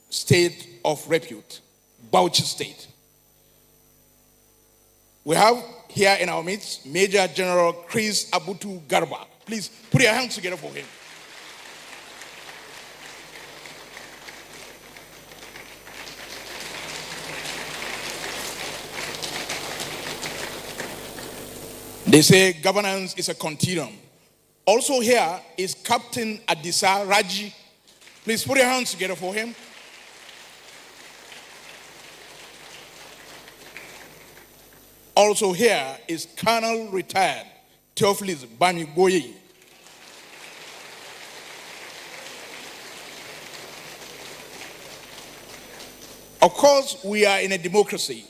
state of repute, Bauchi State. We have here in our midst Major General Chris Abutu Garba. Please put your hands together for him. They say governance is a continuum. Also here is Captain Adisa Raji. Please put your hands together for him. Also here is Colonel Retired Theophilus Bani Boye. Of course, we are in a democracy,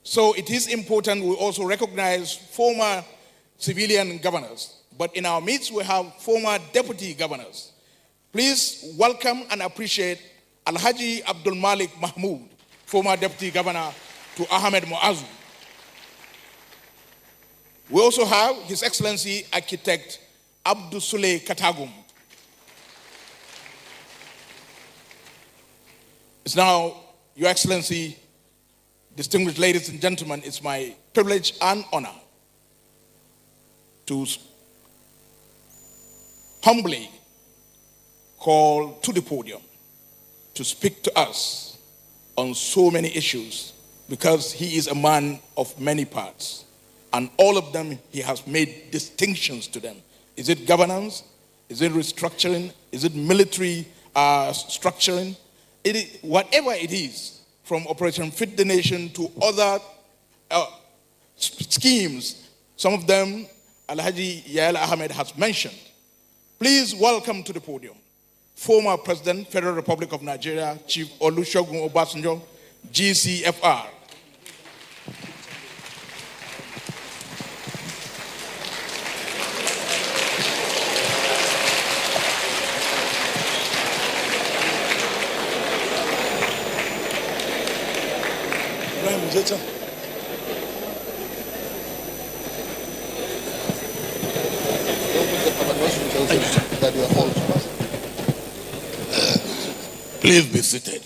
so it is important we also recognize former civilian governors. But in our midst, we have former deputy governors. Please welcome and appreciate Alhaji Abdul Malik Mahmoud, former deputy governor to Ahmed Muazu. We also have His Excellency Architect Abdul Sule Katagum. It's now, Your Excellency, distinguished ladies and gentlemen, it's my privilege and honor to humbly call to the podium to speak to us on so many issues, because he is a man of many parts. And all of them, he has made distinctions to them. Is it governance? Is it restructuring? Is it military structuring? Whatever it is, from Operation Fit the Nation to other schemes, some of them Alhaji Yael Ahmed has mentioned. Please welcome to the podium former President, Federal Republic of Nigeria, Chief Olusegun Obasanjo, GCFR. Please be seated.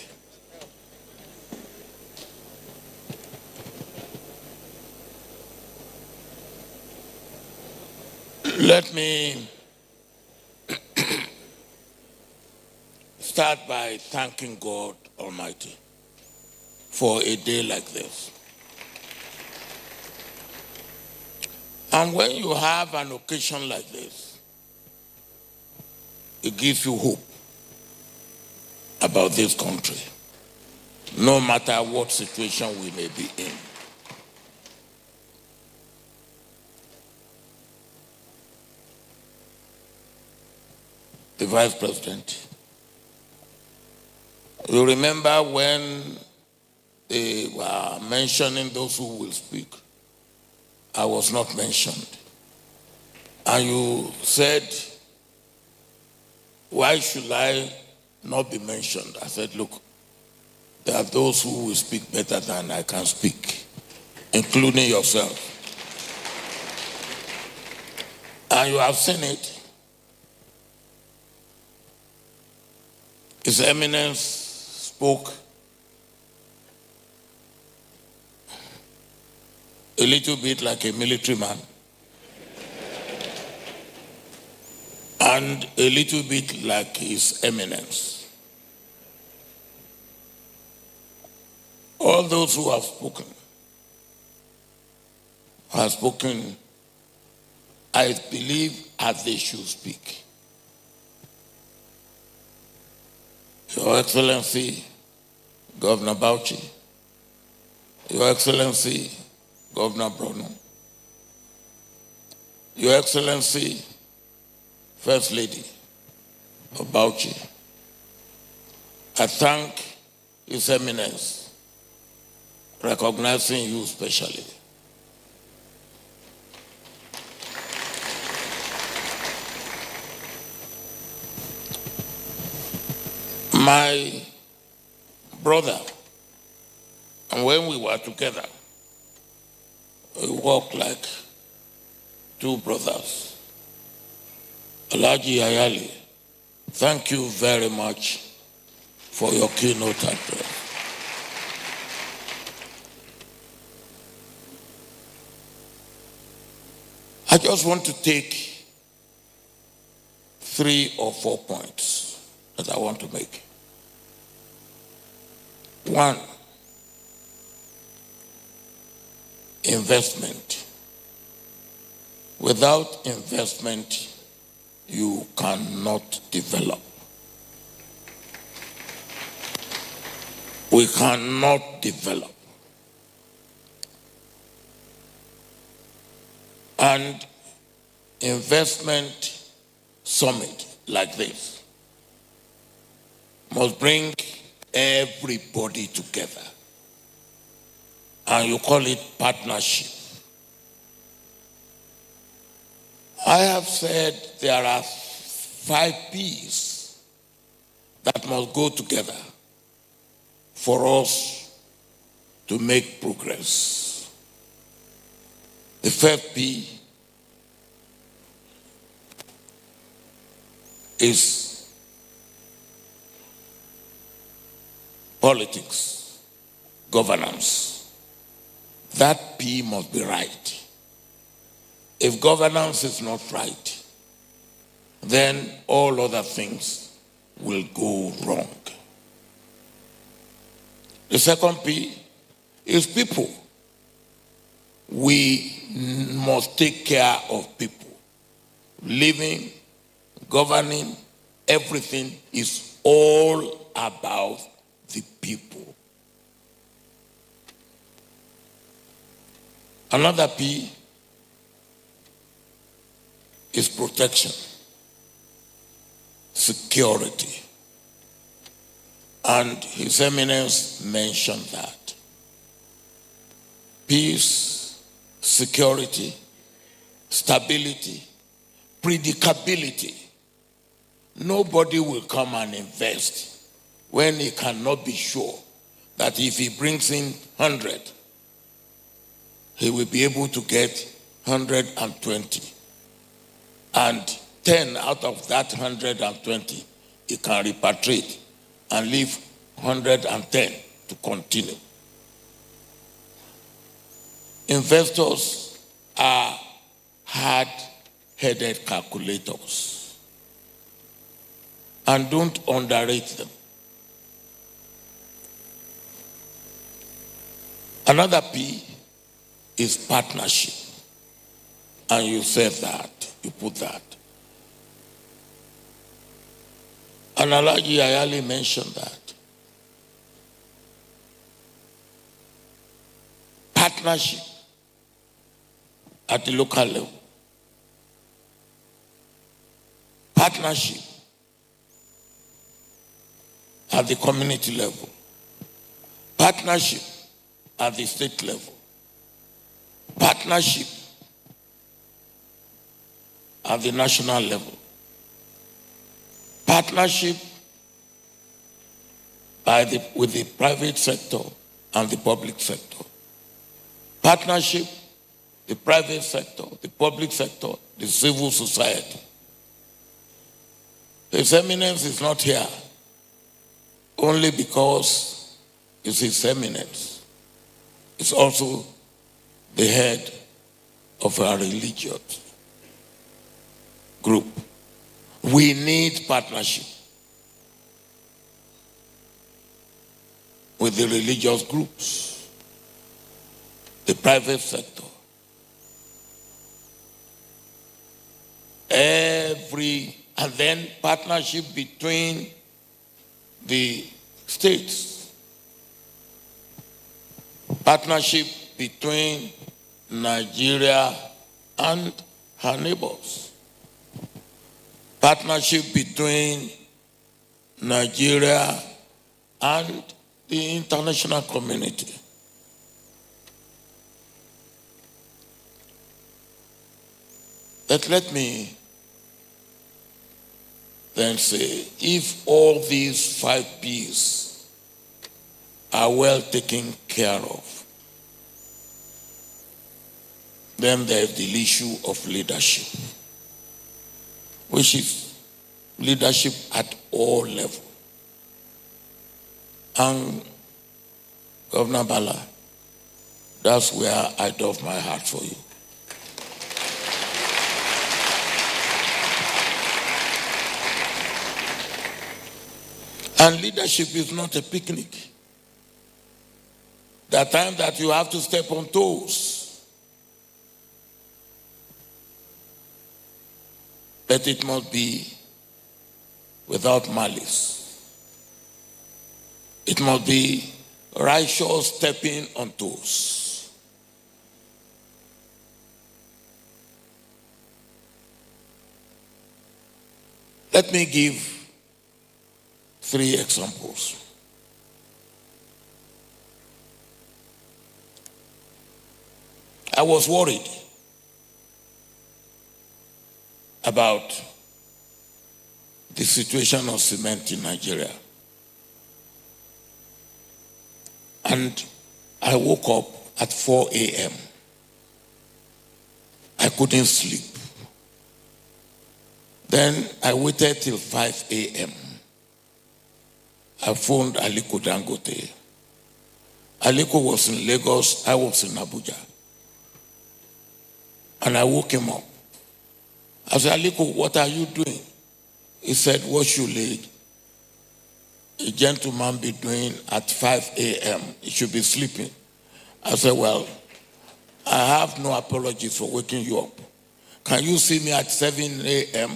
Let me start by thanking God Almighty for a day like this. And when you have an occasion like this, it gives you hope about this country, no matter what situation we may be in. The Vice President, you remember when they were mentioning those who will speak, I was not mentioned. And you said, why should I not be mentioned? I said, look, there are those who will speak better than I can speak, including yourself. And you have seen it. His Eminence spoke a little bit like a military man and a little bit like His Eminence. All those who have spoken, I believe, as they should speak. Your Excellency, Governor Bauchi, Your Excellency, Governor Bruno, Your Excellency, First Lady of Bauchi, I thank His Eminence recognizing you specially. My brother, and when we were together, we walked like two brothers. Alhaji Ayali, thank you very much for your keynote address. I just want to take 3 or 4 points that I want to make. 1, investment. Without investment, you cannot develop. We cannot develop. And investment summit like this must bring everybody together. And you call it partnership. I have said there are 5 P's that must go together for us to make progress. The first P is politics, governance. That P must be right. If governance is not right, then all other things will go wrong. The second P is people. We must take care of people. Living, governing, everything is all about the people. Another P is protection, security. And His Eminence mentioned that. Peace, security, stability, predictability. Nobody will come and invest when he cannot be sure that if he brings in 100, he will be able to get 120. And 10 out of that 120, he can repatriate and leave 110 to continue. Investors are hard-headed calculators, and don't underrate them. Another P is partnership, and you said that, you put that. And Alhaji Ayali mentioned that. Partnership at the local level. Partnership at the community level. Partnership at the state level. Partnership at the national level. Partnership with the private sector and the public sector. Partnership, the private sector, the public sector, the civil society. His Eminence is not here only because it's His Eminence. It's also the head of our religious group. We need partnership with the religious groups, the private sector, and then partnership between the states, partnership between Nigeria and her neighbors, partnership between Nigeria and the international community. But let me then say, if all these 5 P's are well taken care of, then there's the issue of leadership, which is leadership at all levels. And Governor Bala, that's where I doff my heart for you. And leadership is not a picnic. There are times that you have to step on toes. But it must be without malice. It must be righteous stepping on toes. Let me give 3 examples. I was worried about the situation of cement in Nigeria. And I woke up at 4 a.m. I couldn't sleep. Then I waited till 5 a.m. I phoned Aliko Dangote. Aliko was in Lagos, I was in Abuja. And I woke him up. I said, Aliko, what are you doing? He said, what should a gentleman be doing at 5 a.m.? He should be sleeping. I said, well, I have no apologies for waking you up. Can you see me at 7 a.m.?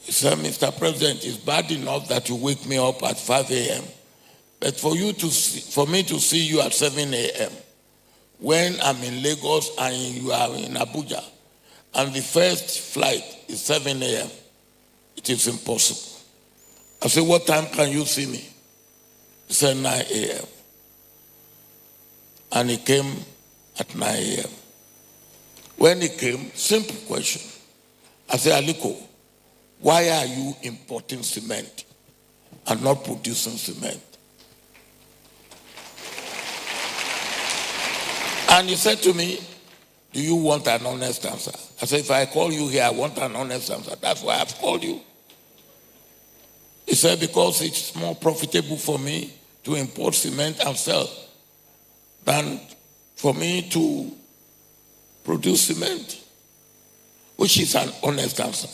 He said, Mr. President, it's bad enough that you wake me up at 5 a.m. But for me to see you at 7 a.m. when I'm in Lagos and you are in Abuja, and the first flight is 7 a.m., it is impossible. I said, what time can you see me? He said, 9 a.m. And he came at 9 a.m. When he came, simple question. I said, Aliko, why are you importing cement and not producing cement? And he said to me, do you want an honest answer? I said, if I call you here, I want an honest answer. That's why I've called you. He said, because it's more profitable for me to import cement and sell than for me to produce cement, which is an honest answer.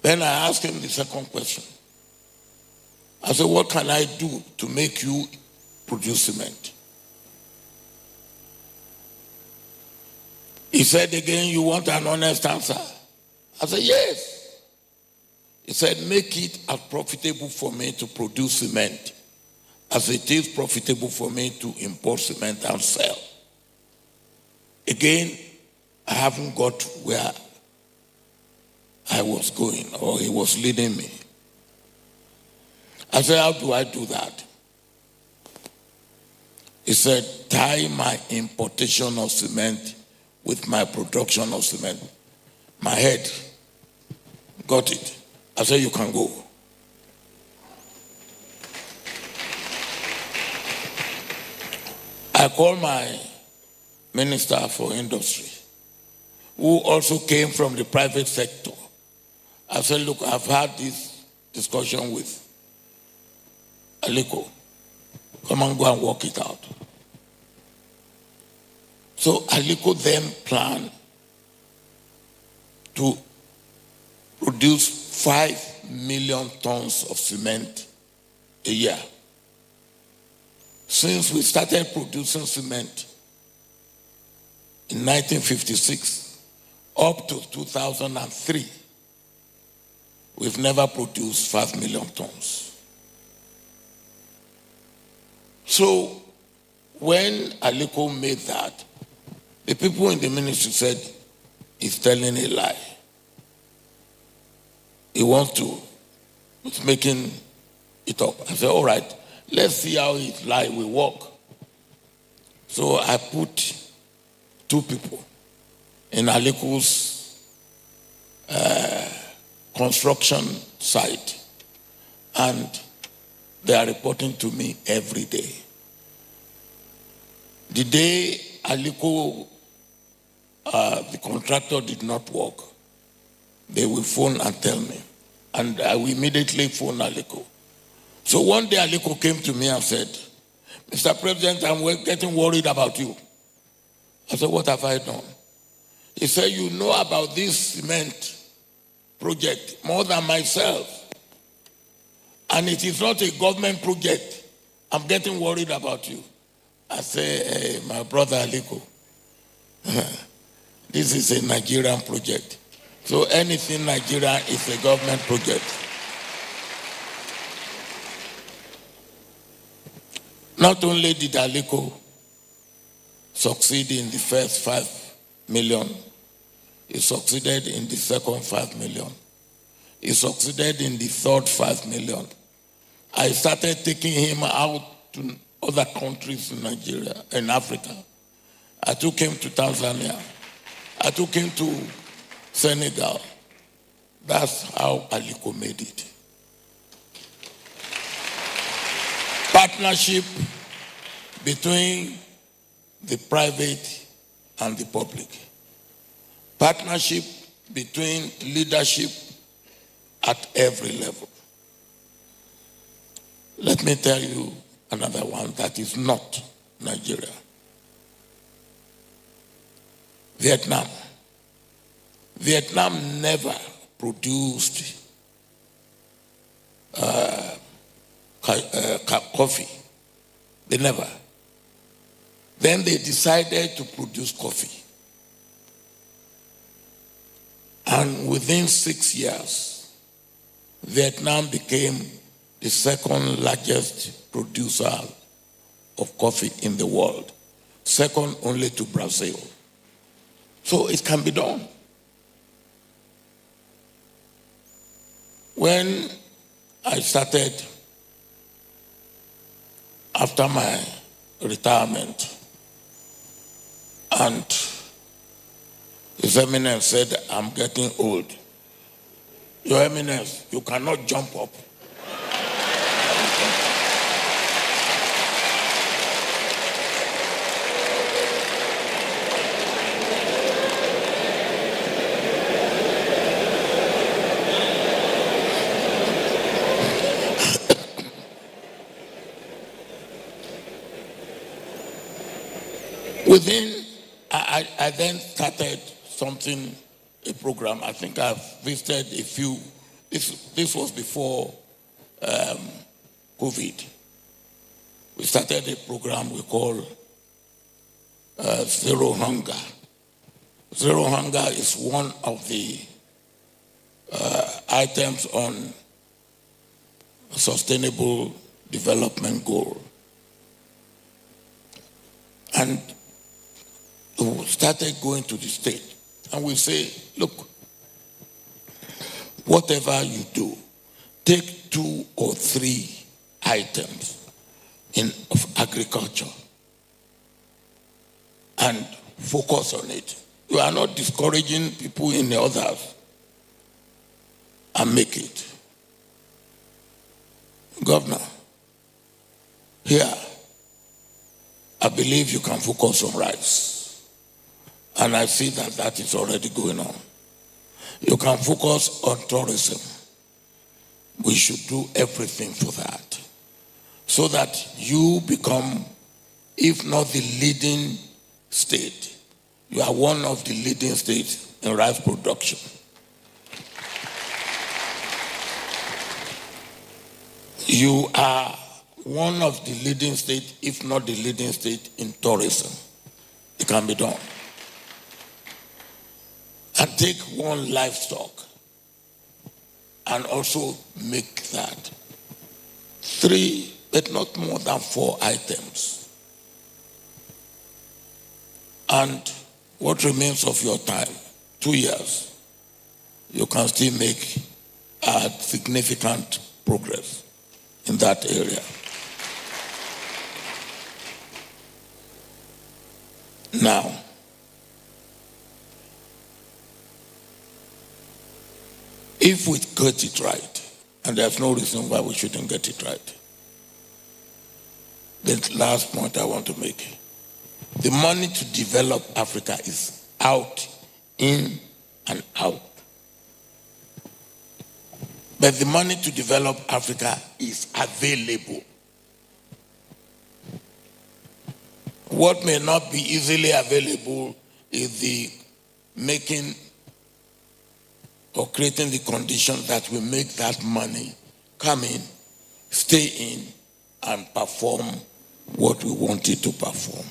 Then I asked him the second question. I said, what can I do to make you produce cement? He said again, you want an honest answer? I said, yes. He said, make it as profitable for me to produce cement as it is profitable for me to import cement and sell. Again, I haven't got where I was going, or he was leading me. I said, how do I do that? He said, tie my importation of cement with my production of cement. My head got it. I said, you can go. I called my Minister for Industry, who also came from the private sector. I said, look, I've had this discussion with Aliko. Come and go and work it out. So Aliko then planned to produce 5 million tons of cement a year. Since we started producing cement in 1956 up to 2003, we've never produced 5 million tons. So when Aliko made that, the people in the ministry said, he's telling a lie. He's making it up. I said, all right, let's see how his lie will work. So I put 2 people in Aliko's construction site, and they are reporting to me every day. The day Aliko, the contractor, did not work, they will phone and tell me, and I will immediately phone Aliko. So one day Aliko came to me and said, Mr. President, I'm getting worried about you. I said, what have I done? He said, you know about this cement project more than myself. And it is not a government project. I'm getting worried about you. I say, hey, my brother Aliko, this is a Nigerian project. So anything Nigerian is a government project. Not only did Aliko succeed in the first 5 million, he succeeded in the second 5 million. He succeeded in the third 5 million. I started taking him out to other countries in Nigeria, in Africa. I took him to Tanzania. I took him to Senegal. That's how Aliko made it. Partnership between the private and the public. Partnership between leadership at every level. Let me tell you another one that is not Nigeria. Vietnam. Vietnam never produced coffee. They never. Then they decided to produce coffee. And within 6 years, Vietnam became the second largest producer of coffee in the world, second only to Brazil. So it can be done. When I started, after my retirement, and His Eminence said, I'm getting old. Your Eminence, you cannot jump up. Within, I then started something, a program. I think I've visited a few. This was before COVID. We started a program we call Zero Hunger. Zero Hunger is one of the items on sustainable development goal. And we started going to the state and we say, look, whatever you do, take 2 or 3 items of agriculture and focus on it. You are not discouraging people in the others, and make it. Governor, here, I believe you can focus on rice. And I see that that is already going on. You can focus on tourism. We should do everything for that. So that you become, if not the leading state, you are one of the leading states in rice production. You are one of the leading states, if not the leading state, in tourism. It can be done. And take one livestock and also make that 3, but not more than 4 items. And what remains of your time, 2 years, you can still make significant progress in that area. Now, If we get it right, and there's no reason why we shouldn't get it right. The last point I want to make. The money to develop Africa is out, in, and out. But the money to develop Africa is available. What may not be easily available is the making or creating the conditions that will make that money come in, stay in, and perform what we want it to perform.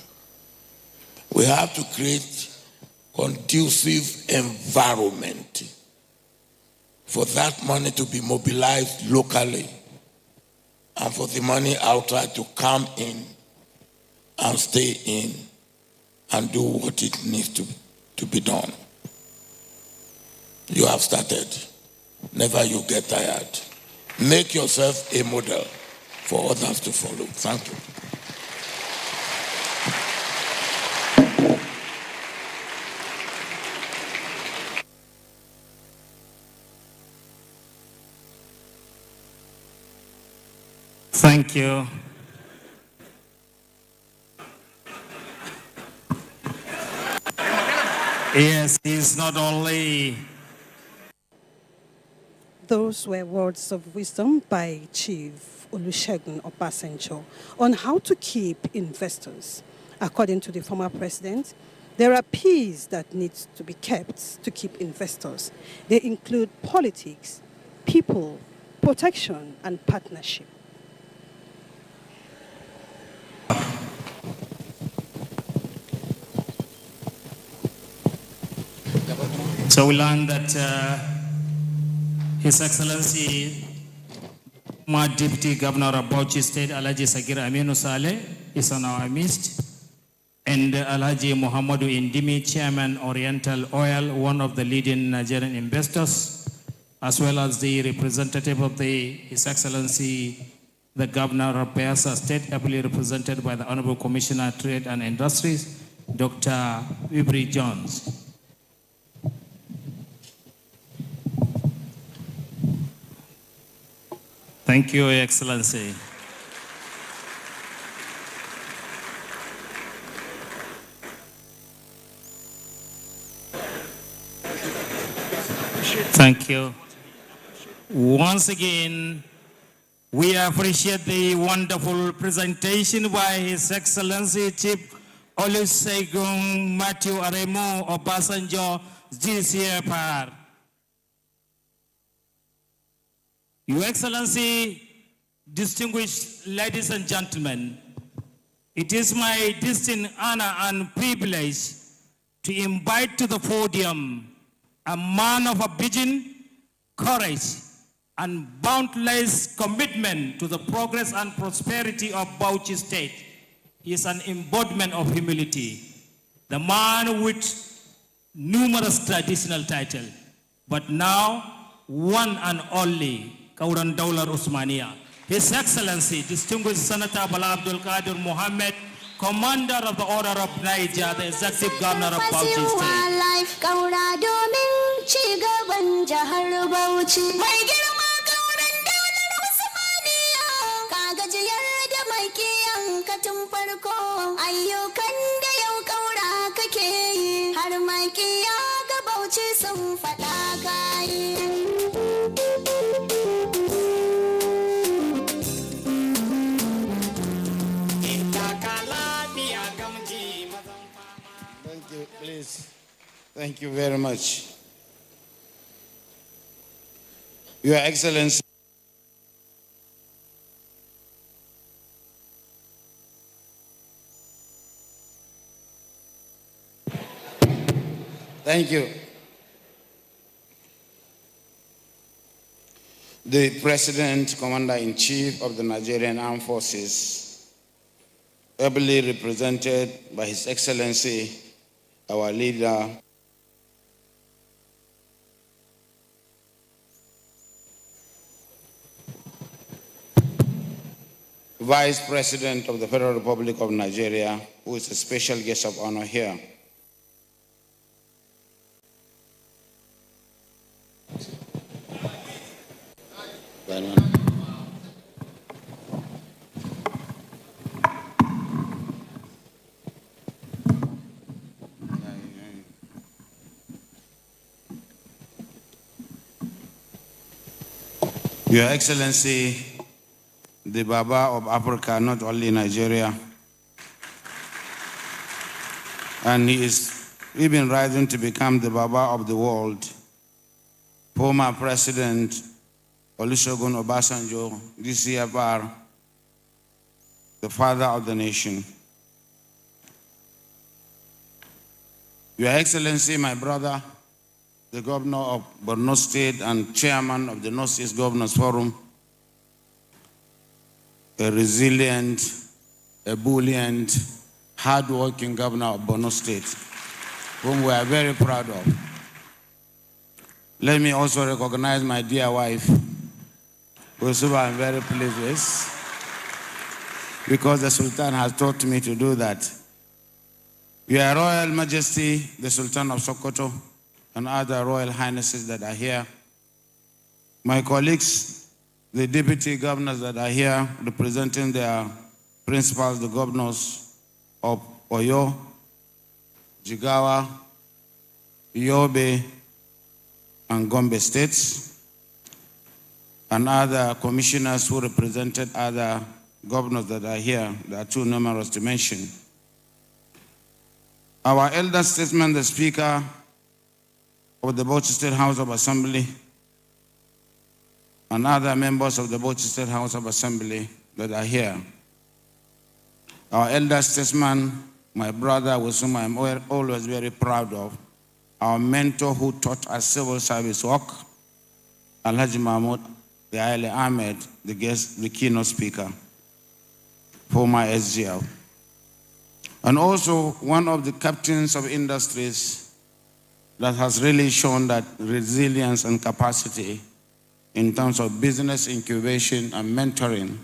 We have to create conducive environment for that money to be mobilized locally and for the money outside to come in and stay in and do what it needs to be done. You have started. Never you get tired. Make yourself a model for others to follow. Thank you. Thank you. Yes, he's not only... Those were words of wisdom by Chief Olusegun Obasanjo on how to keep investors. According to the former president, there are P's that need to be kept to keep investors. They include politics, people, protection, and partnership. So we learned that His Excellency, my Deputy Governor of Bauchi State, Alhaji Sagir Aminu Saleh, is on our midst, and Alhaji Muhammadu Indimi, Chairman Oriental Oil, one of the leading Nigerian investors, as well as the representative of His Excellency, the Governor of Bayelsa State, ably represented by the Honorable Commissioner of Trade and Industries, Dr. Wibri Jones. Thank you, Your Excellency. Thank you. Once again, we appreciate the wonderful presentation by His Excellency Chief Olusegun Matthew Aremu Obasanjo, GCFR. Your Excellency, distinguished ladies and gentlemen, it is my distinct honor and privilege to invite to the podium a man of a vision, courage, and boundless commitment to the progress and prosperity of Bauchi State. He is an embodiment of humility, the man with numerous traditional titles, but now one and only Kauran Daular Usmania. His Excellency, distinguished Senator Bala Abdul Qadir Mohammed, Commander of the Order of Niger, the Executive Governor of Bauchi Please. Thank you very much. Your Excellency, thank you. The President, Commander-in-Chief of the Nigerian Armed Forces, ably represented by His Excellency, our leader, Vice President of the Federal Republic of Nigeria, who is a special guest of honor here, Your Excellency, the Baba of Africa, not only Nigeria, and he is even rising to become the Baba of the world. Former President Olusegun Obasanjo, DCFR, the father of the nation. Your Excellency, my brother, the governor of Borno State and chairman of the Northeast Governors Forum, a resilient, ebullient, hard-working governor of Borno State, whom we are very proud of. Let me also recognize my dear wife, whom I'm very pleased with, because the Sultan has taught me to do that. Your Royal Majesty, the Sultan of Sokoto, and other royal highnesses that are here, my colleagues, the deputy governors that are here representing their principals, the governors of Oyo, Jigawa, Yobe, and Gombe states, and other commissioners who represented other governors that are here. They are too numerous to mention. Our elder statesman, the Speaker of the Bauchi State House of Assembly, and other members of the Bauchi State House of Assembly that are here. Our elder statesman, my brother, with whom I'm always very proud of, our mentor who taught us civil service work, Alhaji Mahmoud Yaele Ahmed, the keynote speaker, former SGL. And also one of the captains of industries that has really shown that resilience and capacity in terms of business incubation and mentoring,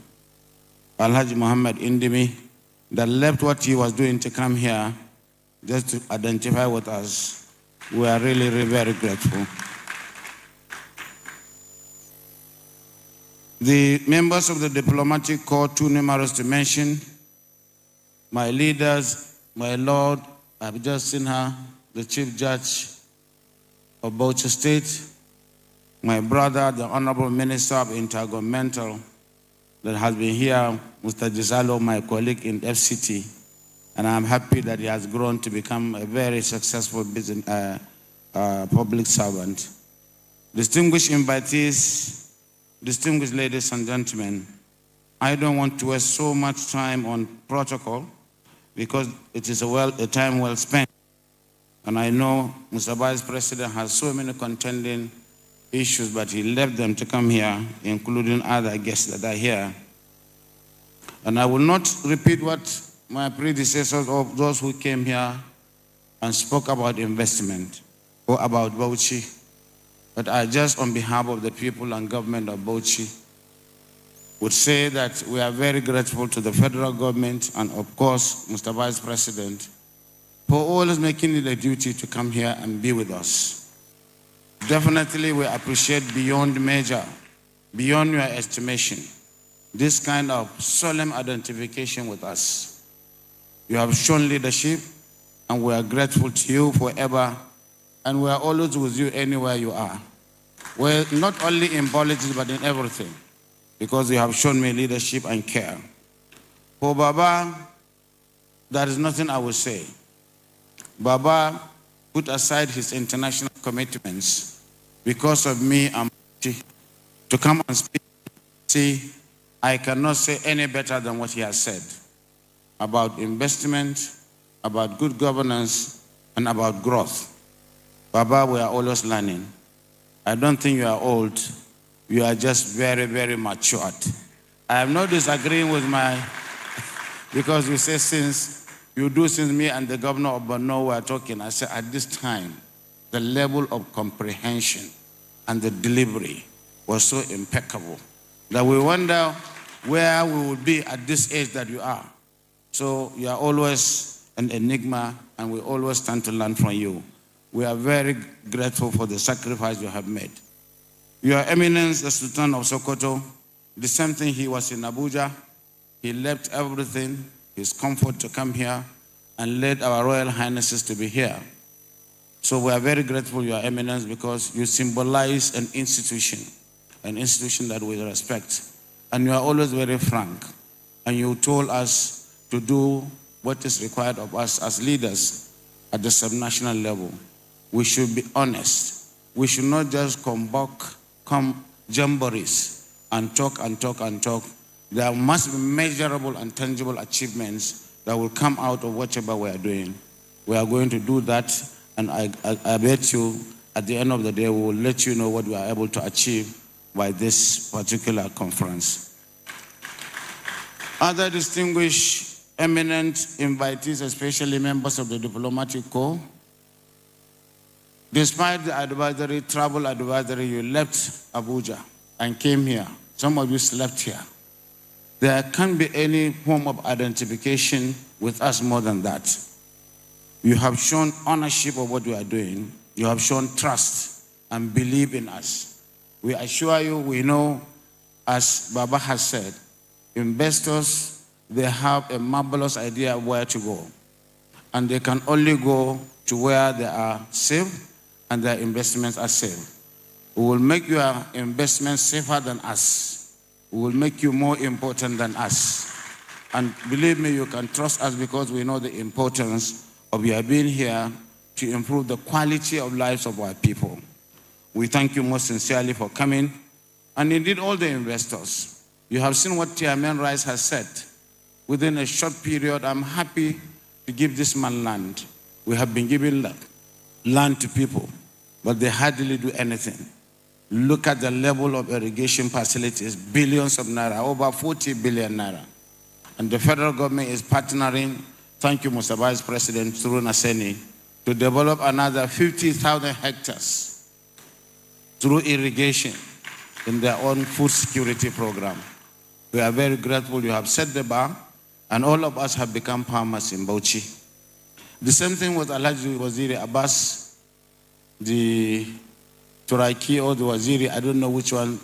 Alhaji Muhammad Indimi, that left what he was doing to come here just to identify with us. We are really, really very grateful. The members of the diplomatic corps, too numerous to mention, my leaders, my lord, I've just seen her, the Chief Judge of Bauchi State, my brother, the Honorable Minister of Intergovernmental that has been here, Mr. Gisalo, my colleague in FCT, and I'm happy that he has grown to become a very successful business, public servant. Distinguished invitees, distinguished ladies and gentlemen, I don't want to waste so much time on protocol because it is a time well spent. And I know Mr. Vice President has so many contending issues, but he left them to come here, including other guests that are here. And I will not repeat what my predecessors or those who came here and spoke about investment or about Bauchi, but I just, on behalf of the people and government of Bauchi, would say that we are very grateful to the federal government and, of course, Mr. Vice President, for always making it a duty to come here and be with us. Definitely we appreciate beyond measure, beyond your estimation, this kind of solemn identification with us. You have shown leadership and we are grateful to you forever, and we are always with you anywhere you are. We're not only in politics but in everything, because you have shown me leadership and care. For Baba, there is nothing I will say. Baba put aside his international commitments because of me and to come and speak. See, I cannot say any better than what he has said about investment, about good governance, and about growth. Baba, we are always learning. I don't think you are old. You are just very, very matured. I am not disagreeing with because you say since me and the governor of Borno were talking, I said at this time, the level of comprehension and the delivery was so impeccable that we wonder where we would be at this age that you are. So you are always an enigma, and we always stand to learn from you. We are very grateful for the sacrifice you have made. Your Eminence, the Sultan of Sokoto, the same thing, he was in Abuja. He left everything, his comfort to come here and led our Royal Highnesses to be here. So we are very grateful, Your Eminence, because you symbolize an institution that we respect. And you are always very frank. And you told us to do what is required of us as leaders at the subnational level. We should be honest. We should not just come jamborees and talk and talk and talk. There must be measurable and tangible achievements that will come out of whatever we are doing. We are going to do that, and I bet you at the end of the day we will let you know what we are able to achieve by this particular conference. Other distinguished, eminent invitees, especially members of the diplomatic corps, despite the travel advisory, you left Abuja and came here. Some of you slept here. There can't be any form of identification with us more than that. You have shown ownership of what we are doing. You have shown trust and believe in us. We assure you, we know, as Baba has said, investors, they have a marvelous idea of where to go. And they can only go to where they are safe and their investments are safe. We will make your investments safer than us. We will make you more important than us. And believe me, you can trust us because we know the importance of your being here to improve the quality of lives of our people. We thank you most sincerely for coming. And indeed, all the investors. You have seen what Chairman Rice has said. Within a short period, I'm happy to give this man land. We have been giving land to people, but they hardly do anything. Look at the level of irrigation facilities, billions of naira, over 40 billion naira. And the federal government is partnering, thank you, Mr. Vice President, through Naseni, to develop another 50,000 hectares through irrigation in their own food security program. We are very grateful you have set the bar, and all of us have become farmers in Bauchi. The same thing with Alhaji Waziri Abbas, the Turaki or the Waziri, I don't know which one,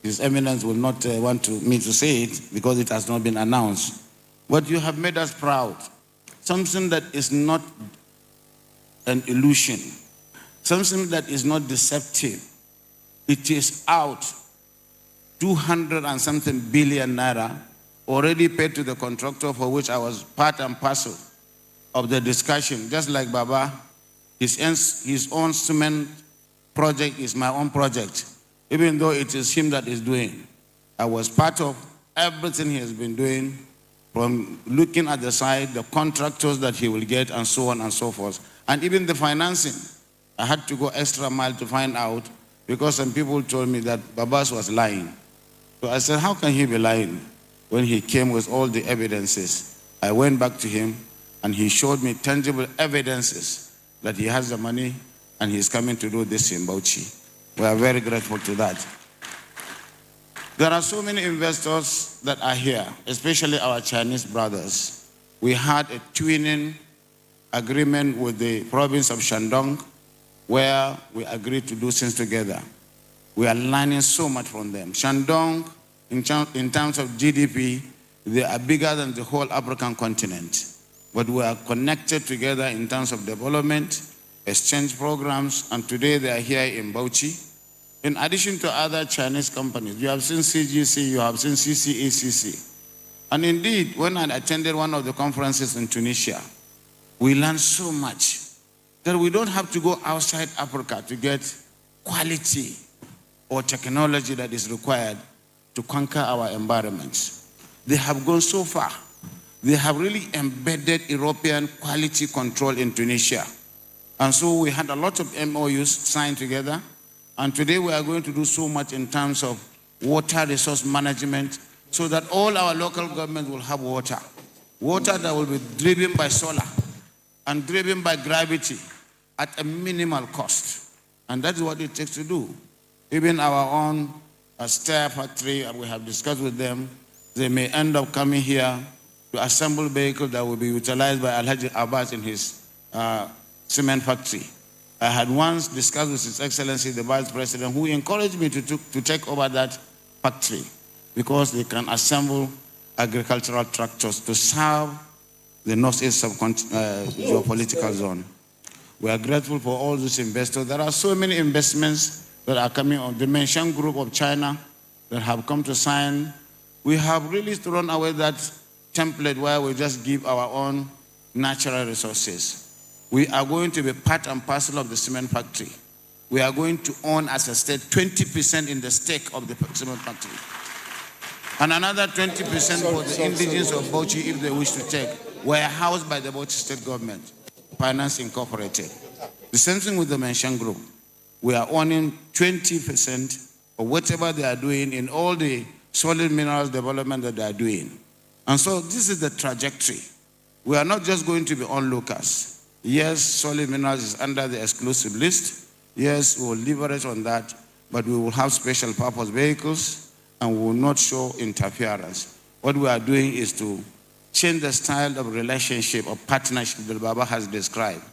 His Eminence will not want me to say it because it has not been announced. But you have made us proud. Something that is not an illusion, something that is not deceptive. It is out, 200 and something billion naira already paid to the contractor, for which I was part and parcel of the discussion. Just like Baba, his own cement project is my own project, even though it is him that is doing. I was part of everything he has been doing, from looking at the side, the contractors that he will get, and so on and so forth. And even the financing, I had to go extra mile to find out, because some people told me that Babas was lying. So I said, how can he be lying when he came with all the evidences? I went back to him, and he showed me tangible evidences that he has the money and he's coming to do this in Bauchi. We are very grateful to that. There are so many investors that are here, especially our Chinese brothers. We had a twinning agreement with the province of Shandong, where we agreed to do things together. We are learning so much from them. Shandong, in terms of GDP, they are bigger than the whole African continent. But we are connected together in terms of development, exchange programs, and today they are here in Bauchi. In addition to other Chinese companies, you have seen CGC, you have seen CCECC. And indeed, when I attended one of the conferences in Tunisia, we learned so much that we don't have to go outside Africa to get quality or technology that is required to conquer our environments. They have gone so far. They have really embedded European quality control in Tunisia. And so we had a lot of MOUs signed together. And today we are going to do so much in terms of water resource management, so that all our local governments will have water. Water that will be driven by solar and driven by gravity at a minimal cost. And that's what it takes to do. Even our own stair factory, we have discussed with them, they may end up coming here to assemble vehicles that will be utilized by Alhaji Abbas in his cement factory. I had once discussed with His Excellency, the Vice President, who encouraged me to take over that factory because they can assemble agricultural tractors to serve the Northeast geopolitical zone. We are grateful for all these investors. There are so many investments that are coming on. The Menshan Group of China that have come to sign. We have really thrown away that template where we just give our own natural resources. We are going to be part and parcel of the cement factory. We are going to own as a state 20% in the stake of the cement factory. And another 20% for the indigenes of Bauchi, if they wish to take, were housed by the Bauchi state government, Finance Incorporated. The same thing with the Menshan Group. We are owning 20% of whatever they are doing in all the solid minerals development that they are doing. And so this is the trajectory. We are not just going to be onlookers. Yes, solid minerals is under the exclusive list. Yes, we will leverage on that, but we will have special purpose vehicles and we will not show interference. What we are doing is to change the style of relationship or partnership that Baba has described,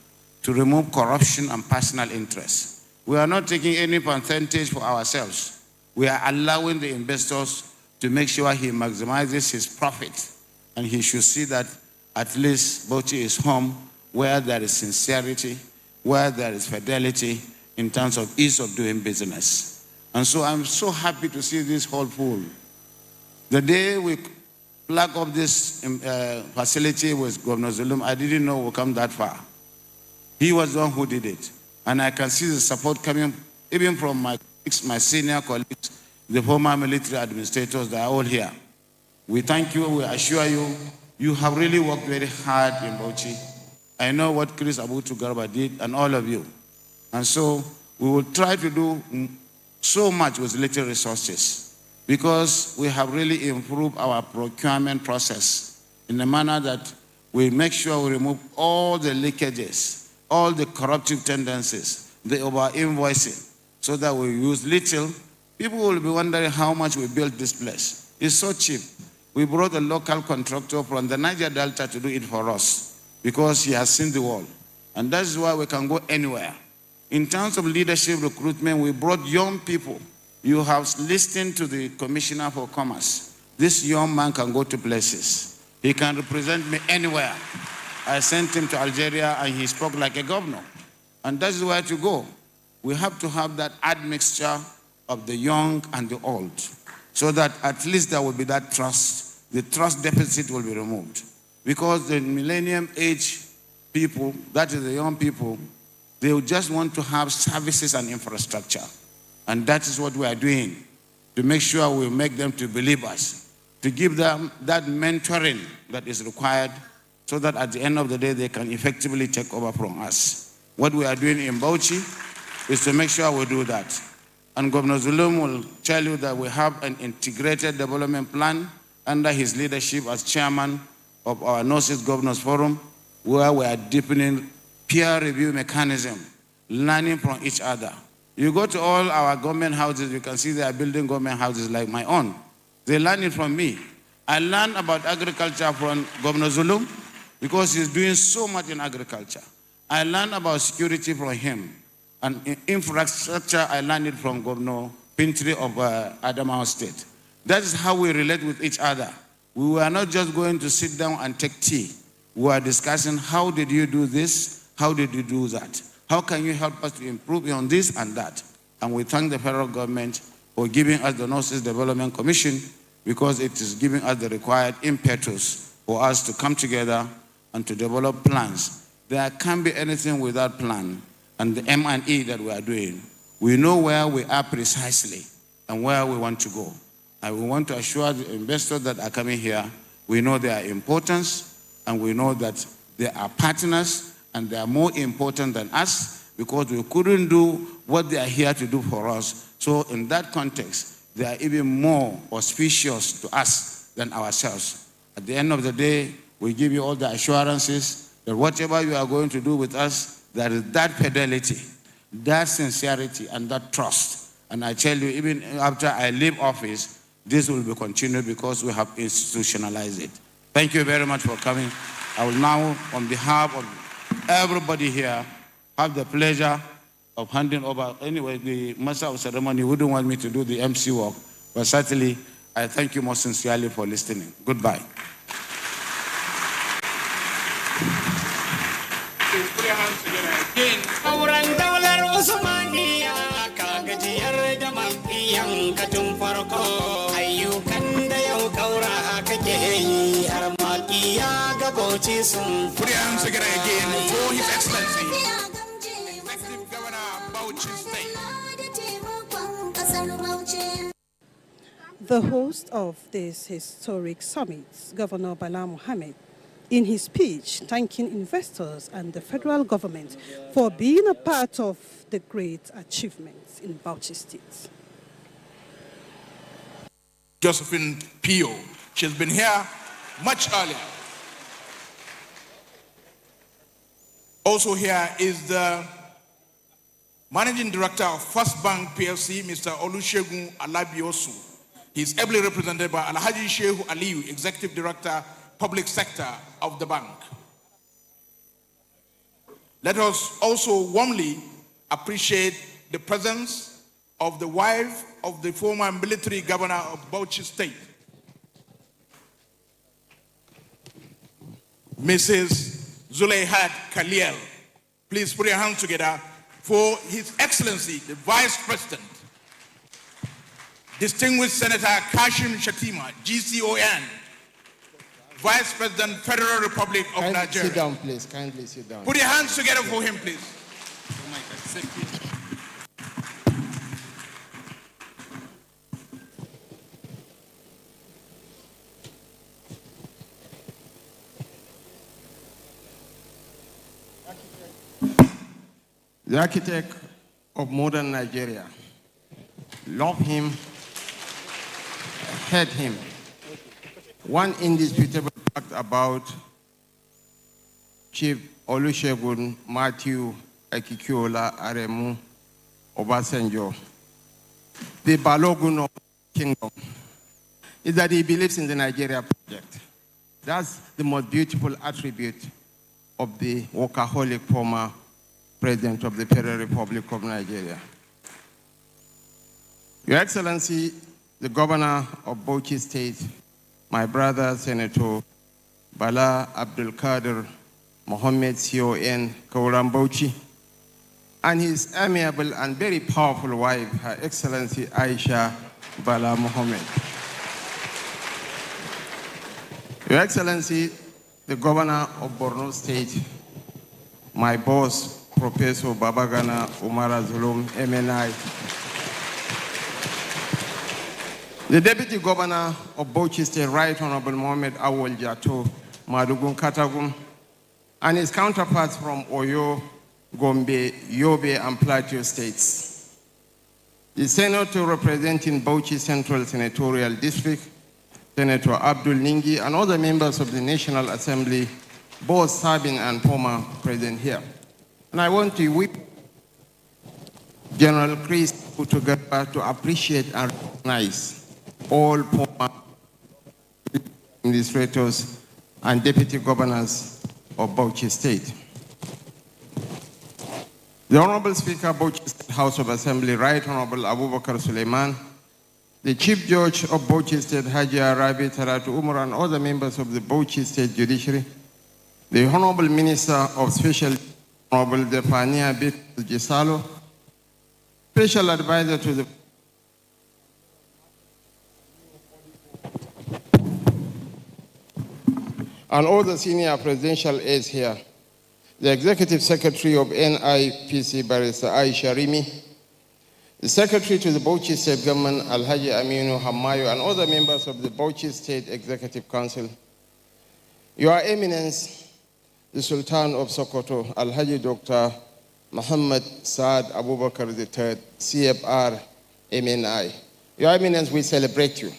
to remove corruption and personal interest. We are not taking any percentage for ourselves. We are allowing the investors to make sure he maximizes his profit, and he should see that at least Bauchi is home where there is sincerity, where there is fidelity in terms of ease of doing business. And so I'm so happy to see this hall full. The day we plug up this facility with Governor Zulum, I didn't know we'll come that far. He was the one who did it. And I can see the support coming even from my senior colleagues, the former military administrators, they are all here. We thank you, we assure you, you have really worked very hard in Bauchi. I know what Chris Abutu Garba did and all of you. And so we will try to do so much with little resources because we have really improved our procurement process in a manner that we make sure we remove all the leakages, all the corruptive tendencies, the over-invoicing, so that we use little. People will be wondering how much we built this place. It's so cheap. We brought a local contractor from the Niger Delta to do it for us because he has seen the world. And that's why we can go anywhere. In terms of leadership recruitment, we brought young people. You have listened to the Commissioner for Commerce. This young man can go to places. He can represent me anywhere. I sent him to Algeria and he spoke like a governor. And that's where to go. We have to have that admixture of the young and the old so that at least there will be that trust. The trust deficit will be removed. Because the millennium age people, that is the young people, they just want to have services and infrastructure. And that is what we are doing, to make sure we make them to believe us, to give them that mentoring that is required so that at the end of the day, they can effectively take over from us. What we are doing in Bauchi is to make sure we do that. And Governor Zulum will tell you that we have an integrated development plan under his leadership as chairman of our Northeast Governors Forum, where we are deepening peer review mechanism, learning from each other. You go to all our government houses, you can see they are building government houses like my own. They learn it from me. I learned about agriculture from Governor Zulum because he's doing so much in agriculture. I learned about security from him. And in infrastructure, I learned it from Governor Pintri of Adamawa State. That is how we relate with each other. We were not just going to sit down and take tea. We were discussing, how did you do this? How did you do that? How can you help us to improve on this and that? And we thank the federal government for giving us the Northeast Development Commission because it is giving us the required impetus for us to come together and to develop plans. There can't be anything without plan. And the M&E that we are doing, we know where we are precisely and where we want to go. And we want to assure the investors that are coming here, we know their importance and we know that they are partners and they are more important than us because we couldn't do what they are here to do for us. So in that context, they are even more auspicious to us than ourselves. At the end of the day, we give you all the assurances that whatever you are going to do with us, there is that fidelity, that sincerity, and that trust. And I tell you, even after I leave office, this will be continued because we have institutionalized it. Thank you very much for coming. I will now, on behalf of everybody here, have the pleasure of handing over. Anyway, the master of ceremony wouldn't want me to do the MC work, but certainly I thank you most sincerely for listening. Goodbye. Please put your hands together again. Put your hands together again for His Excellency, Executive Governor of Bauchi State. The host of this historic summit, Governor Bala Mohammed, in his speech thanking investors and the federal government for being a part of the great achievements in Bauchi State. Josephine Pio, she's been here much earlier. Also here is the Managing Director of First Bank PLC, Mr. Olusegun Alabiosu. He's ably represented by Alhaji Shehu Aliyu, Executive Director, Public Sector of the bank. Let us also warmly appreciate the presence of the wife of the former military governor of Bauchi State, Mrs. Zuleyhat Kaliel. Please put your hands together for His Excellency, the Vice President, Distinguished Senator Kashim Shatima, GCON, Vice President, Federal Republic of Nigeria. Sit down, please. Kindly sit down. Put your hands together for him, please. The architect of modern Nigeria. Love him, hate him. One indisputable fact about Chief Olusegun Matthew Akikiola Aremu Obasanjo, the Balogun of the kingdom, is that he believes in the Nigeria project. That's the most beautiful attribute of the workaholic former President of the Federal Republic of Nigeria. Your Excellency, the Governor of Bauchi State, my brother, Senator Bala Abdul Qadir Mohammed CON Kauram Bauchi, and his amiable and very powerful wife, Her Excellency Aisha Bala Mohammed. Your Excellency, the Governor of Borno State, my boss, Professor Babagana Umara Zulum, MNI, the Deputy Governor of Bauchi State, Right Honorable Mohammed Awol Jato, Madugun Katagum, and his counterparts from Oyo, Gombe, Yobe, and Plateau states. The Senator representing Bauchi Central Senatorial District, Senator Abdul Ningi, and other members of the National Assembly, both serving and former present here. And I want to whip General Chris Utugaba to appreciate and recognize all former administrators and deputy governors of Bauchi State. The Honorable Speaker, Bauchi State House of Assembly, Right Honorable Abubakar Suleiman, the Chief Judge of Bauchi State, Haji Arabi Taratu Umar, and other members of the Bauchi State Judiciary, the Honorable Minister of Special Honorable Defania Bit Gisalo, Special Advisor to the and all the senior presidential aides here, the Executive Secretary of NIPC, Barrister Aisha Rimi, the Secretary to the Bauchi State Government, Alhaji Aminu Hamayo, and other members of the Bauchi State Executive Council, Your Eminence, the Sultan of Sokoto, Alhaji Dr. Muhammad Saad Abubakar III, CFR, MNI. Your Eminence, we celebrate you.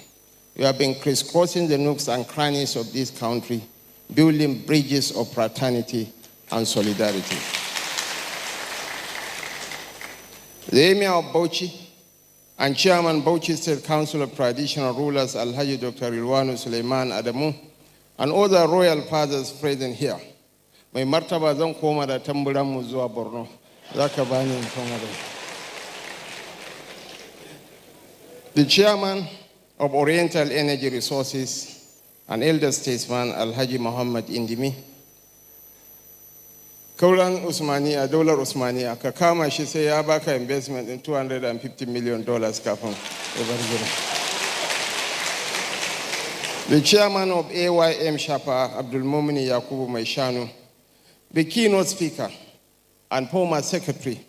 You have been crisscrossing the nooks and crannies of this country, building bridges of fraternity and solidarity. The Emir of Bauchi and Chairman Bauchi State Council of Traditional Rulers, Alhaji Dr. Ilwanu Suleiman Adamu, and other royal fathers present here. Mai martaba zan koma da tamburan mu zuwa Borno. The chairman of Oriental Energy Resources, an elder statesman, Alhaji Muhammad Indimi. Kauran Usmania, Dollar Usmania, Kakama, she say, Abaka investment in $250 million. The chairman of AYM Shapa, Abdul Mumini Yakubu Maishanu, the keynote speaker and former secretary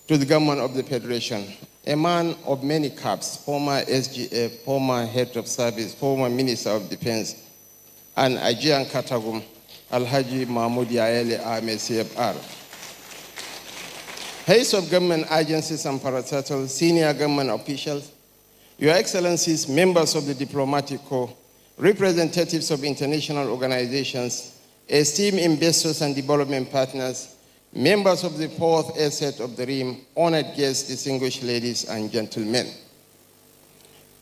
to the government of the Federation, a man of many caps, former SGF, former head of service, former minister of defense, and Ajian Katagum, Alhaji Mahmoud Yaeli Ahmed CFR. Heads of government agencies and parastatals, senior government officials, Your Excellencies, members of the diplomatic corps, representatives of international organizations, esteemed investors and development partners, members of the fourth asset of the Rim, honored guests, distinguished ladies and gentlemen.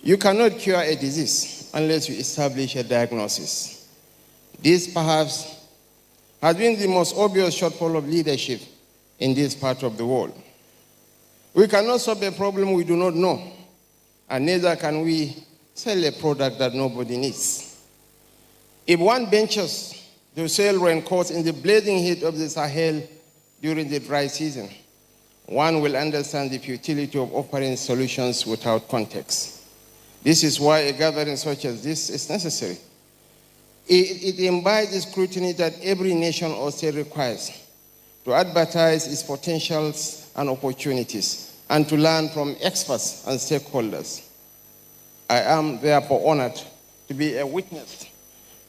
You cannot cure a disease unless you establish a diagnosis. This perhaps has been the most obvious shortfall of leadership in this part of the world. We cannot solve a problem we do not know, and neither can we sell a product that nobody needs. If one ventures to sell raincoats in the blazing heat of the Sahel during the dry season, one will understand the futility of offering solutions without context. This is why a gathering such as this is necessary. It imbibes the scrutiny that every nation or state requires to advertise its potentials and opportunities and to learn from experts and stakeholders. I am therefore honored to be a witness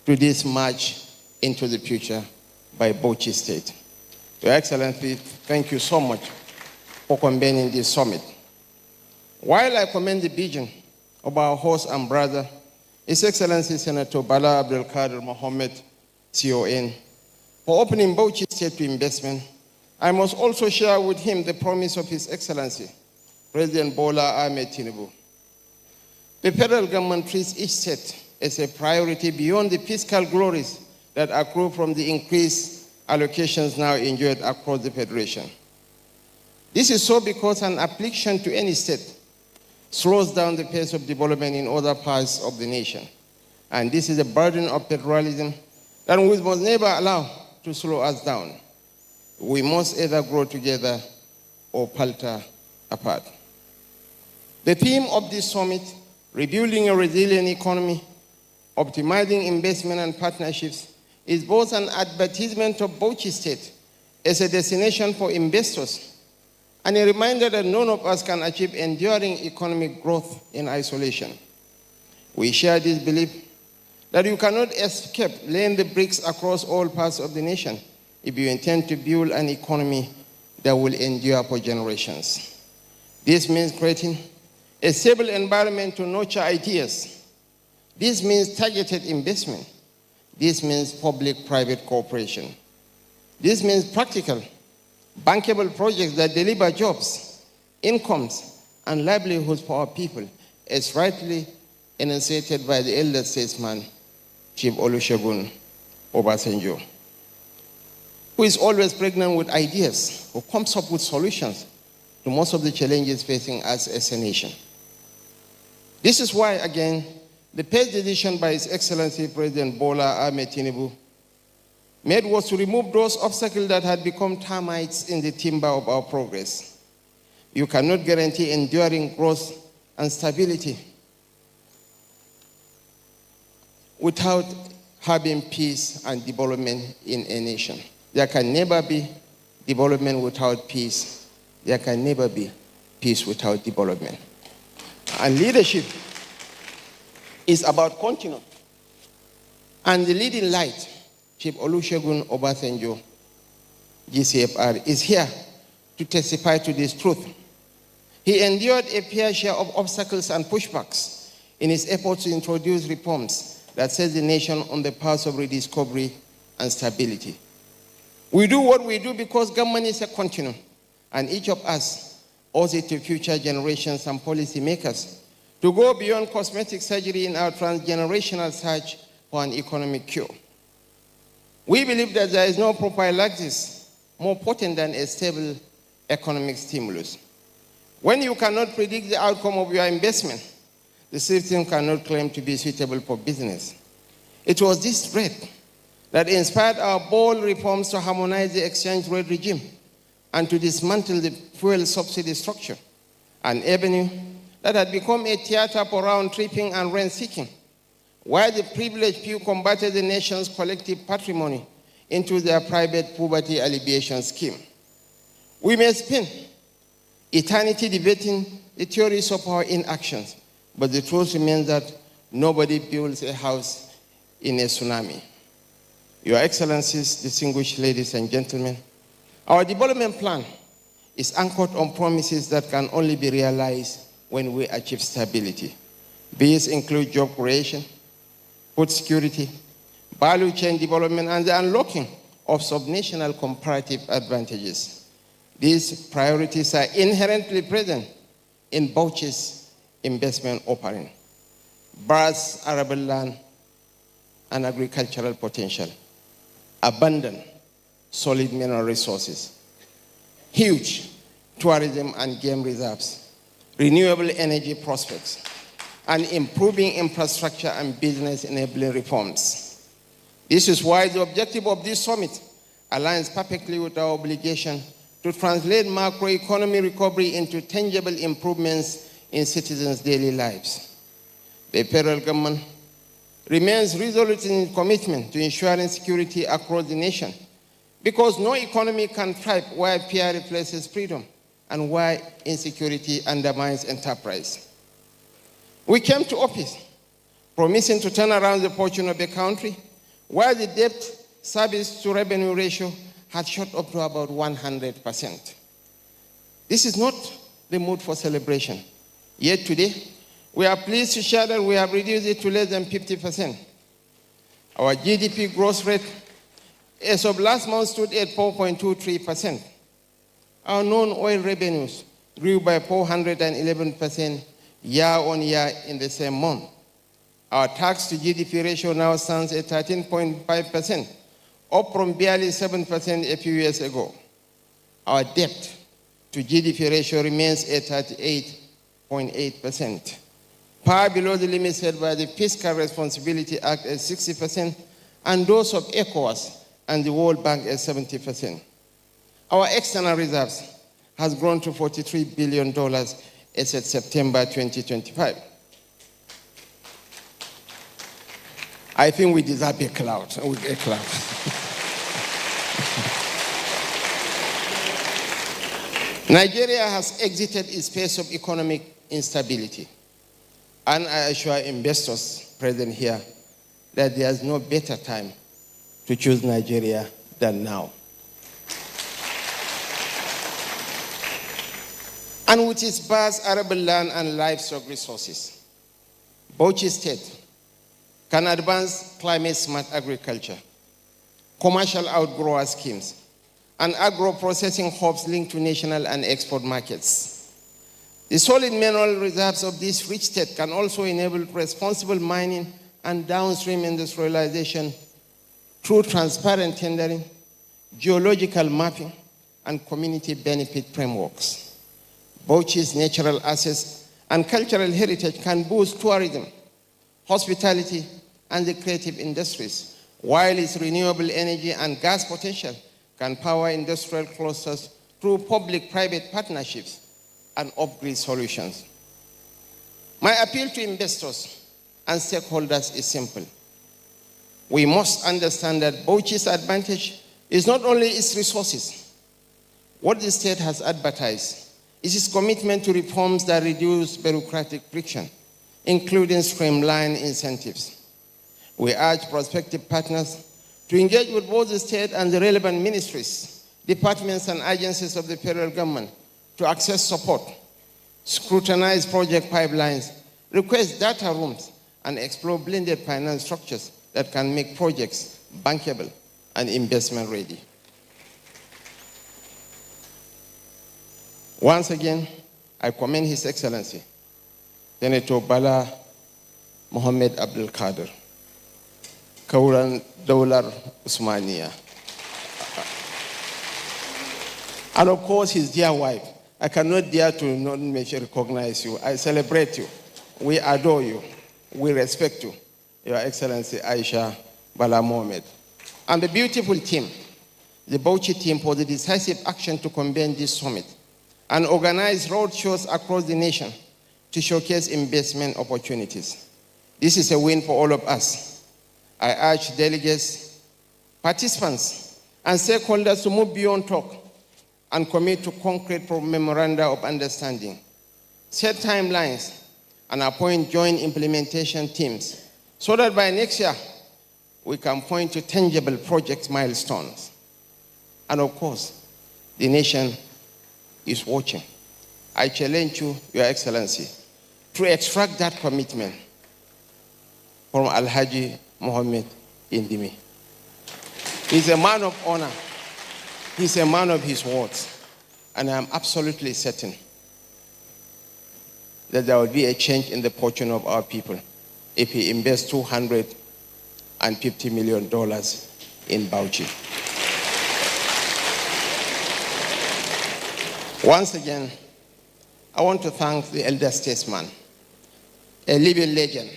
to this march into the future by Bauchi State. Your Excellency, thank you so much for convening this summit. While I commend the vision of our host and brother, His Excellency Senator Bala Abdul Qadir Mohammed, CON, for opening Bauchi State to investment, I must also share with him the promise of His Excellency, President Bola Ahmed Tinubu. The federal government treats each state as a priority beyond the fiscal glories that accrue from the increased allocations now enjoyed across the Federation. This is so because an affliction to any state slows down the pace of development in other parts of the nation. And this is a burden of federalism that we must never allow to slow us down. We must either grow together or palter apart. The theme of this summit, rebuilding a resilient economy, optimizing investment and partnerships, is both an advertisement of Bauchi State as a destination for investors and a reminder that none of us can achieve enduring economic growth in isolation. We share this belief that you cannot escape laying the bricks across all parts of the nation if you intend to build an economy that will endure for generations. This means creating a stable environment to nurture ideas. This means targeted investment. This means public-private cooperation. This means practical, bankable projects that deliver jobs, incomes, and livelihoods for our people, as rightly enunciated by the elder statesman, Chief Olusegun Obasanjo, who is always pregnant with ideas, who comes up with solutions to most of the challenges facing us as a nation. This is why, again, the first decision by His Excellency President Bola Ahmed Tinubu made was to remove those obstacles that had become termites in the timber of our progress. You cannot guarantee enduring growth and stability without having peace and development in a nation. There can never be development without peace. There can never be peace without development. And leadership is about continuum. And the leading light, Chief Olusegun Obasanjo, GCFR, is here to testify to this truth. He endured a fair share of obstacles and pushbacks in his efforts to introduce reforms that set the nation on the path of rediscovery and stability. We do what we do because government is a continuum, and each of us owes it to future generations and policymakers to go beyond cosmetic surgery in our transgenerational search for an economic cure. We believe that there is no prophylaxis more potent than a stable economic stimulus. When you cannot predict the outcome of your investment, the system cannot claim to be suitable for business. It was this threat that inspired our bold reforms to harmonize the exchange rate regime and to dismantle the fuel subsidy structure, an avenue that had become a theater for round-tripping and rent-seeking, while the privileged few converted the nation's collective patrimony into their private poverty alleviation scheme. We may spend eternity debating the theories of our inactions, but the truth remains that nobody builds a house in a tsunami. Your Excellencies, distinguished ladies and gentlemen, our development plan is anchored on promises that can only be realized when we achieve stability. These include job creation, food security, value chain development, and the unlocking of subnational comparative advantages. These priorities are inherently present in Bauchi's investment offering. Vast arable land and agricultural potential, abundant solid mineral resources, huge tourism and game reserves, renewable energy prospects, and improving infrastructure and business enabling reforms. This is why the objective of this summit aligns perfectly with our obligation to translate macroeconomic recovery into tangible improvements in citizens' daily lives. The federal government remains resolute in its commitment to ensuring security across the nation, because no economy can thrive while fear replaces freedom and while insecurity undermines enterprise. We came to office promising to turn around the fortune of the country, while the debt service to revenue ratio had shot up to about 100%. This is not the mood for celebration. Yet today, we are pleased to share that we have reduced it to less than 50%. Our GDP growth rate as of last month stood at 4.23%. Our non-oil revenues grew by 411% year-on-year in the same month. Our tax to GDP ratio now stands at 13.5%, up from barely 7% a few years ago. Our debt to GDP ratio remains at 38.8%, far below the limit set by the Fiscal Responsibility Act at 60%, and those of ECOWAS and the World Bank at 70%. Our external reserves has grown to $43 billion as of September 2025. I think we deserve a cloud. Nigeria has exited its phase of economic instability, and I assure investors present here that there is no better time to choose Nigeria than now. And with its vast arable land and livestock resources, Bauchi State can advance climate-smart agriculture, commercial outgrower schemes, and agro-processing hubs linked to national and export markets. The solid mineral reserves of this rich state can also enable responsible mining and downstream industrialization through transparent tendering, geological mapping, and community benefit frameworks. Bauchi's natural assets and cultural heritage can boost tourism, hospitality, and the creative industries, while its renewable energy and gas potential can power industrial clusters through public-private partnerships and off-grid solutions. My appeal to investors and stakeholders is simple. We must understand that Bauchi's advantage is not only its resources. What the state has advertised is its commitment to reforms that reduce bureaucratic friction, including streamlined incentives. We urge prospective partners to engage with both the state and the relevant ministries, departments, and agencies of the federal government to access support, scrutinize project pipelines, request data rooms, and explore blended finance structures that can make projects bankable and investment ready. Once again, I commend His Excellency, Senator Bala Mohammed Abdul Qadir, Kauran Daular Usmania, And of course, his dear wife. I cannot dare to not recognize you. I celebrate you. We adore you. We respect you. Your Excellency Aisha Bala Mohammed. And the beautiful team, the Bauchi team, for the decisive action to convene this summit and organize roadshows across the nation to showcase investment opportunities. This is a win for all of us. I urge delegates, participants, and stakeholders to move beyond talk and commit to concrete memoranda of understanding, set timelines, and appoint joint implementation teams so that by next year, we can point to tangible project milestones. And of course, the nation is watching. I challenge you, Your Excellency, to extract that commitment from Alhaji Mohammed Indimi. He's a man of honor. He's a man of his words. And I'm absolutely certain that there will be a change in the fortune of our people if he invests $250 million in Bauchi. Once again, I want to thank the elder statesman, a living legend,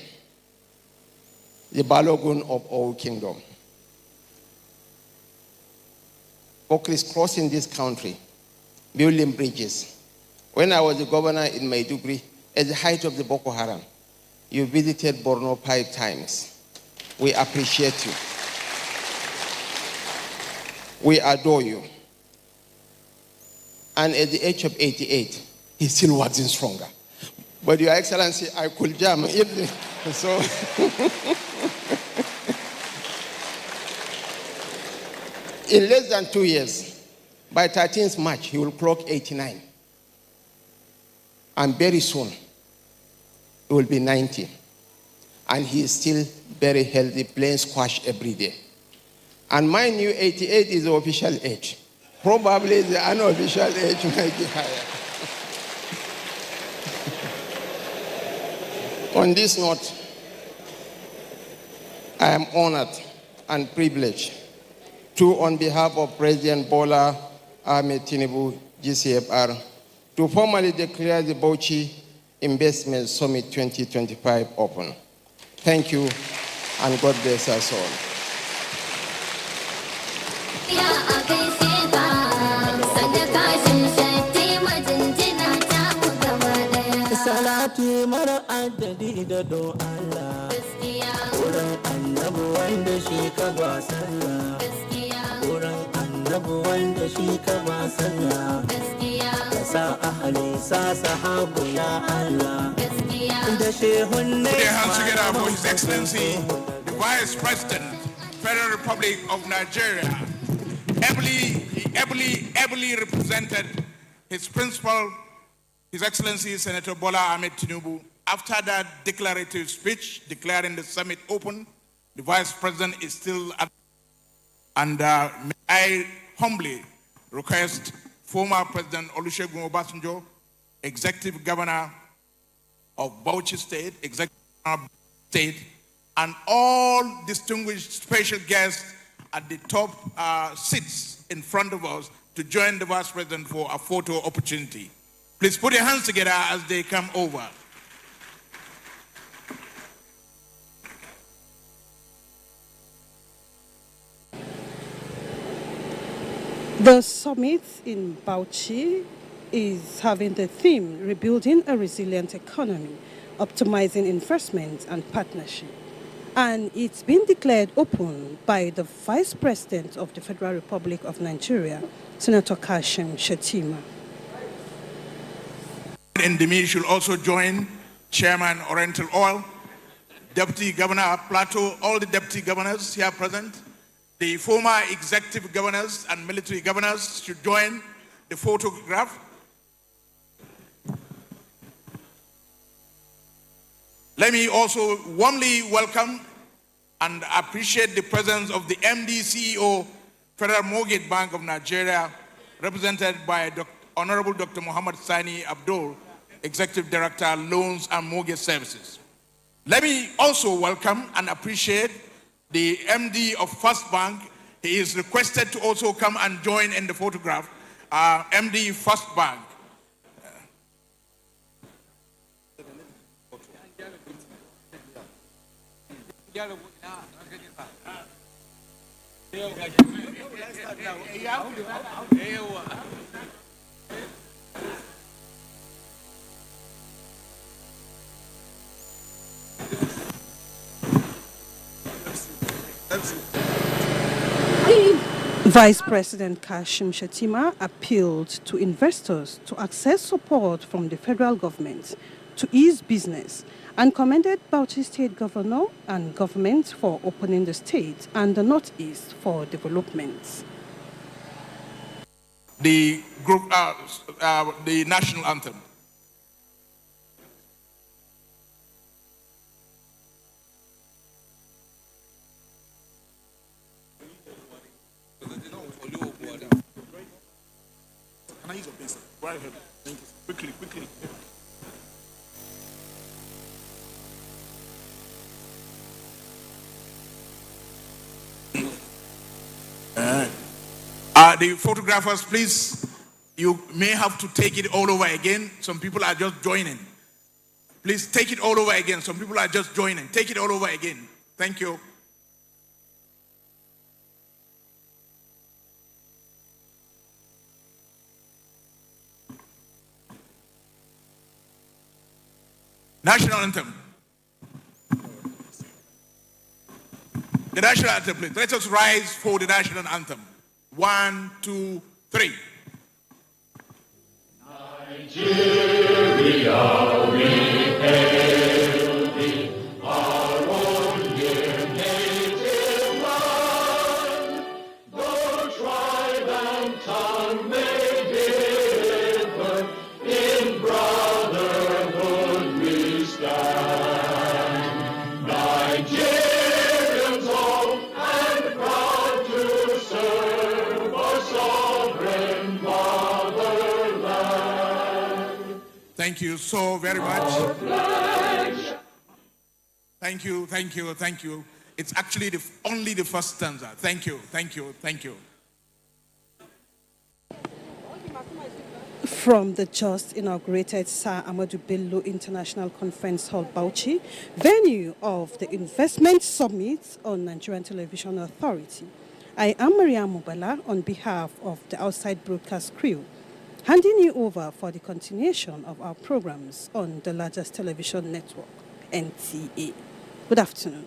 the Balogun of our kingdom, for crisscrossing this country, building bridges. When I was the governor in Maiduguri, at the height of the Boko Haram, you visited Borno 5 times. We appreciate you. We adore you. And at the age of 88, he's still waxing stronger. But Your Excellency, I could jam. So, in less than 2 years, by 13th March, he will clock 89. And very soon, he will be 90. And he is still very healthy, playing squash every day. And mind you, 88 is the official age. Probably the unofficial age might be higher. On this note, I am honored and privileged to, on behalf of President Bola Ahmed Tinubu, GCFR, to formally declare the Bauchi Investment Summit 2025 open. Thank you, and God bless us all. Salati mara adadi da do Allah, wurin annabi wanda shi ka ba sallah, wurin annabi wanda shi ka ba sallah, ka sa ahli sa sahabu ya Allah, da shehun ne. Put your hands together for His Excellency, the Vice President, Federal Republic of Nigeria. Ably represented his principal, His Excellency Senator Bola Ahmed Tinubu. After that declarative speech declaring the summit open, the Vice President is still at. And may I humbly request former President Olusegun Obasanjo, Executive Governor of Bauchi State, Executive Governor of State, and all distinguished special guests at the top seats in front of us to join the Vice President for a photo opportunity. Please put your hands together as they come over. The summit in Bauchi is having the theme, Rebuilding a Resilient Economy, Optimizing Investment and Partnership. And it's been declared open by the Vice President of the Federal Republic of Nigeria, Senator Kashim Shettima. Ndimi should also join Chairman Oriental Oil, Deputy Governor Plateau, all the Deputy Governors here present. The former executive governors and military governors should join the photograph. Let me also warmly welcome and appreciate the presence of the MD CEO, Federal Mortgage Bank of Nigeria, represented by Honorable Dr. Muhammad Sani Abdul, Executive Director, Loans and Mortgage Services. Let me also welcome and appreciate the MD of First Bank. He is requested to also come and join in the photograph, MD First Bank. Vice President Kashim Shettima appealed to investors to access support from the federal government to ease business and commended Bauchi State Governor and government for opening the state and the Northeast for development. The national anthem. Can I use your pencil? Go ahead. Thank you. Quickly, quickly. The photographers, please, you may have to take it all over again. Some people are just joining. Please take it all over again. Some people are just joining. Take it all over again. Thank you. National anthem. The national anthem, please. Let us rise for the national anthem. 1, 2, 3. Nigeria, we hail thee, our own dear native land. Though tribe and tongue may differ, in brotherhood we stand. Nigerians all and proud to serve our sovereign fatherland. Thank you so very much. Thank you, thank you, thank you. It's actually only the first stanza. Thank you, thank you, thank you. From the just inaugurated Sir Ahmadu Bello International Conference Hall, Bauchi, venue of the Investment Summit on Nigerian Television Authority, I am Maria Mubala on behalf of the outside broadcast crew, handing you over for the continuation of our programs on the largest television network, NTA. Good afternoon.